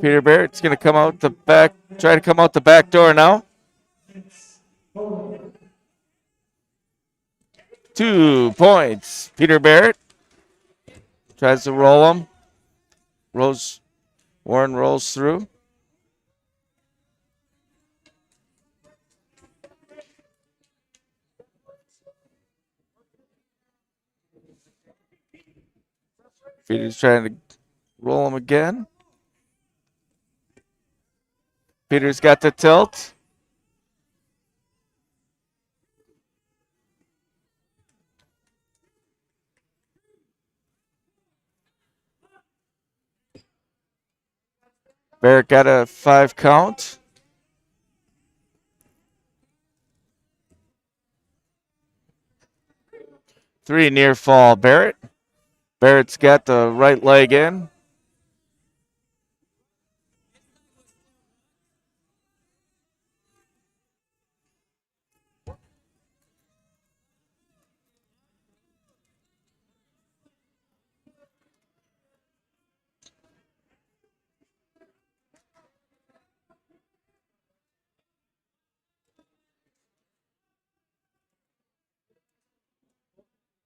Peter Barrett's going to come out the back, try to come out the back door now. 2 points. Peter Barrett tries to roll him. Warren rolls through. Peter's trying to roll him again. Peter's got the tilt. Barrett got a 5 count. Three near fall. Barrett. Barrett's got the right leg in.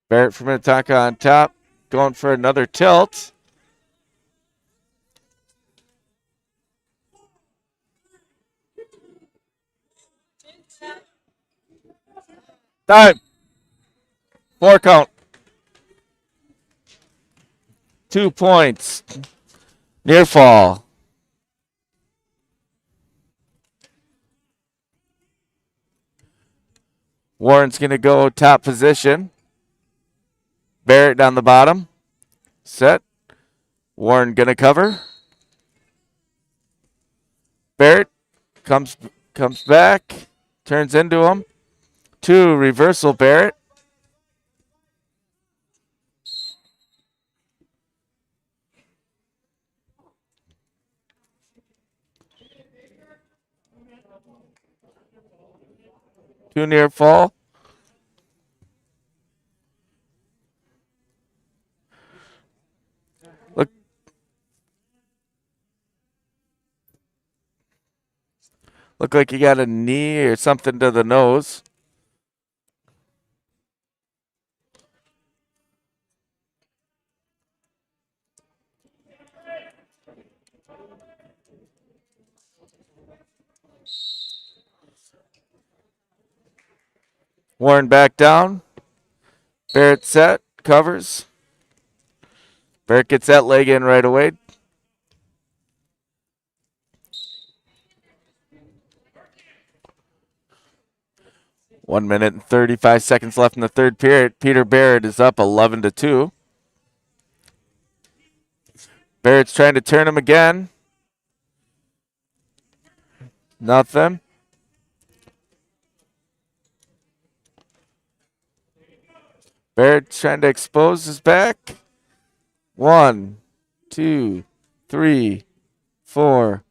Barrett from Minnetonka on top, going for another tilt. Time. 4 count. 2 points. Near fall. Warren's going to go top position. Barrett down the bottom. Set. Warren going to cover. Barrett comes back. Turns into him. 2 reversal Barrett. Two near fall. Look like he got a knee or something to the nose. Warren back down. Barrett set, covers. Barrett gets that leg in right away. One minute and 35 seconds left in the third period. Peter Barrett is up 11-2. Barrett's trying to turn him again. Nothing. Barrett's trying to expose his back. 1, 2, 3, 4.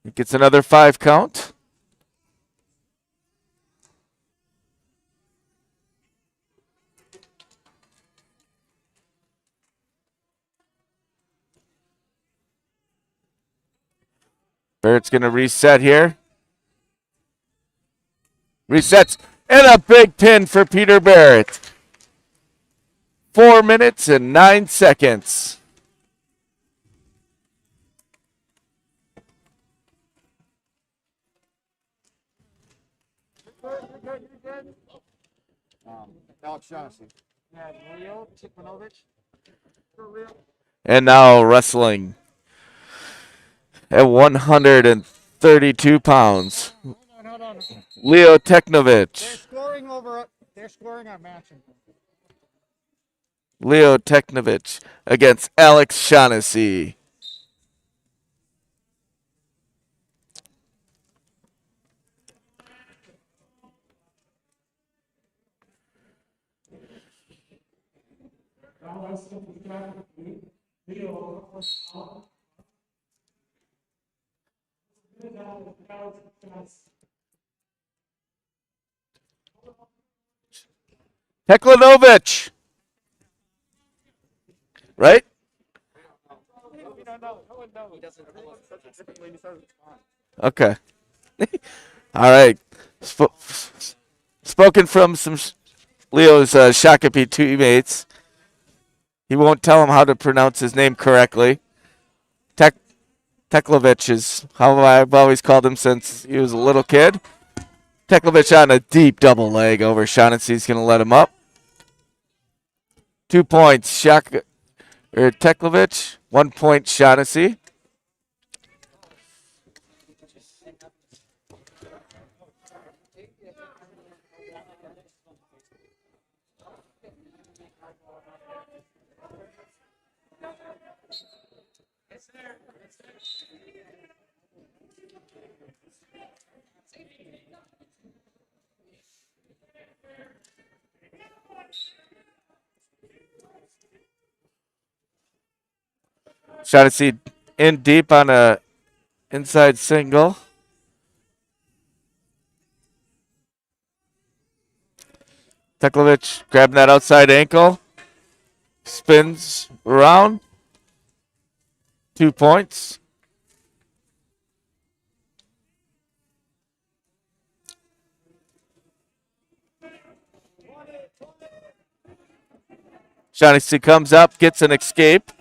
He gets another 5 count. Barrett's going to reset here. Resets. And a big pin for Peter Barrett. 4 minutes and 9 seconds. You're good, you're good. Alex Shaughnessy. Yeah, Leo Tikmanovich. For real. And now wrestling at 132 pounds. Hold on. Leo They're Teknovich. scoring over. They're scoring our match. Leo Teknovich against Alex Shaughnessy. Teklovich. Right? We don't know. No one knows. He doesn't know. Such a different lady started responding. Okay. All right. Spoken from some Leo's Shakopee teammates. He won't tell him how to pronounce his name correctly. Teklovich is how I've always called him since he was a little kid. Teklovich on a deep double leg over Shaughnessy's going to let him up. 2 points, Teklovich. 1 point, Shaughnessy. Shaughnessy in deep on a inside single. Teklovich grabbing that outside ankle. Spins around. 2 points. Shaughnessy comes up, gets an escape.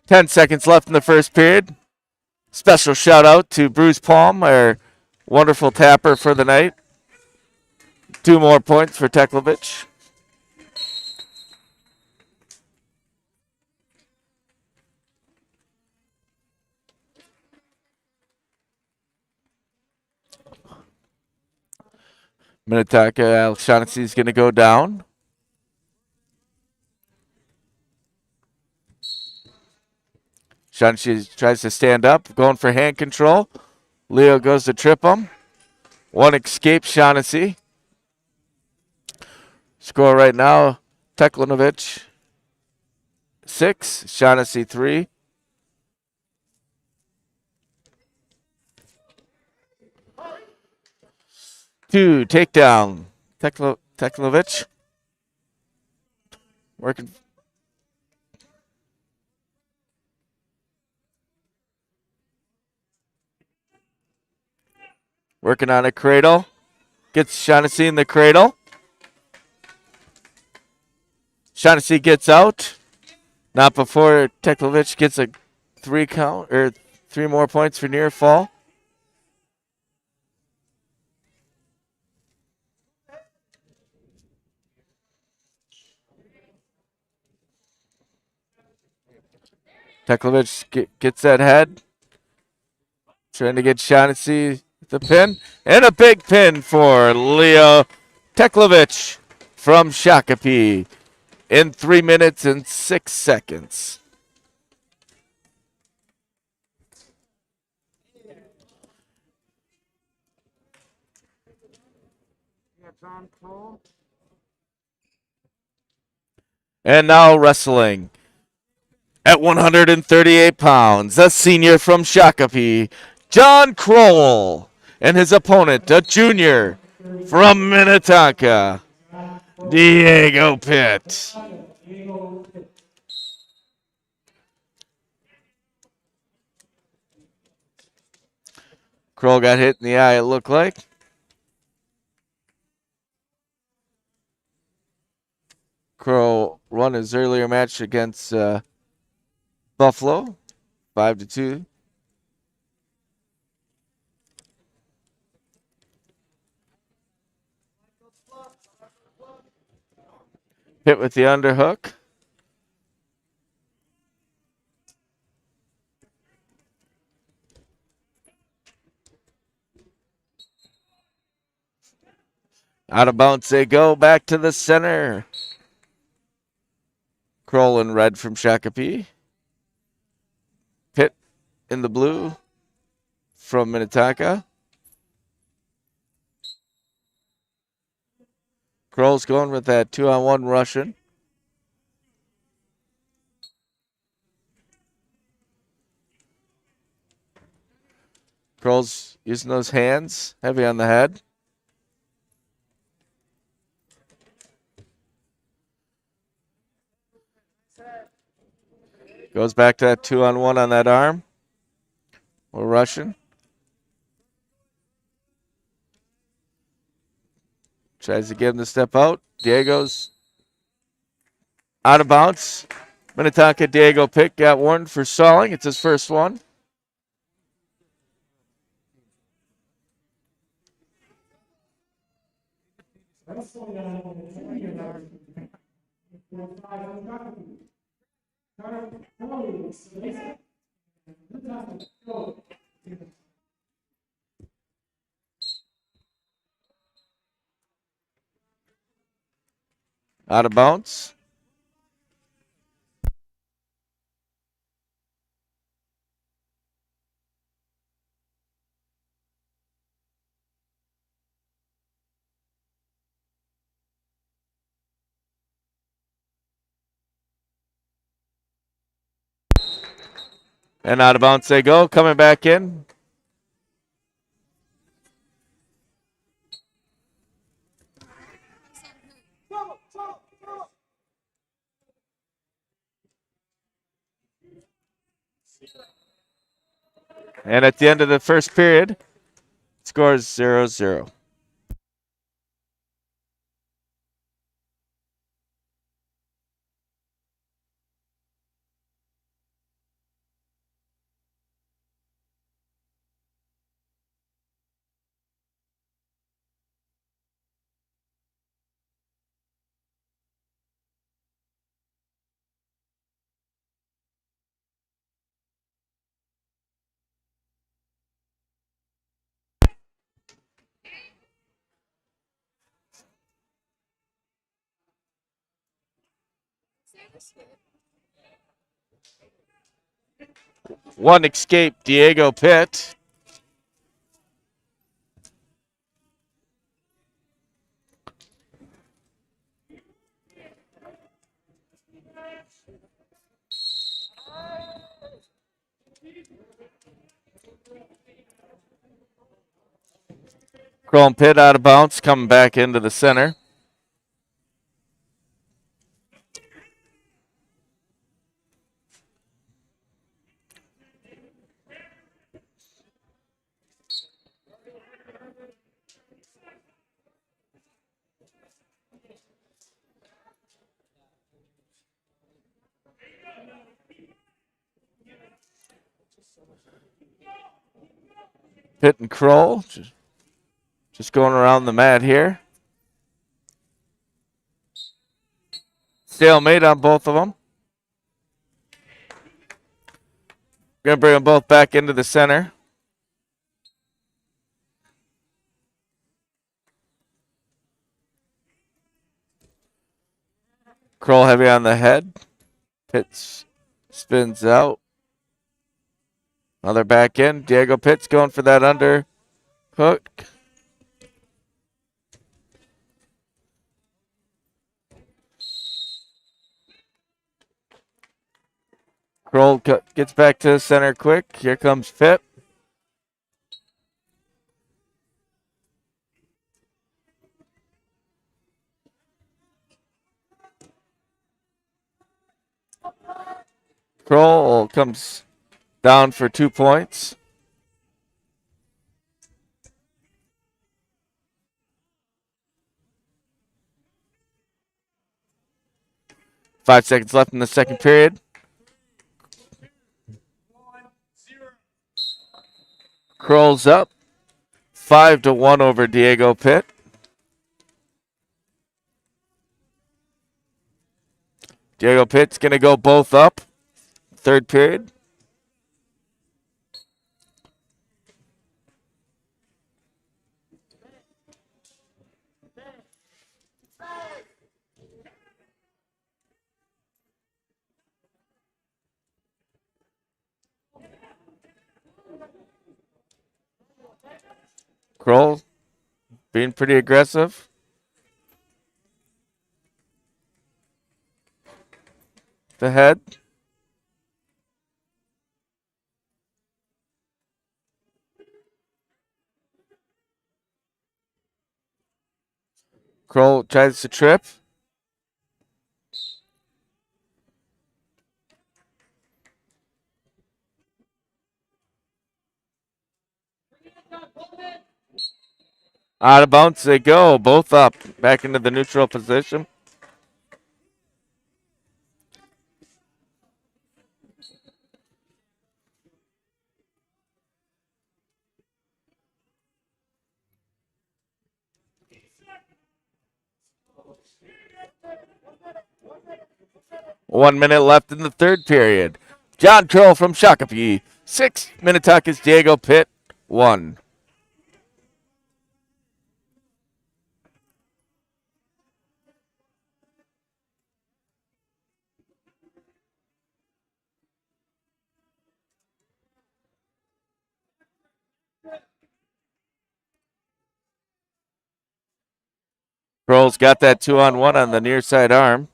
Ten seconds left in the first period. Special shout out to Bruce Palm, our wonderful tapper for the night. 2 more points for Teklovich. Minnetonka, Alex Shaughnessy is going to go down. Shaughnessy tries to stand up, going for hand control. Leo goes to trip him. 1 escape, Shaughnessy. Score right now, Teklovich 6, Shaughnessy 3. Two takedown, Teklovich. Working. Working on a cradle. Gets Shaughnessy in the cradle. Shaughnessy gets out. Not before Teklovich gets a 3 count or 3 more points for near fall. Teklovich gets that head. Trying to get Shaughnessy the pin. And a big pin for Leo Teklovich from Shakopee in 3 minutes and 6 seconds. Yeah, John Cole. And now wrestling at 138 pounds, a senior from Shakopee, John Kroll, and his opponent, a junior from Minnetonka, Diego Pitt. Kroll got hit in the eye, it looked like. Kroll won his earlier match against Buffalo, 5-2. Hit with the underhook. Out of bounds they go, back to the center. Kroll in red from Shakopee. Pitt in the blue from Minnetonka. Kroll's going with that 2-on-1 Russian. Kroll's using those hands, heavy on the head. Goes back to that 2-on-1 on that arm. Or Russian. Tries to get him to step out. Diego's out of bounds. Minnetonka Diego Pitt got warned for stalling. It's his first one. Out of bounds. And out of bounds they go. Coming back in. And at the end of the first period, scores 0-0. One escape, Diego Pitt. Kroll and Pitt out of bounds, coming back into the center. Pitt and Kroll just going around the mat here. Stalemate on both of them. Gonna bring them both back into the center. Kroll heavy on the head. Pitt spins out. Now they're back in. Diego Pitt's going for that under hook. Kroll gets back to the center quick. Here comes Pitt. Kroll comes down for 2 points. 5 seconds left in the second period. Curls up. 5-1 over Diego Pitt. Diego Pitt's going to go both up. Third period. Kroll being pretty aggressive. The head. Kroll tries to trip. Out of bounds they go. Both up. Back into the neutral position. One minute left in the third period. John Troll from Shakopee. 6. Minnetonka's Diego Pitt. 1. Troll's got that 2-on-1 on the near side arm.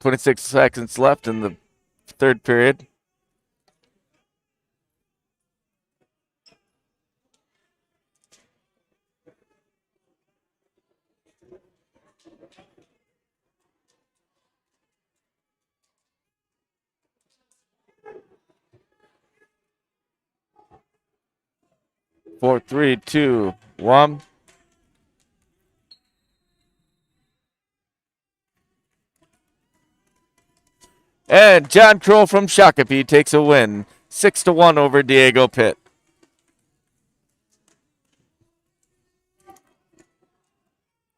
.26 seconds left in the third period. Four, 3, 2, 1. And John Troll from Shakopee takes a win. 6-1 over Diego Pitt.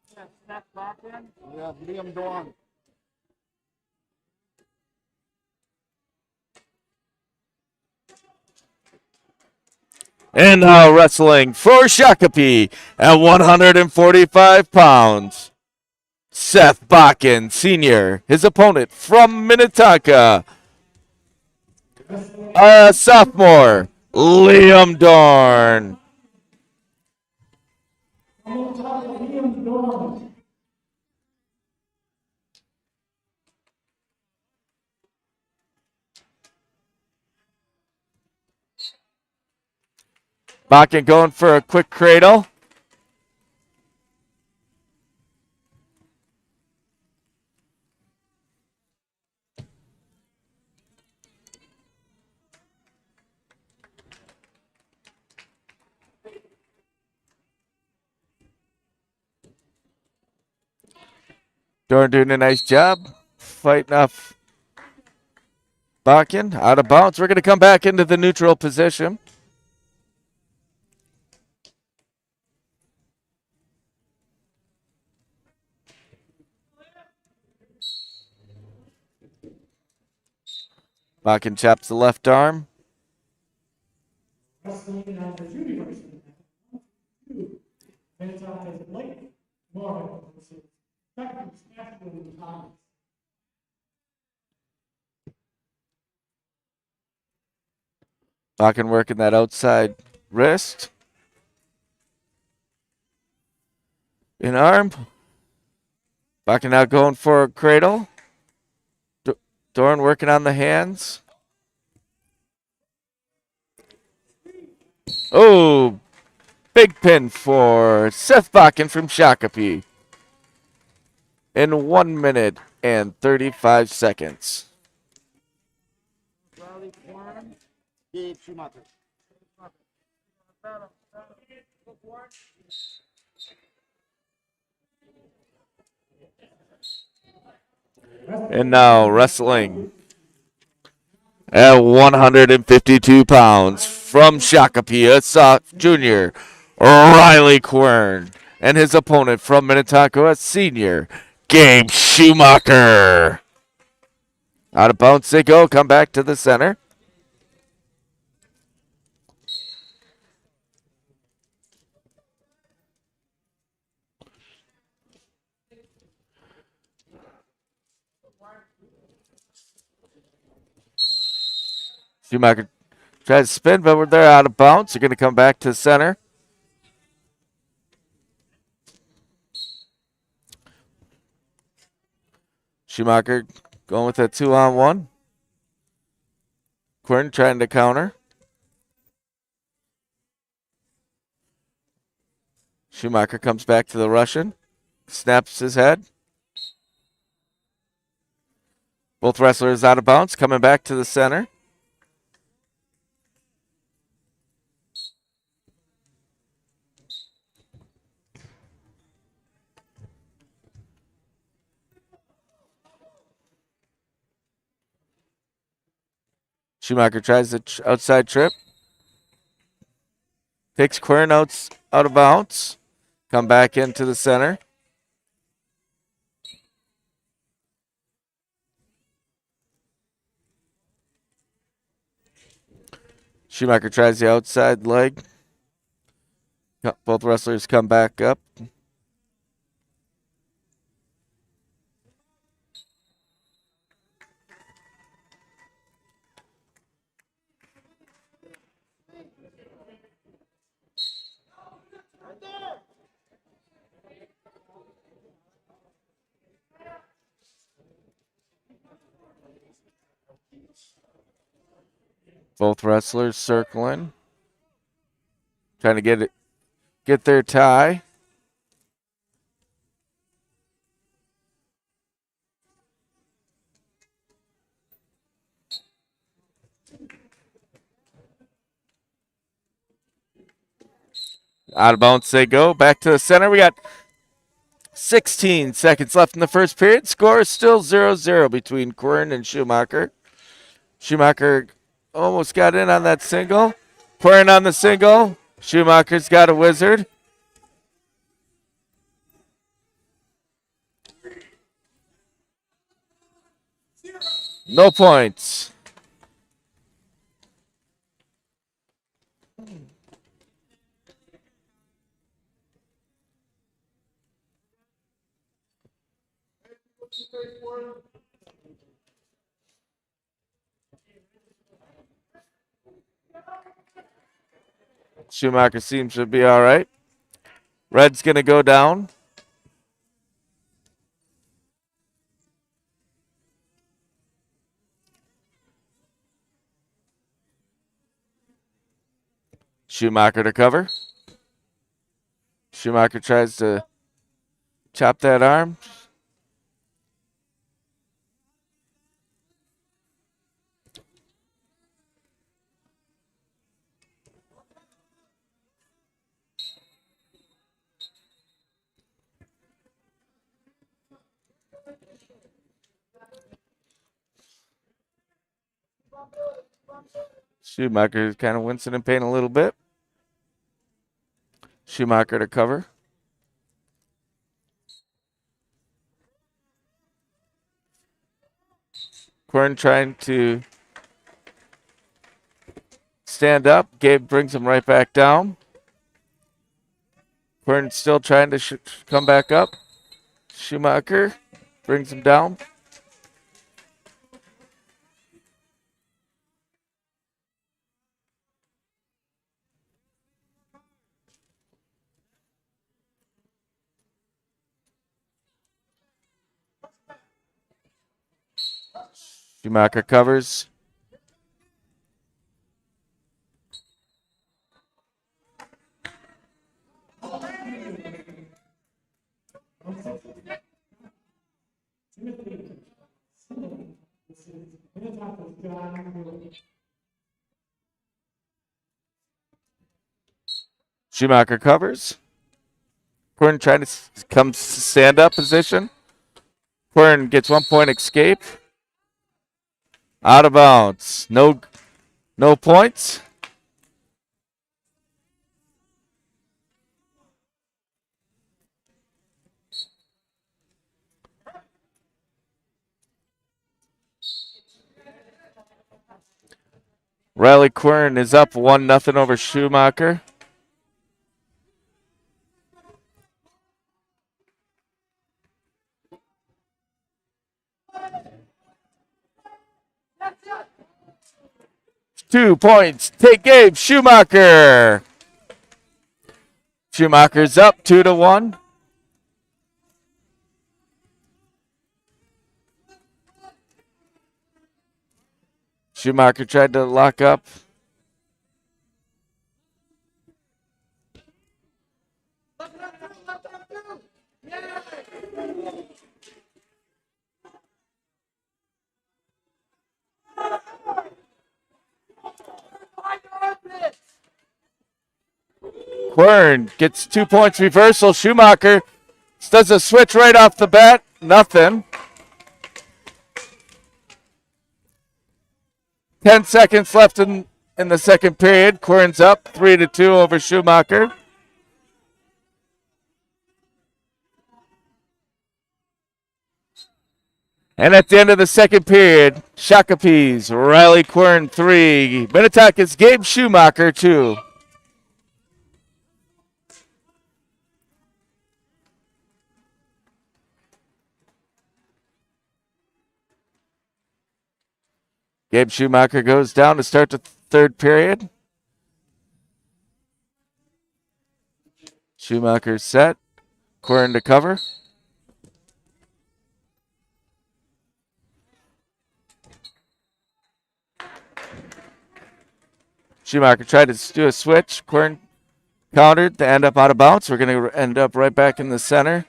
Step back in. Yeah, Liam Dorn. And now wrestling for Shakopee at 145 pounds. Seth Bakken, Sr., his opponent from Minnetonka, sophomore, Liam Dorn. Bakken going for a quick cradle. Dorn doing a nice job fighting off Bakken. Out of bounds. We're going to come back into the neutral position. Bakken chops the left arm. Wrestling on the junior wrestling. Minnetonka is late. More of it. Second, national times. Bakken working that outside wrist. In arm. Bakken now going for a cradle. Dorn working on the hands. Oh, big pin for Seth Bakken from Shakopee in 1 minute and 35 seconds. Gabe Schumacher. And now wrestling at 152 pounds from Shakopee, Junior, Riley Quern, and his opponent from Minnetonka, a senior, Gabe Schumacher. Out of bounds they go, come back to the center. Schumacher tries to spin, but they're out of bounds. They're going to come back to the center. Schumacher going with a 2-on-1. Quern trying to counter. Schumacher comes back to the Russian. Snaps his head. Both wrestlers out of bounds. Coming back to the center. Schumacher tries the outside trip. Takes Quern out of bounds. Come back into the center. Schumacher tries the outside leg. Both wrestlers come back up. Both wrestlers circling. Trying to get their tie. Out of bounds they go. Back to the center. We got 16 seconds left in the first period. Score is still 0-0 between Quern and Schumacher. Schumacher almost got in on that single. Quern on the single. Schumacher's got a wizard. No points. Schumacher seems to be all right. Red's going to go down. Schumacher to cover. Schumacher tries to chop that arm. Schumacher is kind of wincing in pain a little bit. Schumacher to cover. Quern trying to stand up. Gabe brings him right back down. Quern still trying to come back up. Schumacher brings him down. Schumacher covers. Schumacher covers. Quern trying to come stand up position. Quern gets 1 point escape. Out of bounds. No points. Riley Quern is up 1-0 over Schumacher. Two points. Take Gabe Schumacher. Schumacher's up 2-1. Schumacher tried to lock up. Quern gets 2 points reversal. Schumacher does a switch right off the bat. Nothing. 10 seconds left in the second period. Quern's up 3-2 over Schumacher. And at the end of the second period, Shakopee's Riley Quern 3. Minnetonka's Gabe Schumacher 2. Gabe Schumacher goes down to start the third period. Schumacher's set. Quern to cover. Schumacher tried to do a switch. Quern countered to end up out of bounds. We're going to end up right back in the center.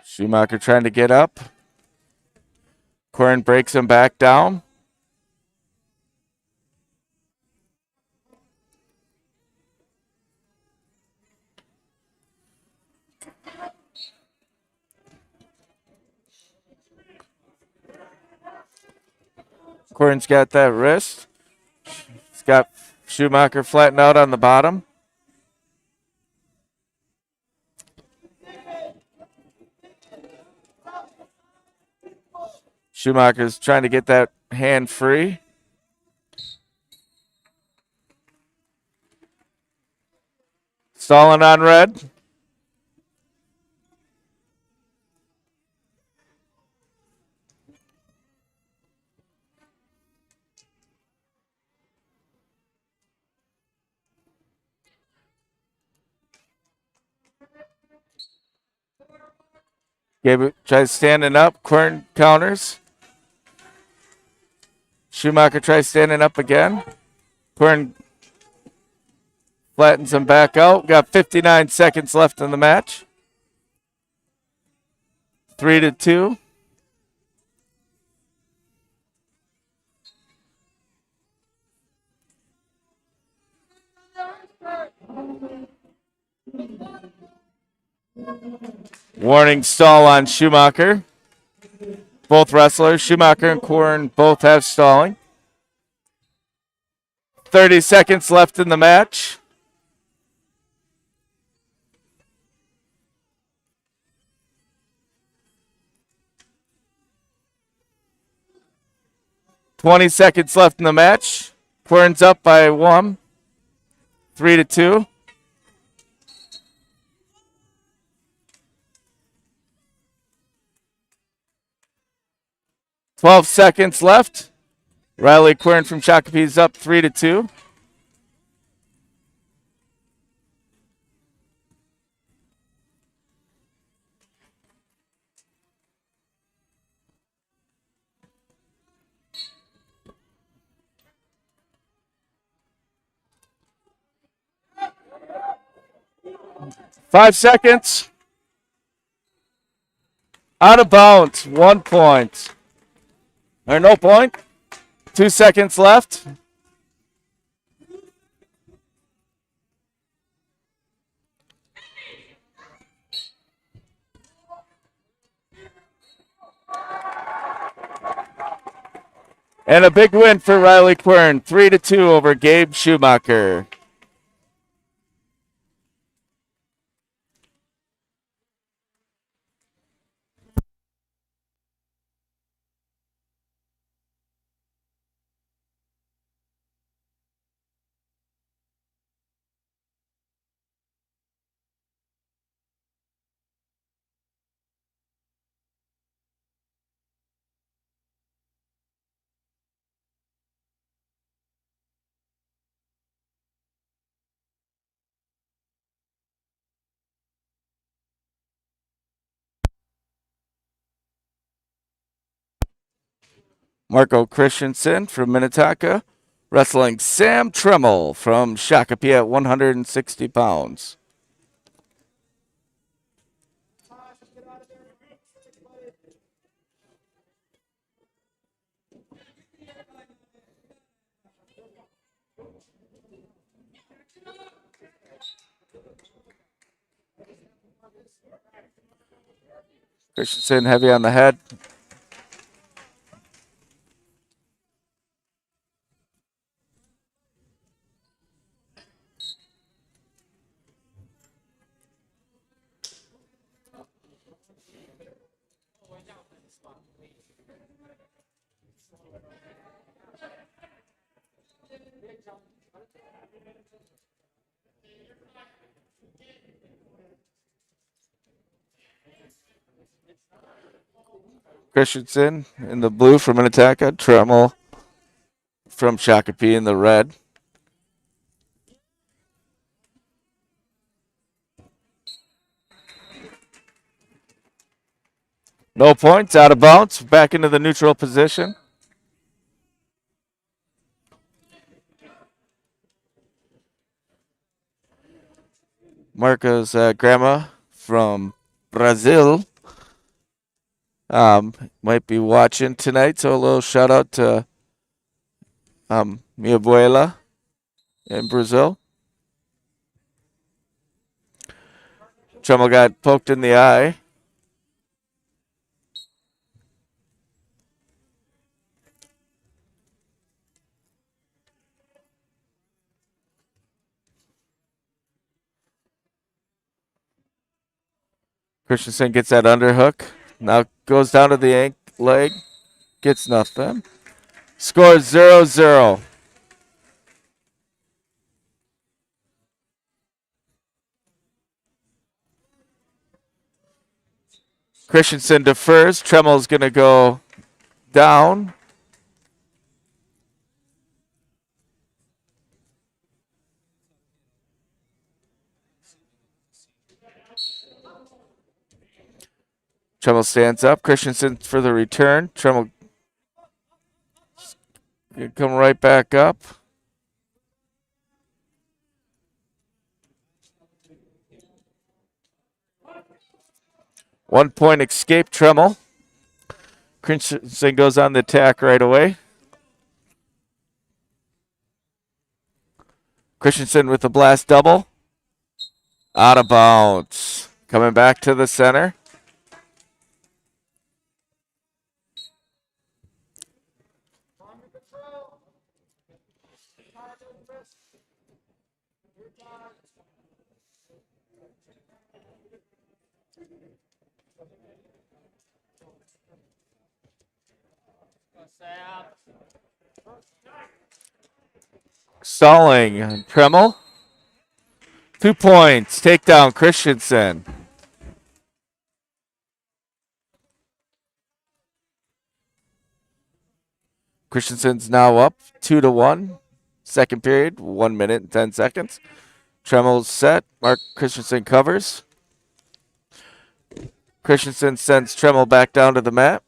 Schumacher trying to get up. Quern breaks him back down. Quern's got that wrist. He's got Schumacher flattened out on the bottom. Schumacher's trying to get that hand free. Stalling on red. Gabe tries standing up. Quern counters. Schumacher tries standing up again. Quern flattens him back out. Got 59 seconds left in the match. 3-2. Warning stall on Schumacher. Both wrestlers, Schumacher and Quern, both have stalling. 30 seconds left in the match. $20 seconds left in the match. Quern's up by 1. 3-2. $12 seconds left. Riley Quern from Shakopee's up 3-2. 5 seconds. Out of bounds. 1 point. Or no point. 2 seconds left. And a big win for Riley Quern. 3-2 over Gabe Schumacher. Marco Christensen from Minnetonka wrestling Sam Tremmel from Shakopee at 160 pounds. Christensen heavy on the head. Christensen in the blue from Minnetonka. Tremmel from Shakopee in the red. No points, out of bounds, back into the neutral position. Marco's grandma from Brazil might be watching tonight, so a little shout out to mi abuela in Brazil. Tremmel got poked in the eye. Christensen gets that underhook. Now goes down to the leg. Gets nothing. Scores 0-0. Christensen defers. Tremmel's going to go down. Tremmel stands up. Christensen for the return. Tremmel come right back up. One point escape Tremmel. Christensen goes on the attack right away. Christensen with the blast double. Out of bounds. Coming back to the center. Stalling. Tremmel. 2 points. Takedown Christensen. Christensen's now up 2-1. Second period, 1 minute and 10 seconds. Tremmel's set. Mark Christensen covers. Christensen sends Tremmel back down to the mat.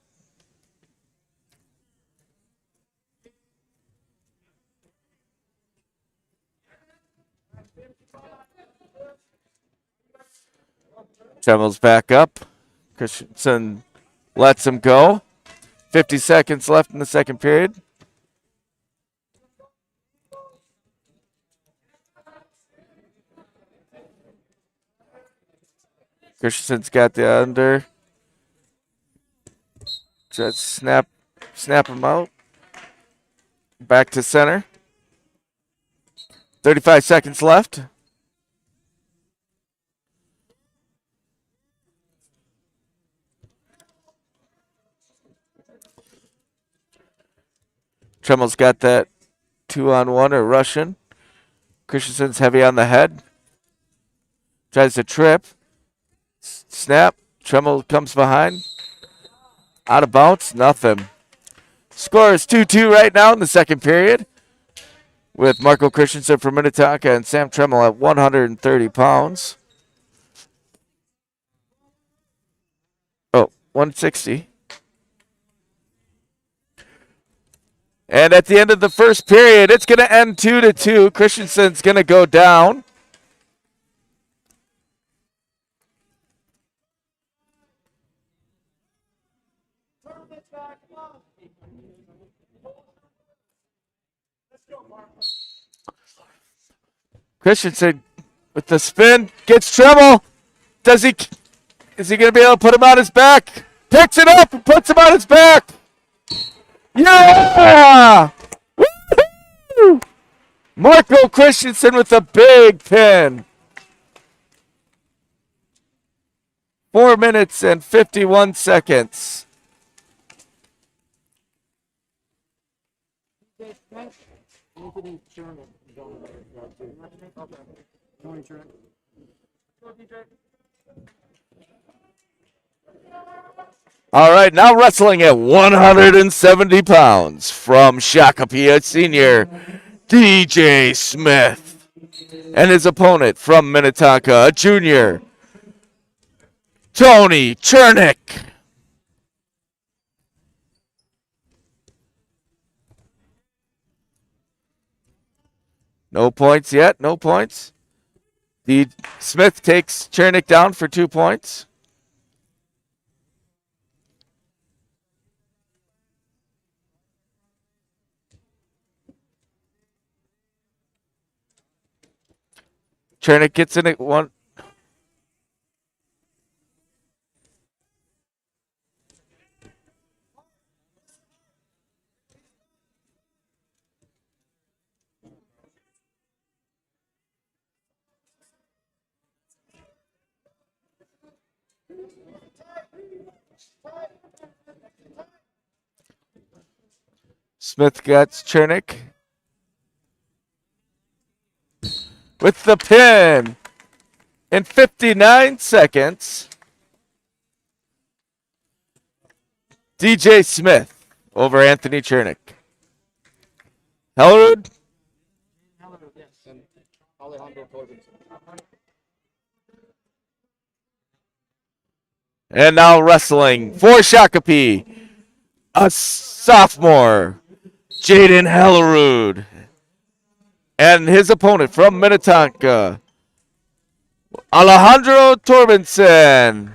Tremmel's back up. Christensen lets him go. 50 seconds left in the second period. Christensen's got the under. Just snap him out. Back to center. 35 seconds left. Tremmel's got that 2-on-1 or Russian. Christensen's heavy on the head. Tries to trip. Snap. Tremmel comes behind. Out of bounds. Nothing. Score is 2-2 right now in the second period. With Marco Christensen from Minnetonka and Sam Tremmel at 130 pounds. Oh, 160. And at the end of the first period, it's going to end 2-2. Christensen's going to go down. Christensen with the spin gets Tremmel. Is he going to be able to put him on his back? Picks it up and puts him on his back. Yeah! Woo-hoo! Marco Christensen with a big pin. 4 minutes and 51 seconds. All right, now wrestling at 170 pounds from Shakopee, a senior, DJ Smith. And his opponent from Minnetonka, a junior, Tony Chernick. No points yet, no points. Smith takes Chernick down for 2 points. Chernick gets in at one. Smith gets Chernick with the pin in 59 seconds. DJ Smith over Anthony Chernick. Hellerud. And now wrestling for Shakopee, a sophomore, Jaden Hellerud, and his opponent from Minnetonka, Alejandro Torbenson.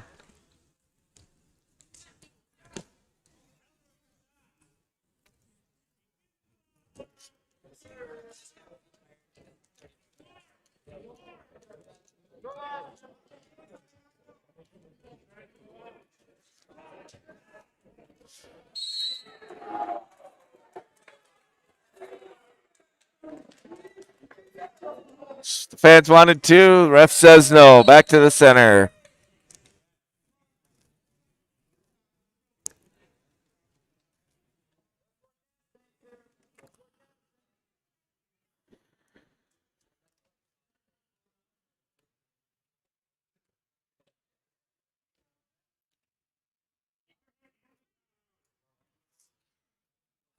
The fans wanted to. Ref says no. Back to the center.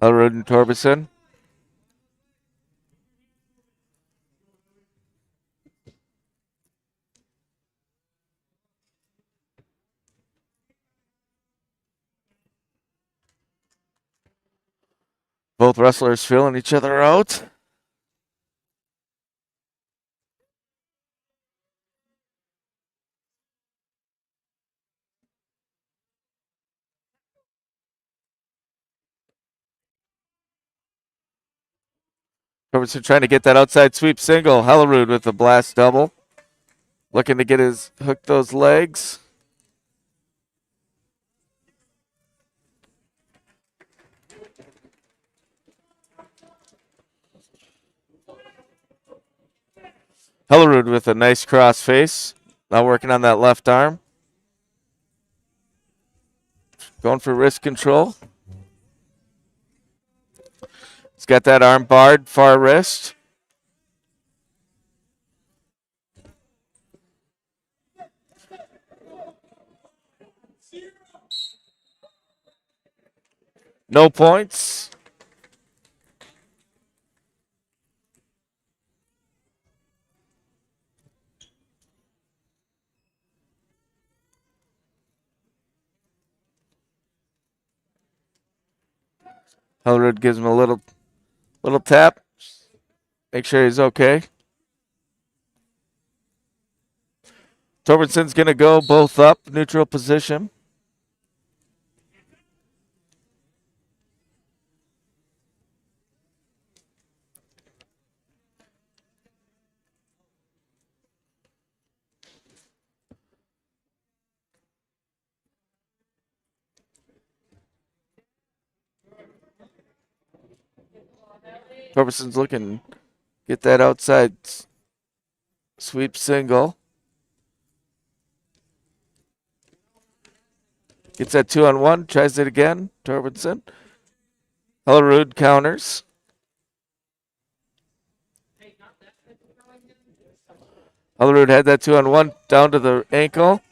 Hellerud and Torbenson. Both wrestlers feeling each other out. Torbenson trying to get that outside sweep single. Hellerud with the blast double. Looking to get his hook those legs. Hellerud with a nice cross face. Now working on that left arm. Going for wrist control. He's got that arm barred, far wrist. No points. Hellerud gives him a little tap. Make sure he's okay. Torbenson's going to go both up, neutral position. Torbenson's looking, get that outside sweep single. Gets that 2-on-1, tries it again. Torbenson. Hellerud counters. Hellerud had that 2-on-1 down to the ankle.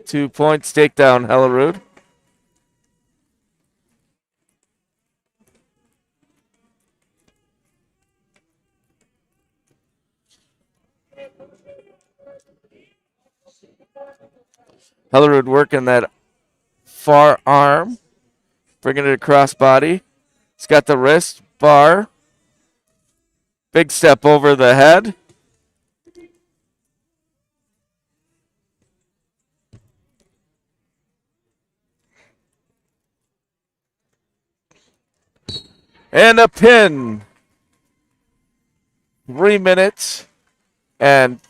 2 points, takedown, Hellerud. Hellerud working that far arm, bringing it across body. He's got the wrist, bar. Big step over the head. And a pin. 3 minutes and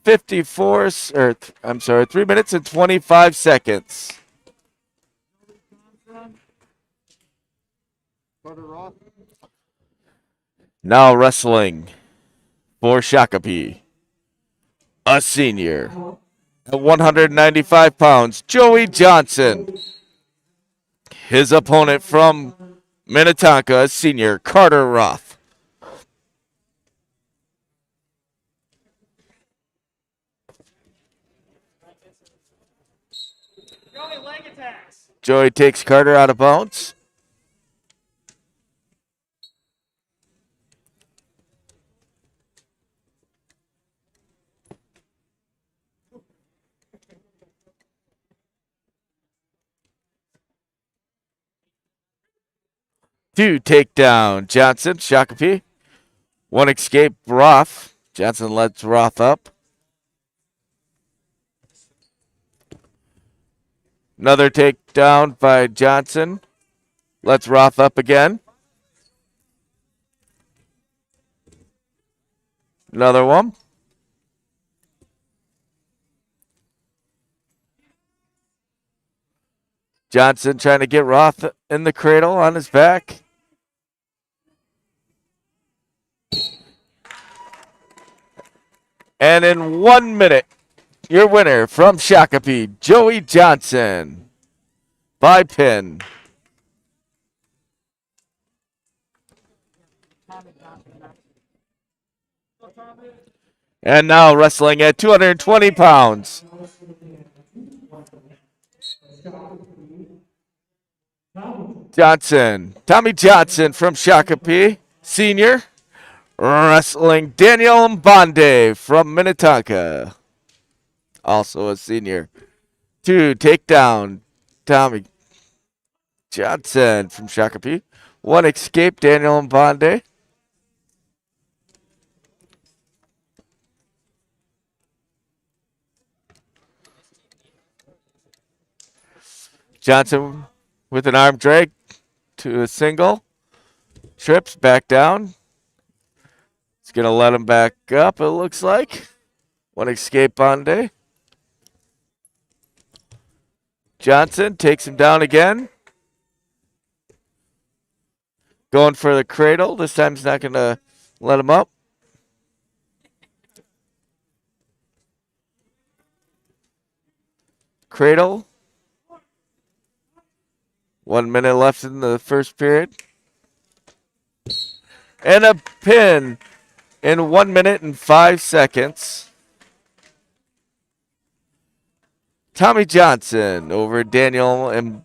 54, or I'm sorry, 3 minutes and 25 seconds. Carter Roth. Now wrestling for Shakopee, a senior at 195 pounds, Joey Johnson. His opponent from Minnetonka, a senior, Carter Roth. Joey, leg attacks. Joey takes Carter out of bounds. Two takedown, Johnson, Shakopee. One escape, Roth. Johnson lets Roth up. Another takedown by Johnson. Lets Roth up again. Another one. Johnson trying to get Roth in the cradle on his back. And in 1 minute, your winner from Shakopee, Joey Johnson, by pin. And now wrestling at 220 pounds. Tommy Johnson from Shakopee, senior, wrestling Daniel Mbonde from Minnetonka, also a senior. Two takedown, Tommy Johnson from Shakopee. One escape, Daniel Mbonde. Johnson with an arm drag. to a single. Trips back down. It's going to let him back up, it looks like. One escape on day. Johnson takes him down again. Going for the cradle. This time he's not going to let him up. Cradle. 1 minute left in the first period. And a pin in 1 minute and 5 seconds. Tommy Johnson over Daniel and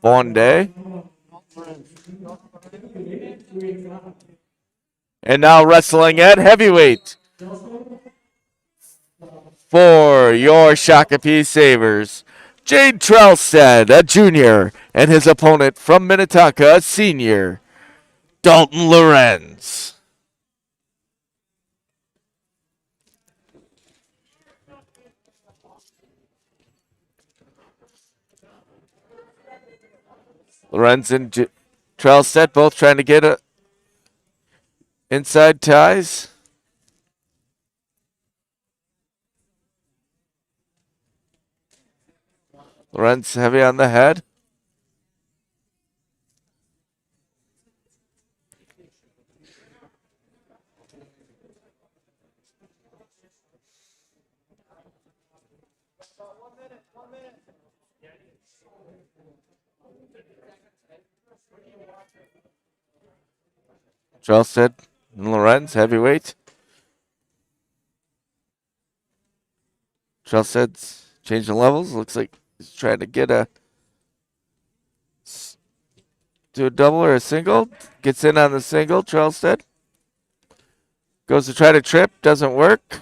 Bonde. And now wrestling at heavyweight for your Shakopee Sabres. Jade Trelstead, a junior, and his opponent from Minnetonka, a senior, Dalton Lorenz. Lorenz and Trelstead both trying to get a inside ties. Lorenz heavy on the head. Trelstead and Lorenz, heavyweight. Trelstead's changing levels. Looks like he's trying to get a do a double or a single. Gets in on the single. Trelstead goes to try to trip. Doesn't work.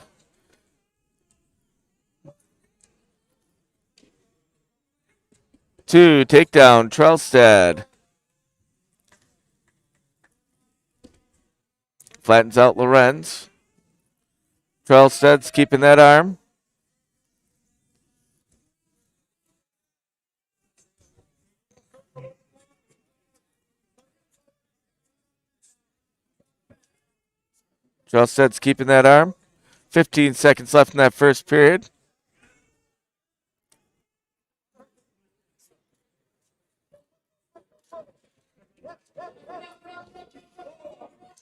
Two takedown. Trelstead flattens out Lorenz. Trelstead's keeping that arm. Trelstead's keeping that arm. 15 seconds left in that first period.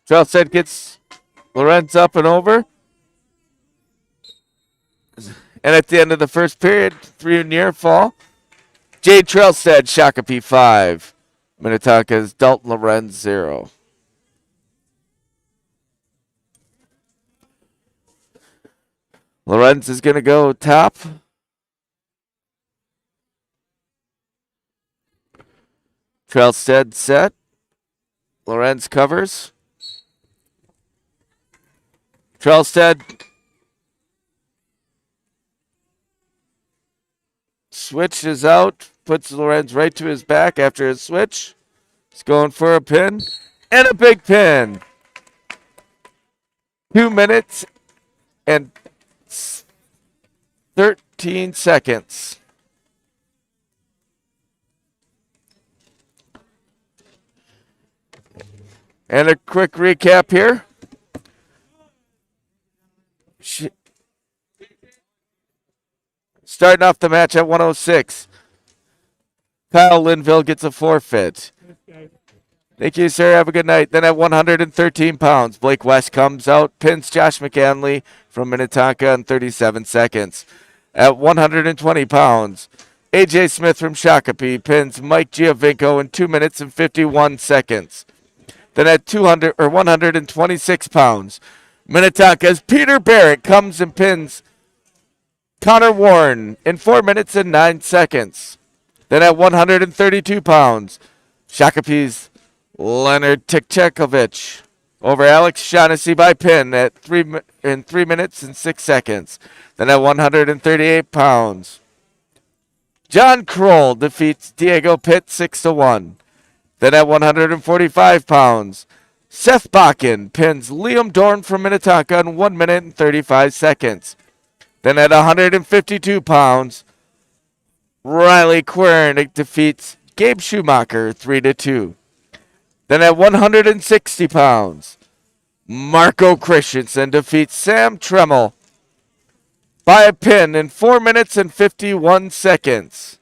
Trelstead gets Lorenz up and over. And at the end of the first period, 3 near fall. Jade Trelstead, Shakopee 5. Minnetonka's Dalton Lorenz 0. Lorenz is going to go top. Trelstead set. Lorenz covers. Trelstead switches out, puts Lorenz right to his back after his switch. He's going for a pin and a big pin. 2 minutes and 13 seconds. And a quick recap here. Starting off the match at 106. Kyle Linville gets a forfeit. Thank you, sir. Have a good night. Then at 113 pounds, Blake West comes out, pins Josh McCanley from Minnetonka in 37 seconds. At 120 pounds, AJ Smith from Shakopee pins Mike Giovinco in 2 minutes and 51 seconds. Then at 126 pounds, Minnetonka's Peter Barrett comes and pins Connor Warren in 4 minutes and 9 seconds. Then at 132 pounds, Shakopee's Leonard Tikchekovich over Alex Shaughnessy by pin at 3 minutes and 6 seconds. Then at 138 pounds, John Kroll defeats Diego Pitt 6-1. Then at 145 pounds, Seth Bakken pins Liam Dorn from Minnetonka in 1 minute and 35 seconds. Then at 152 pounds, Riley Quern defeats Gabe Schumacher 3-2. Then at 160 pounds, Marco Christensen defeats Sam Tremmel by a pin in 4 minutes and 51 seconds.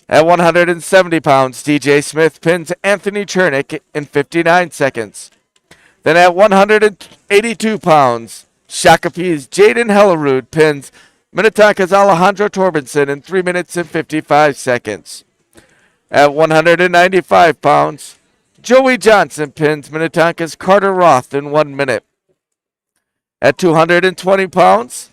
At 170 pounds, DJ Smith pins Anthony Chernick in 59 seconds. Then at 182 pounds, Shakopee's Jaden Hellerud pins Minnetonka's Alejandro Torbenson in 3 minutes and 55 seconds. At 195 pounds, Joey Johnson pins Minnetonka's Carter Roth in 1 minute. At 220 pounds,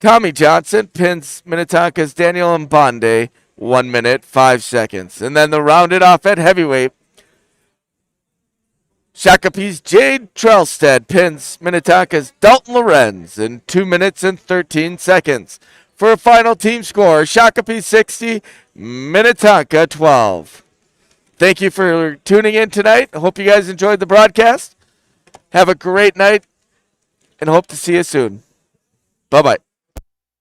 Tommy Johnson pins Minnetonka's Daniel Mbonde 1 minute, 5 seconds. And then to round it off at heavyweight, Shakopee's Jade Trelstead pins Minnetonka's Dalton Lorenz in 2 minutes and 13 seconds. For a final team score, Shakopee 60, Minnetonka 12. Thank you for tuning in tonight. I hope you guys enjoyed the broadcast. Have a great night and hope to see you soon. Bye-bye.